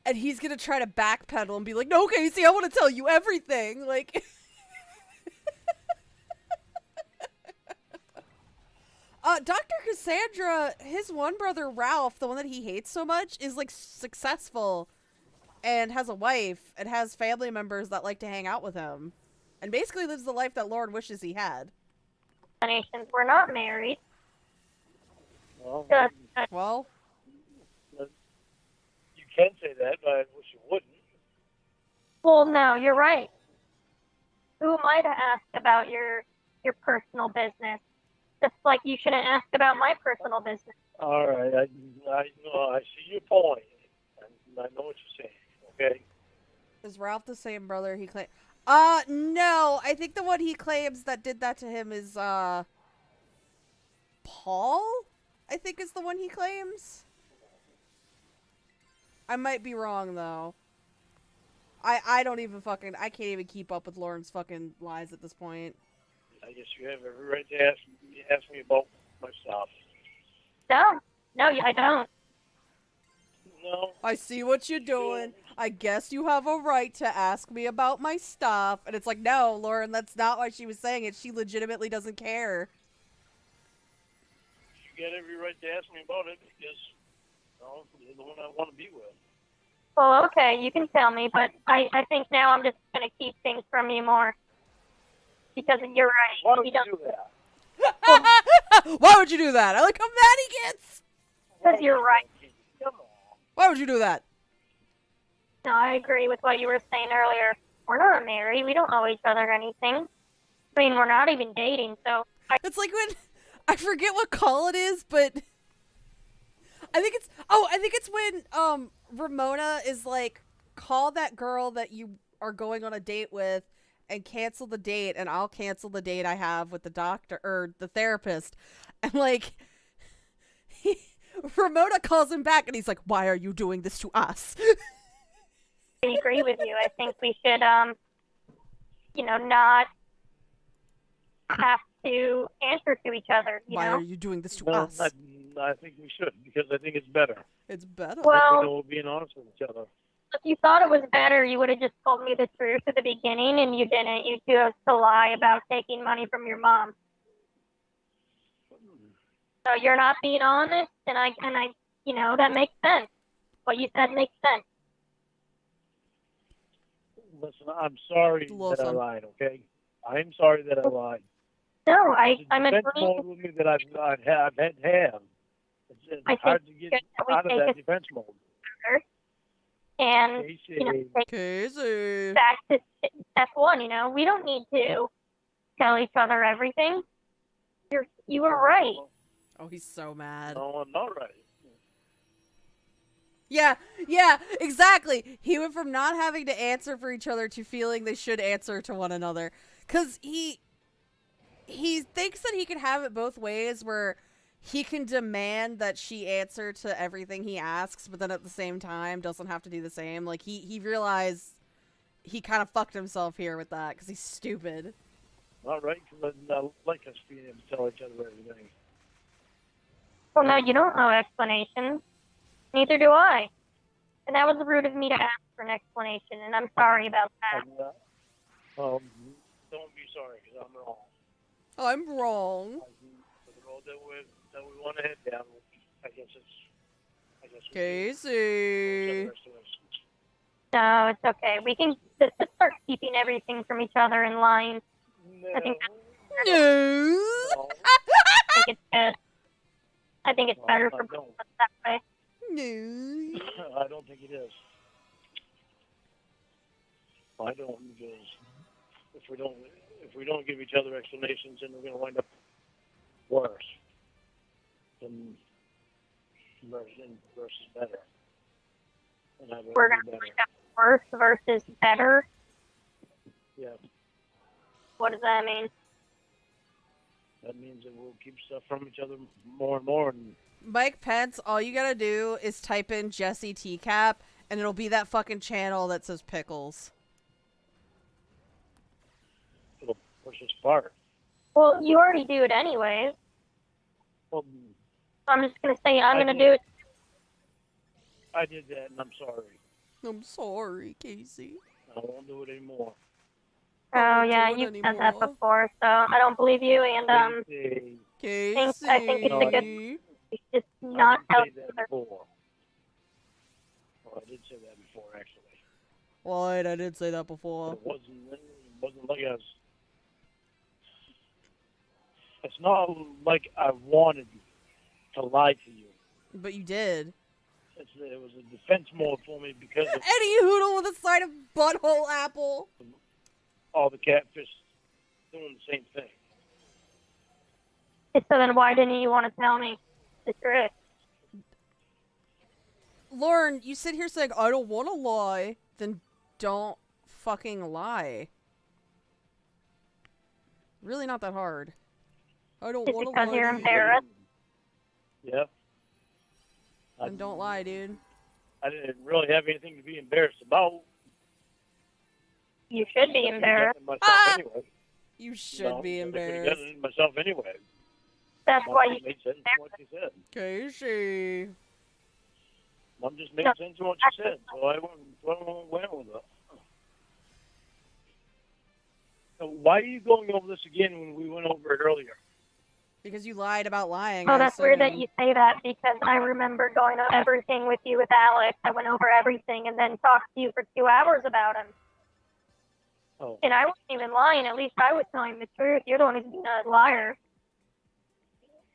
And he's gonna try to backpedal and be like, no, Casey, I want to tell you everything. Like, Dr. Cassandra, his one brother, Ralph, the one that he hates so much, is like successful and has a wife and has family members that like to hang out with him. And basically lives the life that Lorn wishes he had. We're not married. Well, you can say that, but I wish you wouldn't. Well, no, you're right. Who am I to ask about your personal business? Just like you shouldn't ask about my personal business. All right, I know, I see your point. I know what you're saying. Okay. is Ralph the same brother he claimed? No. I think the one he claims that did that to him is, Paul? I think is the one he claims. I might be wrong, though. I don't even fucking... I can't even keep up with Lorn's fucking lies at this point. I guess you have every right to ask me about my stuff. No, I don't. No. I see what you're doing. I guess you have a right to ask me about my stuff. And it's like, no, Lorn, that's not why she was saying it. She legitimately doesn't care. You get every right to ask me about it because you're the one I want to be with. Well, okay, you can tell me, but I think now I'm just going to keep things from you more. Because you're right. Why would you do that? Why would you do that? I like how mad he gets. Because you're right. Come on. Why would you do that? No, I agree with what you were saying earlier. We're not married. We don't owe each other anything. I mean, we're not even dating, so... It's like when... I forget what call it is, but... I think it's when, Ramona is like, call that girl that you are going on a date with and cancel the date, and I'll cancel the date I have with the doctor, or the therapist. And, like... Ramona calls him back, and he's like, why are you doing this to us? I agree with you. I think we should, not have to answer to each other, Why know? are you doing this to No, us? I think we should, because I think it's better. It's better. I Well, think we know we're being honest with each other. if you thought it was better, you would have just told me the truth at the beginning, and you didn't. You chose to lie about taking money from your mom. So you're not being honest, and I, you know, that makes sense. What you said makes sense. Listen, I'm sorry that I Listen. lied, okay? I'm sorry that I lied. No, It's a I'm defense agreeing. mode with me that I've had to have. It's I hard to think get that we out of take that a defense mode. And Casey, you know, take Casey. back to step one. You know, we don't need to tell each other everything. You were right. Oh, he's so mad. No, I'm not right. Yeah, exactly. He went from not having to answer for each other to feeling they should answer to one another. Because he thinks that he can have it both ways, where he can demand that she answer to everything he asks, but then at the same time doesn't have to do the same. Like, he realized he kind of fucked himself here with that, because he's stupid. Not right, because I like us being able to tell each other everything. Well, no, you don't know explanations. Neither do I. And that was rude of me to ask for an explanation, and I'm sorry about that. Don't be sorry, because I'm wrong. I'm wrong. For the road that we want to head down, I guess we Casey. No, it's okay. We can just start keeping everything from each other in line. I think No. it's good. I think it's better for both of us that way. No. I don't think it is. I don't, because if we don't give each other explanations, then we're going to wind up worse than versus better. And I'd We're rather going to be better. wind up worse versus better. Yeah, What does that mean? that means that we'll keep stuff from each other more and more. And Mike Pence, all you gotta do is type in Jesse Teacap, and it'll be that fucking channel that says pickles. it'll push us apart. Well, you already do it anyways. Well, So I'm just going to say I'm I going to did. do it. I did that, and I'm sorry. I'm sorry, Casey. I won't do it anymore. Oh, won't yeah, do it you've said that anymore. before, so I don't believe you, and Casey, Casey. I think it's a good- you just not I tell didn't each say that other. before. Well, I did say that before, actually. What? I did say that But before. it wasn't like I was. It's not like I wanted to lie to you. But you did. It was a defense mode for me because of Eddie Hoodle with a side of butthole apple. all the catfish doing the same thing. So then why didn't you want to tell me the truth? Lorn, you sit here saying, I don't want to lie. Then don't fucking lie. Really not that hard. I don't Is it want to because lie. you're to you. embarrassed? Yeah. Then don't lie, dude. I didn't really have anything to be embarrassed about. You should be embarrassed. Myself Ah! anyway. You should be I could have embarrassed. done it myself anyway. That's why you Mom made sense in what she said. Casey. Mom just made sense in what she said, so I went with her. So why are you going over this again when we went over it earlier? Because you lied about lying. Oh, I that's weird that assume. you say that because I remember going over everything with you with Alex. I went over everything and then talked to you for 2 hours about him. Oh, And I wasn't even lying. At least I was telling the truth. You're the one who's being a liar.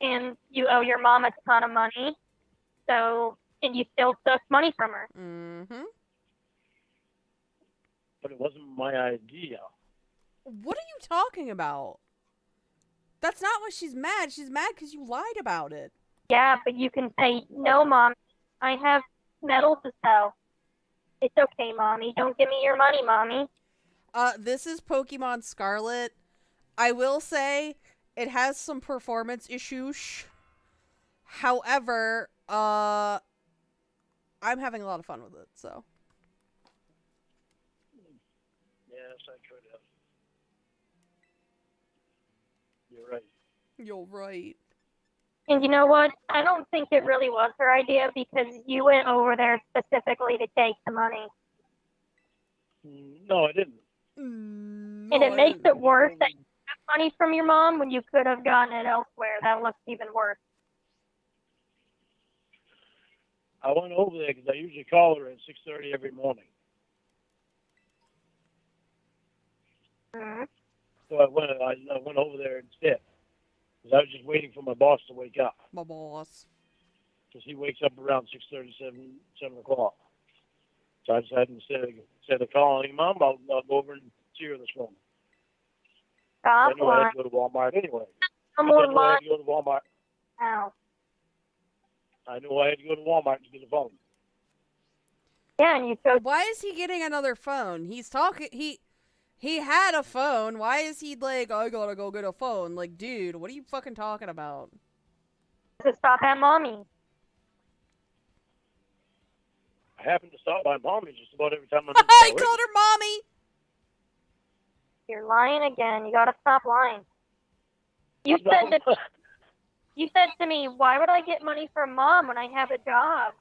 And you owe your mom a ton of money. So, and you still took money from her. Mm-hmm. but it wasn't my idea. What are you talking about? That's not why she's mad. She's mad because you lied about it. Yeah, but you can say, no, Mom, I have metal to sell. It's okay, Mommy. Don't give me your money, Mommy. This is Pokemon Scarlet. I will say it has some performance issues. However, I'm having a lot of fun with it, so. Yes, I could have. You're right. You're right. And you know what? I don't think it really was her idea because you went over there specifically to take the money. No, I didn't. And it makes it worse that you got money from your mom when you could have gotten it elsewhere. That looks even worse. I went over there because I usually call her at 6:30 every morning. Mm-hmm. So I went over there instead. Because I was just waiting for my boss to wake up. My boss. Because he wakes up around 6:30, 7 o'clock. So I decided instead of calling him, Mom, I'll go over and see her this morning. I Stop knew I had lying. to go to Walmart anyway. No I more knew I had lying to go to Walmart. now. I knew I had to go to Walmart to get a phone. Yeah, and you chose. Why is he getting another phone? He's talking. He had a phone. Why is he like, I gotta go get a phone? Like, dude, what are you fucking talking about? To stop at mommy. I happen to stop by Mommy just about every time I'm in I Florida. called her mommy. You're lying again. You gotta stop lying. You No. said to me, why would I get money from mom when I have a job?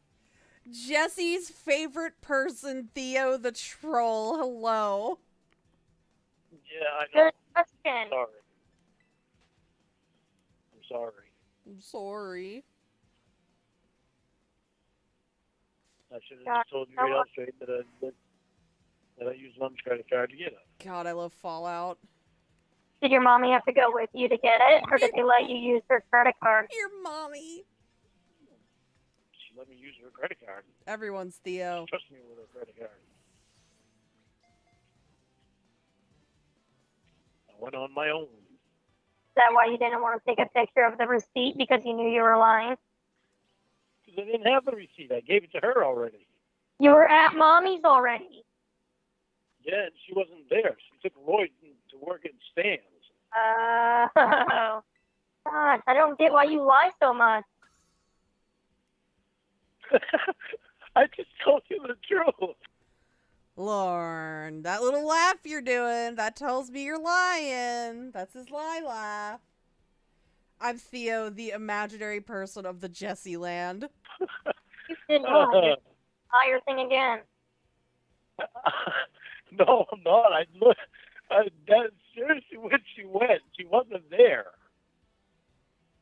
Jesse's favorite person, Theo the troll. Hello. Yeah, I know. Good question. I'm sorry. I'm sorry. I should have just told you right out straight that I used Mom's credit card to get it. God, I love Fallout. Did your mommy have to go with you to get it, or did they let you use her credit card? Your mommy. She let me use her credit card. Everyone's Theo. Trust me with her credit card. I went on my own. Is that why you didn't want to take a picture of the receipt because you knew you were lying? Because I didn't have the receipt. I gave it to her already. You were at mommy's already. Yeah, and she wasn't there. She took Roy to work at Stan's. Oh. God, I don't get why you lie so much. I just told you the truth. Lorn, that little laugh you're doing, that tells me you're lying. That's his lie laugh. I'm Theo, the imaginary person of the Jesse land. You didn't lie your thing again. No, I'm not. That's seriously when she went. She wasn't there.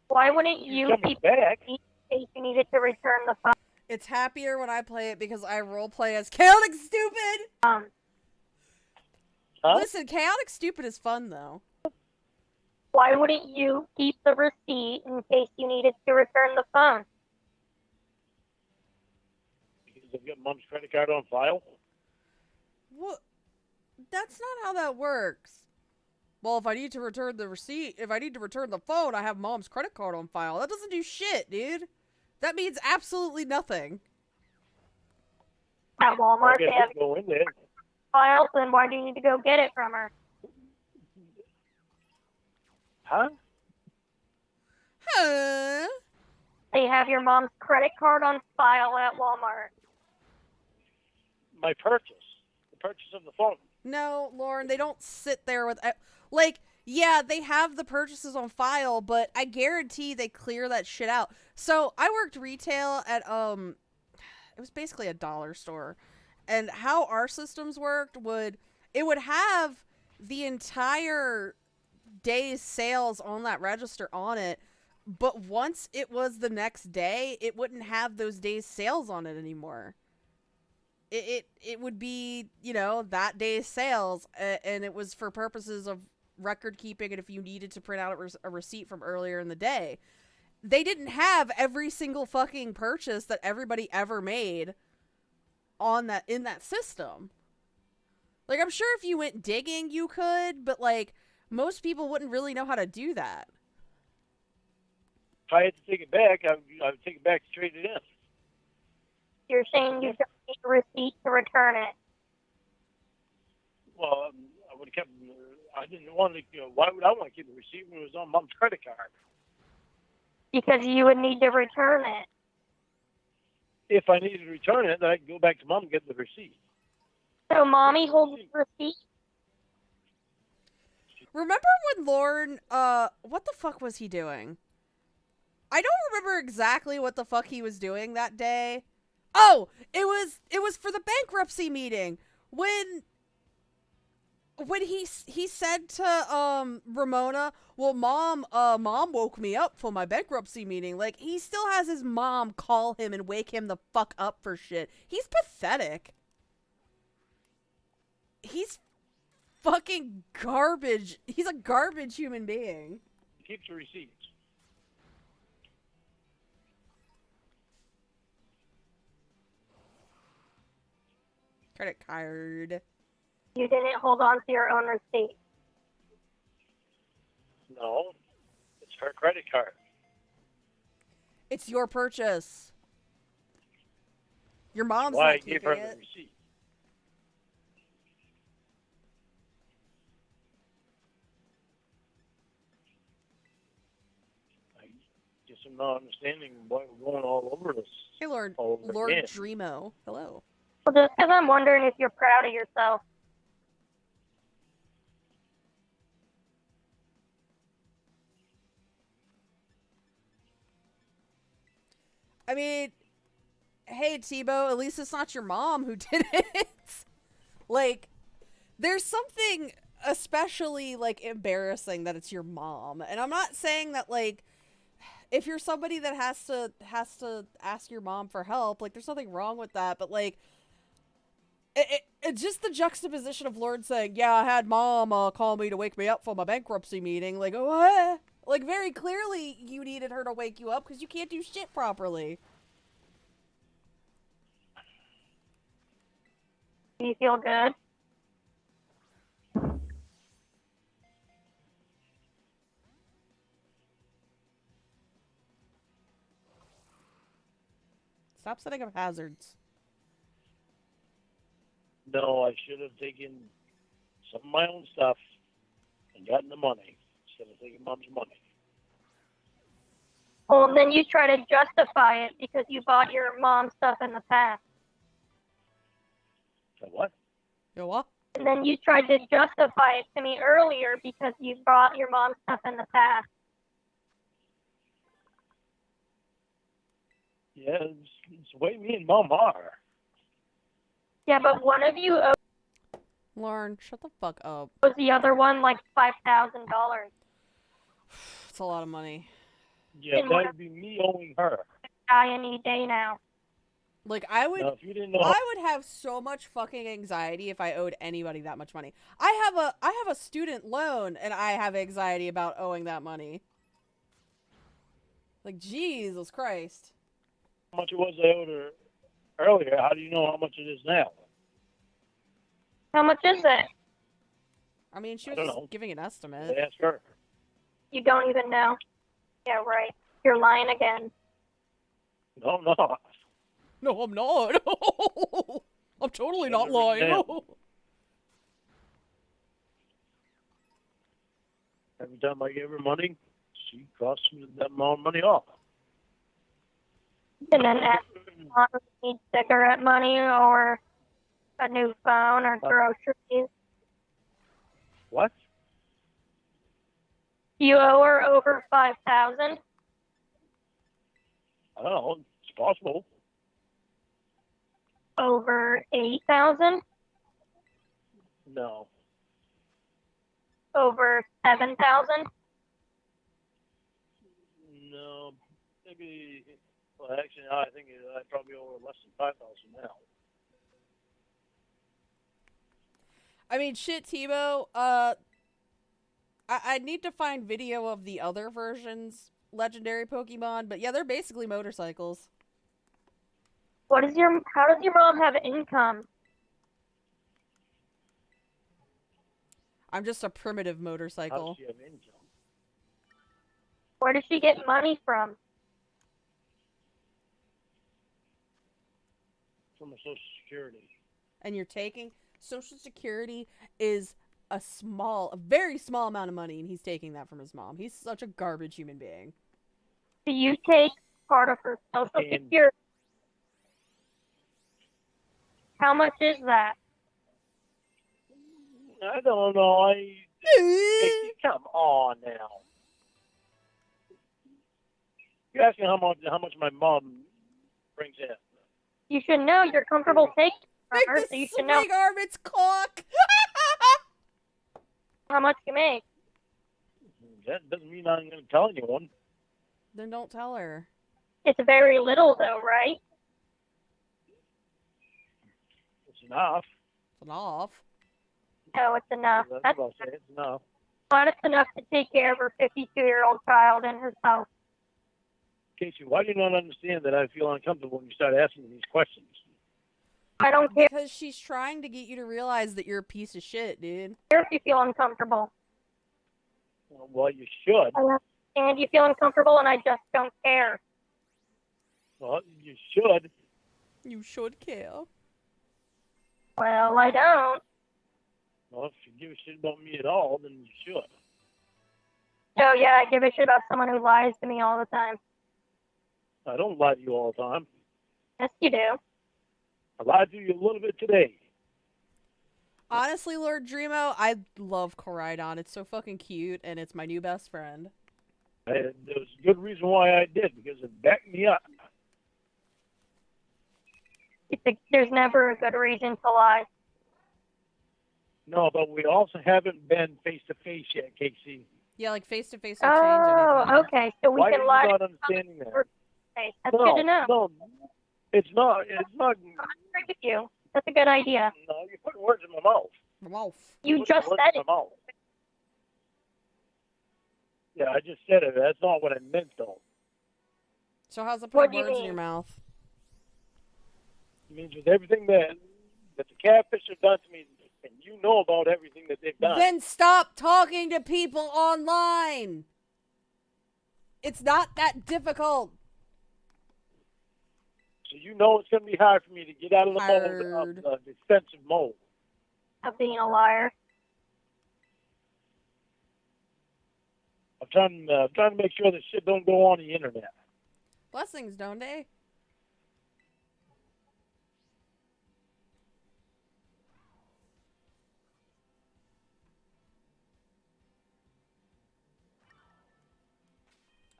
Why wouldn't you She's coming keep back. in case you needed to return the phone? It's happier when I play it because I roleplay as Chaotic Stupid! Huh? Listen, Chaotic Stupid is fun, though. Why wouldn't you keep the receipt in case you needed to return the phone? Because I've got Mom's credit card on file. What? That's not how that works. Well, if I need to return the receipt, if I need to return the phone, I have Mom's credit card on file. That doesn't do shit, dude. That means absolutely nothing. At Walmart, Okay, they have go in there. files, then why do you need to go get it from her? Huh? Huh? They have your mom's credit card on file at Walmart. My purchase. The purchase of the phone. No, Lauren, they don't sit there with... Like, yeah, they have the purchases on file, but I guarantee they clear that shit out. So, I worked retail at, it was basically a dollar store. And how our systems worked it would have the entire day's sales on that register on it, but once it was the next day, it wouldn't have those days' sales on it anymore. It would be, you know, that day's sales, and it was for purposes of record keeping, and if you needed to print out a receipt from earlier in the day. They didn't have every single fucking purchase that everybody ever made in that system. Like, I'm sure if you went digging, you could, but, like, most people wouldn't really know how to do that. If I had to take it back, I would take it back and trade it in. You're saying you don't need a receipt to return it. Well, I would have kept. I didn't want to. Why would I want to keep the receipt when it was on Mom's credit card? Because you would need to return it. If I needed to return it, then I could go back to Mom and get the receipt. So mommy holds the receipt? Remember when Lorn, what the fuck was he doing? I don't remember exactly what the fuck he was doing that day. Oh, it was for the bankruptcy meeting when he said to Ramona, "Well, mom woke me up for my bankruptcy meeting." Like, he still has his mom call him and wake him the fuck up for shit. He's pathetic. He's fucking garbage. He's a garbage human being. Keeps the receipts. Credit card. You didn't hold on to your own receipt. No, it's her credit card. It's your purchase. Your mom's Why I not gave keeping her it. the receipt. I guess I'm not understanding why we're going all over this. Hey, Lord again. Dreamo. Hello. Well, just because I'm wondering if you're proud of yourself. I mean, hey, Tebow, at least it's not your mom who did it. Like, there's something especially, like, embarrassing that it's your mom. And I'm not saying that, like, if you're somebody that has to ask your mom for help, like, there's nothing wrong with that. But, like, it just the juxtaposition of Lord saying, "Yeah, I had mom call me to wake me up for my bankruptcy meeting." Like, what? Like, very clearly you needed her to wake you up because you can't do shit properly. Do you feel good? Stop setting up hazards. No, I should have taken some of my own stuff and gotten the money instead of taking mom's money. Well, then you try to justify it because you bought your mom stuff in the past. So what? You know what? And then you tried to justify it to me earlier because you bought your mom stuff in the past. Yeah, it's the way me and mom are. Yeah, but one of you Lorn, shut the fuck up. owes the other one like $5,000. It's a lot of money. Yeah, And that what would be me owing her. Die any day now. Like, I would, Now, if you didn't know, I would have so much fucking anxiety if I owed anybody that much money. I have a student loan, and I have anxiety about owing that money. Like, Jesus Christ. how much it was I owed her earlier, how do you know how much it is now? How much is it? I mean, she I was don't just know. giving an estimate. I asked her. You don't even know. Yeah, right. You're lying again. No, I'm not. No, I'm not. I'm totally Should've not written lying. down. Every time I gave her money, she cost me that amount of money off. And then ask mom if you need cigarette money or a new phone or groceries. What? You owe her over $5,000. I don't know. It's possible. Over 8,000. No. Over 7,000. No. Maybe. Well, actually, no, I think I probably owe her less than 5,000 now. I mean, shit, Tebow. I need to find video of the other versions legendary Pokemon, but yeah, they're basically motorcycles. How does your mom have income? I'm just a primitive How motorcycle. does she have income? Where does she get money from? From her Social Security. And you're taking Social Security is a very small amount of money, and he's taking that from his mom. He's such a garbage human being. Do you take part of her Social Security? How much is that? I don't know. Come on now. You're asking how much my mom brings in. You should know you're comfortable taking from Make her, the so you should know swing arm its cock. how much you make. That doesn't mean I'm going to tell anyone. Then don't tell her. It's very little, though, right? It's enough. It's enough. No, it's enough. That's what I'll say. It's enough. But it's enough to take care of her 52-year-old child and herself. Casey, why do you not understand that I feel uncomfortable when you start asking me these questions? I don't care Because she's trying to get you to realize that you're a piece of shit, dude. if you feel uncomfortable. Well, you should. I understand you feel uncomfortable, and I just don't care. Well, you should. You should care. Well, I don't. Well, if you give a shit about me at all, then you should. So, yeah, I give a shit about someone who lies to me all the time. I don't lie to you all the time. Yes, you do. I lied to you a little bit today. Honestly, Lord Dreamo, I love Koraidon. It's so fucking cute, and it's my new best friend. There was a good reason why I did, because it backed me up. There's never a good reason to lie. No, but we also haven't been face-to-face yet, Casey. Yeah, like face-to-face will change anything. Oh, okay. So we Why can are lie you to not understanding that? face. That's good to know. No, it's not. I agree with you. That's a good idea. No, you're putting words in my mouth. Mouth. You Putting just words said in it. my mouth. Yeah, I just said it. That's not what I meant, though. So how's it What putting do you words in mean? your mouth? It means with everything that the catfish have done to me, and you know about everything that they've done. Then stop talking to people online. It's not that difficult. So you know it's going to be hard for me to get out of the Hard. mode of the defensive mode. Of being a liar. I'm trying to make sure that shit don't go on the internet. Blessings, don't they?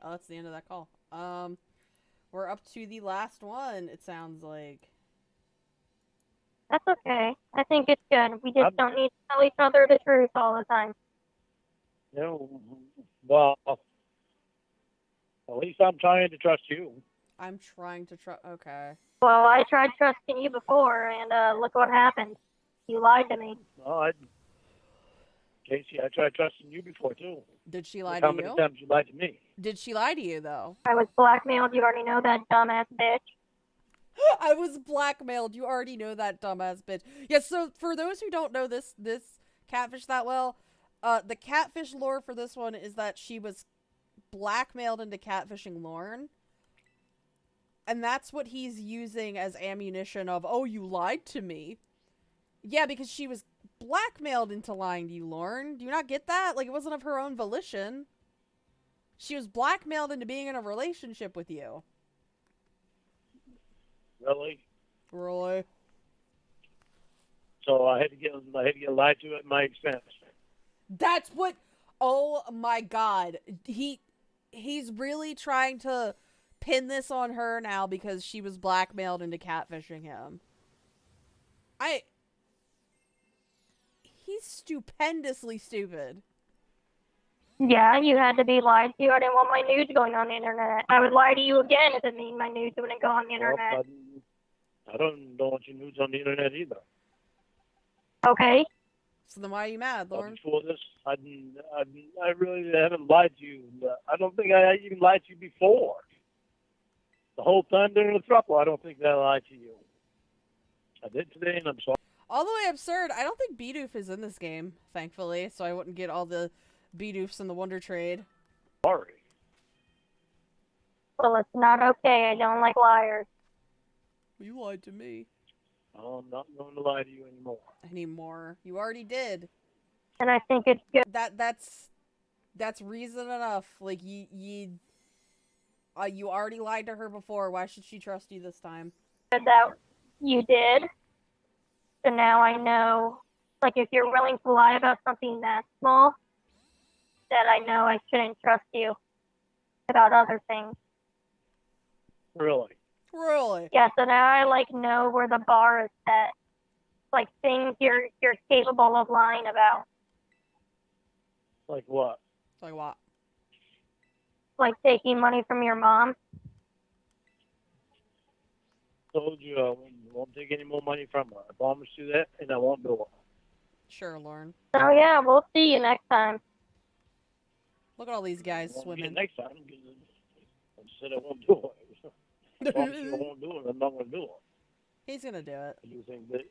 Oh, that's the end of that call. We're up to the last one, it sounds like. That's okay. I think it's good. We just I'm- don't need to tell each other the truth all the time. You know, well, at least I'm trying to trust you. I'm trying to try. Okay. Well, I tried trusting you before, and look what happened. You lied to me. Well, Casey, I tried trusting you before, too. Did she lie Look how to many you? times you lied to me. Did she lie to you, though? I was blackmailed. You already know that dumbass bitch. I was blackmailed. You already know that, dumbass bitch. Yes, so for those who don't know this catfish that well, the catfish lore for this one is that she was blackmailed into catfishing Lorn. And that's what he's using as ammunition of, oh, you lied to me. Yeah, because she was blackmailed into lying to you, Lorn. Do you not get that? Like, it wasn't of her own volition. She was blackmailed into being in a relationship with you. Really? Really? So I had to get lied to at my expense. That's what. Oh my God, he's really trying to pin this on her now because she was blackmailed into catfishing him. He's stupendously stupid. Yeah, you had to be lied to. I didn't want my nudes going on the internet. I would lie to you again if it means my nudes wouldn't go on the internet. Well, I don't want your nudes on the internet either. Okay. So then why are you mad, Lorn? Before this, I really haven't lied to you. I don't think I even lied to you before. The whole time during the throuple, I don't think that I lied to you. I did today, and I'm sorry. All the way absurd. I don't think Bidoof is in this game, thankfully, so I wouldn't get all the Bidoofs in the Wonder Trade. Sorry. Well, it's not okay. I don't like liars. You lied to me. I'm not going to lie to you Anymore. You already did. And I think it's good. That's reason enough. Like, you already lied to her before. Why should she trust you this time? That you did. So now I know, like, if you're willing to lie about something that small, that I know I shouldn't trust you about other things. Really? Really? Yeah, so now I like know where the bar is set. Like things you're capable of lying about. Like what? Like what? Like taking money from your mom. Told you I won't take any more money from her. I promise you that, and I won't do it. Sure, Lorn. So yeah, we'll see you next time. Look at all these guys I won't swimming. get next time because I said I won't do it. I promise you I won't do it. I'm not going to do it. He's gonna do it. I do think that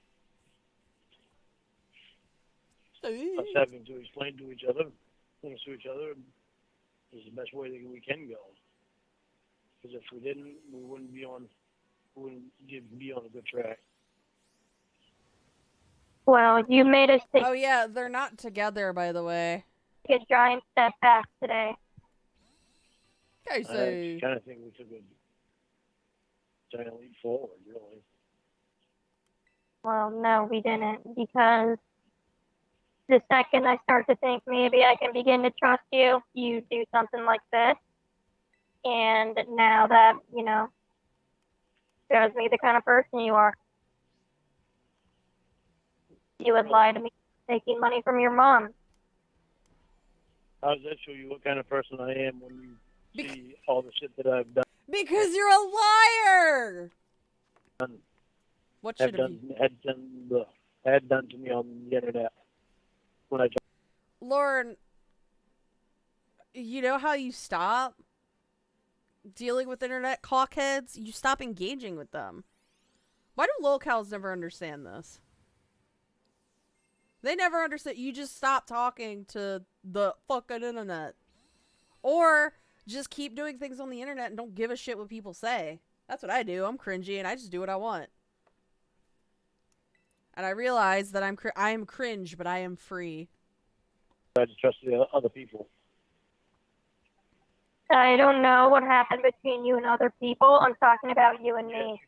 us having to explain to each other, things to each other, is the best way that we can go. Because if we didn't, we wouldn't be on a good track. Well, you made us take Oh yeah, they're not together, by the way. a giant step back today. I I kind of think we took a giant leap forward, really. Well, no, we didn't, because the second I start to think maybe I can begin to trust you, you do something like this. And now that, shows me the kind of person you are. You would lie to me taking money from your mom. How does that show you what kind of person I am when you see all the shit that I've done? Because you're a liar! What should have you... had done to me on the internet when I tried. Lorn, you know how you stop dealing with internet cockheads? You stop engaging with them. Why do locals never understand this? They never understand. You just stop talking to the fucking internet. Or just keep doing things on the internet and don't give a shit what people say. That's what I do. I'm cringy and I just do what I want. And I realize that I am cringe, but I am free. I just trust the other people. I don't know what happened between you and other people. I'm talking about you and me.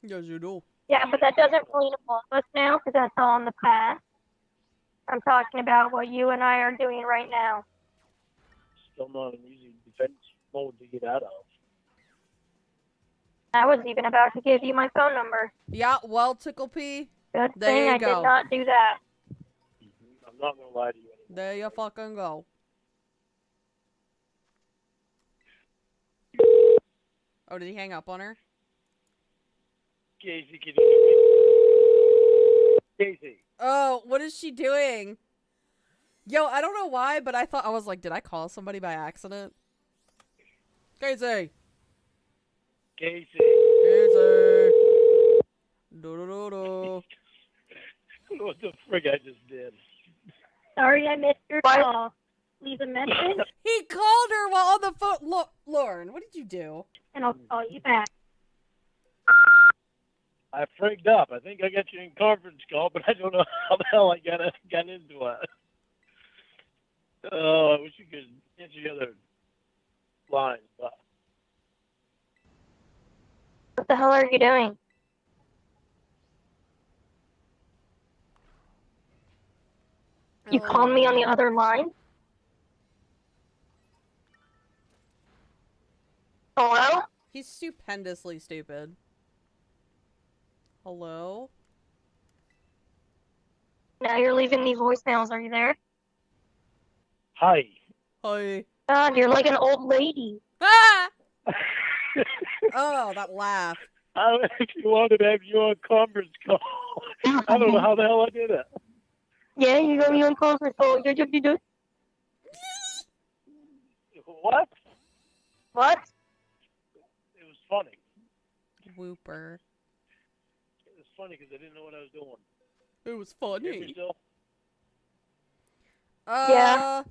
Yes, you do. Yeah, but that doesn't really involve us now because that's all in the past. I'm talking about what you and I are doing right now. Still not an easy defense mode to get out of. I was even about to give you my phone number. Yeah, well, Tickle P. Good There thing you I go. did not do that. I'm not going to lie to you anymore. There you fucking go. Oh, did he hang up on her? Casey, can you hear me? Casey. Oh, what is she doing? Yo, I don't know why, but I was like, did I call somebody by accident? Casey. Casey. Casey. Do-do-do-do. What the frick I just did? Sorry I missed your call. Leave a message He called her while on the phone. Lorn, what did you do? and I'll call you back. I frigged up. I think I got you in conference call, but I don't know how the hell I got into it. Oh, I wish you could answer the other lines. But What the hell are you doing? You called me on the other line? Hello? He's stupendously stupid. Hello? Now you're leaving me voicemails. Are you there? hi. Hi. God, you're like an old lady. Ah! Oh, that laugh. I actually wanted to have you on conference call. I don't know how the hell I did it. Yeah, you got me on conference call. What? What? It was funny. Whooper. It was funny because I didn't know what I was doing. It was Hear me funny. still? Yeah.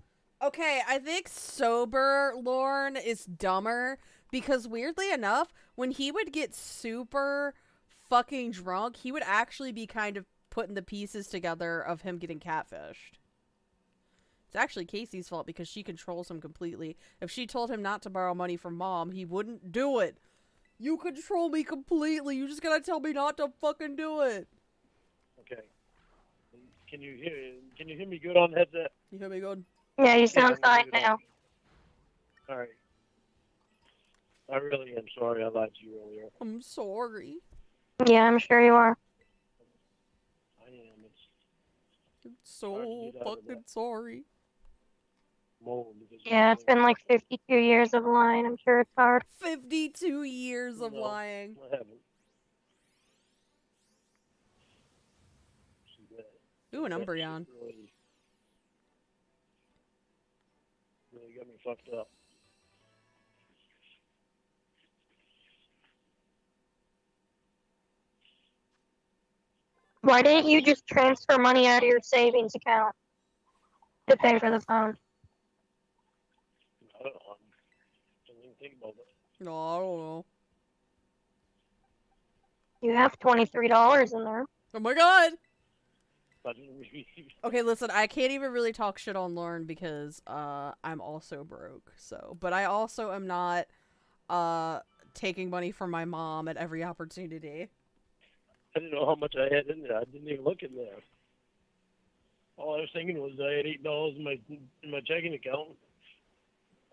Okay, I think sober Lorn is dumber because weirdly enough, when he would get super fucking drunk, he would actually be kind of putting the pieces together of him getting catfished. It's actually Casey's fault because she controls him completely. If she told him not to borrow money from mom, he wouldn't do it. You control me completely. You just gotta tell me not to fucking do it. Okay. Can you hear me good on the headset? You hear me good? Yeah, you sound I'm gonna fine leave it now. on. All right. I really am sorry I lied to you earlier. I'm sorry. Yeah, I'm sure you are. I am. It's So hard to get out of fucking that sorry. mold because Yeah, it's been like 52 years of lying. I'm sure it's hard. 52 years of No, lying. I haven't. See that? Ooh, an That shit Umbreon. really got me fucked up. Why didn't you just transfer money out of your savings account to pay for the phone? I don't know. I didn't even think about it. No, I don't know. You have $23 in there. Oh my god! I didn't really. Okay, listen, I can't even really talk shit on Lorn because, I'm also broke, so. But I also am not, taking money from my mom at every opportunity. I didn't know how much I had in there. I didn't even look in there. All I was thinking was I had $8 in my checking account.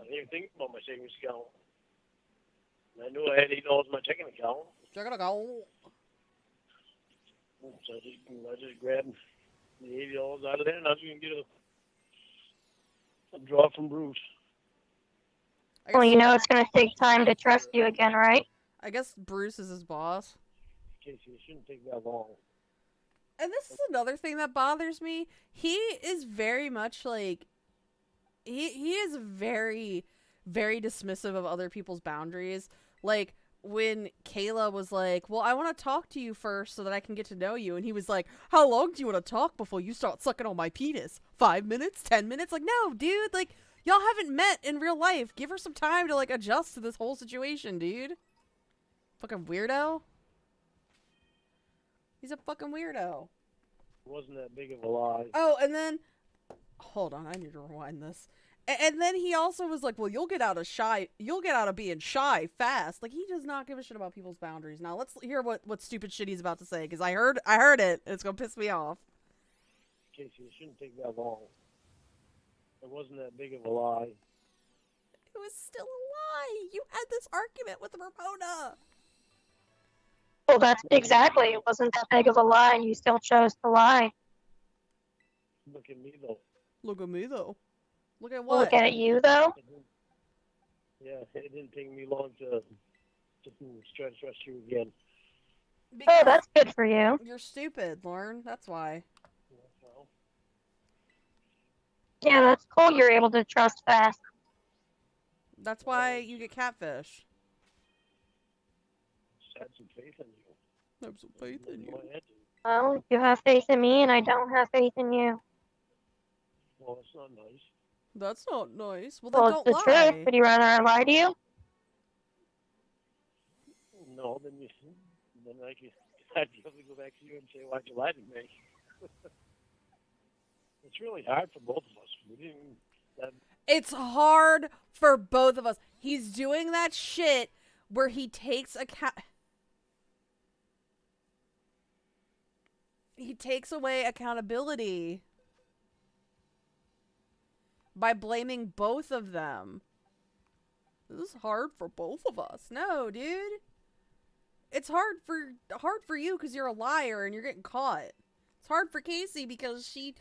I didn't even think about my savings account. And I knew I had $8 in my checking account. Check it out. So I just grabbed the $80 out of there, and I was going to get a draw from Bruce. Well, you know it's going to take time to trust you again, right? I guess Bruce is his boss. Casey, it shouldn't take that long. And this is another thing that bothers me. He is very much like... He is very, very dismissive of other people's boundaries. Like, when Kayla was like, well, I want to talk to you first so that I can get to know you. And he was like, how long do you want to talk before you start sucking on my penis? 5 minutes? 10 minutes? Like, no, dude. Like, y'all haven't met in real life. Give her some time to, like, adjust to this whole situation, dude. Fucking weirdo. He's a fucking weirdo. It wasn't that big of a lie. Oh, and then... Hold on, I need to rewind this. And then he also was like, well, you'll get out of being shy fast. Like, he does not give a shit about people's boundaries. Now, let's hear what stupid shit he's about to say, because I heard it, and it's gonna piss me off. Casey, it shouldn't take that long. It wasn't that big of a lie. It was still a lie. You had this argument with Ramona. Well, that's exactly. It wasn't that big of a lie, and you still chose to lie. Look at me, though. Look at me, though. Look at what? Look at you, though. Yeah, it didn't take me long to try to trust you again. Because Oh, that's good for you. you're stupid, Lorn. That's why. Well, Yeah, that's cool. You're able to trust fast. That's why you get catfish. just had some faith in you. I have some faith in you. I had to. Well, you have faith in me, and I don't have faith in you. Well, that's not nice. That's not nice. Well, Well, then it's don't the lie. truth. Would you rather I lie to you? No, then I'd be able to go back to you and say, why'd you lie to me? It's really hard for both of us. We didn't. It's hard for both of us. He's doing that shit where he takes he takes away accountability by blaming both of them. This is hard for both of us. No, dude. It's hard for you because you're a liar and you're getting caught. It's hard for Casey because she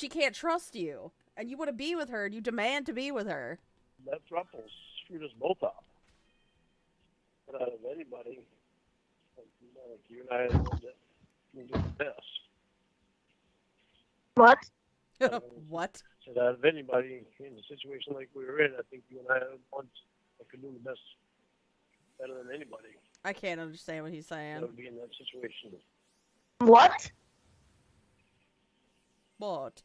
can't trust you. And you want to be with her and you demand to be with her. That thruple screwed us both up. But out of anybody, like you and I are the ones that can do the best. What? What? So out of anybody in a situation like we were in, I think you and I are the ones that could do the best, better than anybody. I can't understand what he's saying. That would be in that situation. What? What?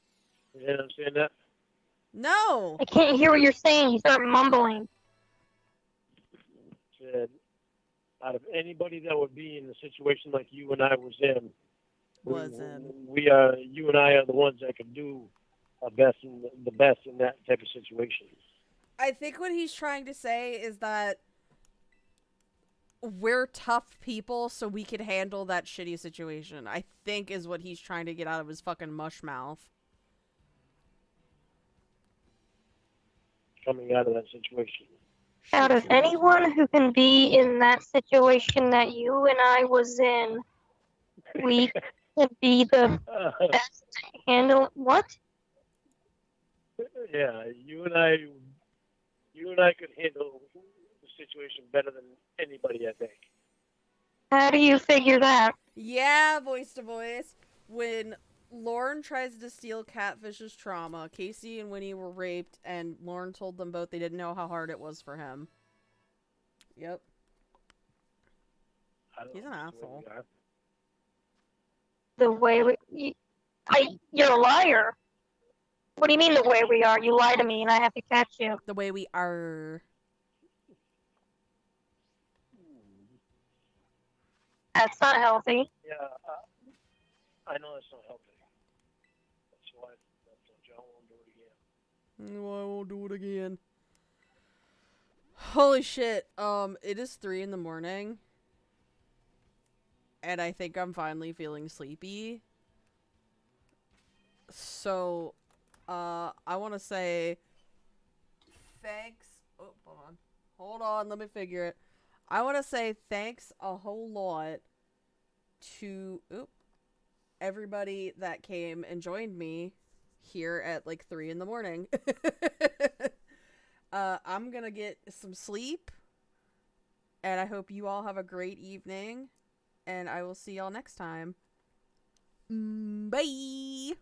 You didn't understand that? No! I can't hear what you're saying. You start mumbling. Said, out of anybody that would be in a situation like you and I was in, you and I are the ones that could do the best in that type of situation. I think what he's trying to say is that we're tough people, so we can handle that shitty situation. I think is what he's trying to get out of his fucking mush mouth. Coming out of that situation. Out of anyone who can be in that situation that you and I was in, we can be the best to handle what? Yeah, you and I could handle the situation better than anybody, I think. How do you figure that? Yeah, voice to voice. When Lorn tries to steal Catfish's trauma, Casey and Winnie were raped, and Lorn told them both they didn't know how hard it was for him. Yep. He's an asshole. The way you're a liar. What do you mean the way we are? You lie to me and I have to catch you. The way we are. That's not healthy. Yeah, I know that's not healthy. That's why I won't do it again. No, I won't do it again. Holy shit. It is 3 in the morning. And I think I'm finally feeling sleepy. So, I want to say thanks. Oh, hold on. Hold on, let me figure it. I want to say thanks a whole lot to everybody that came and joined me here at like 3 in the morning. I'm gonna get some sleep, and I hope you all have a great evening, and I will see y'all next time. Bye!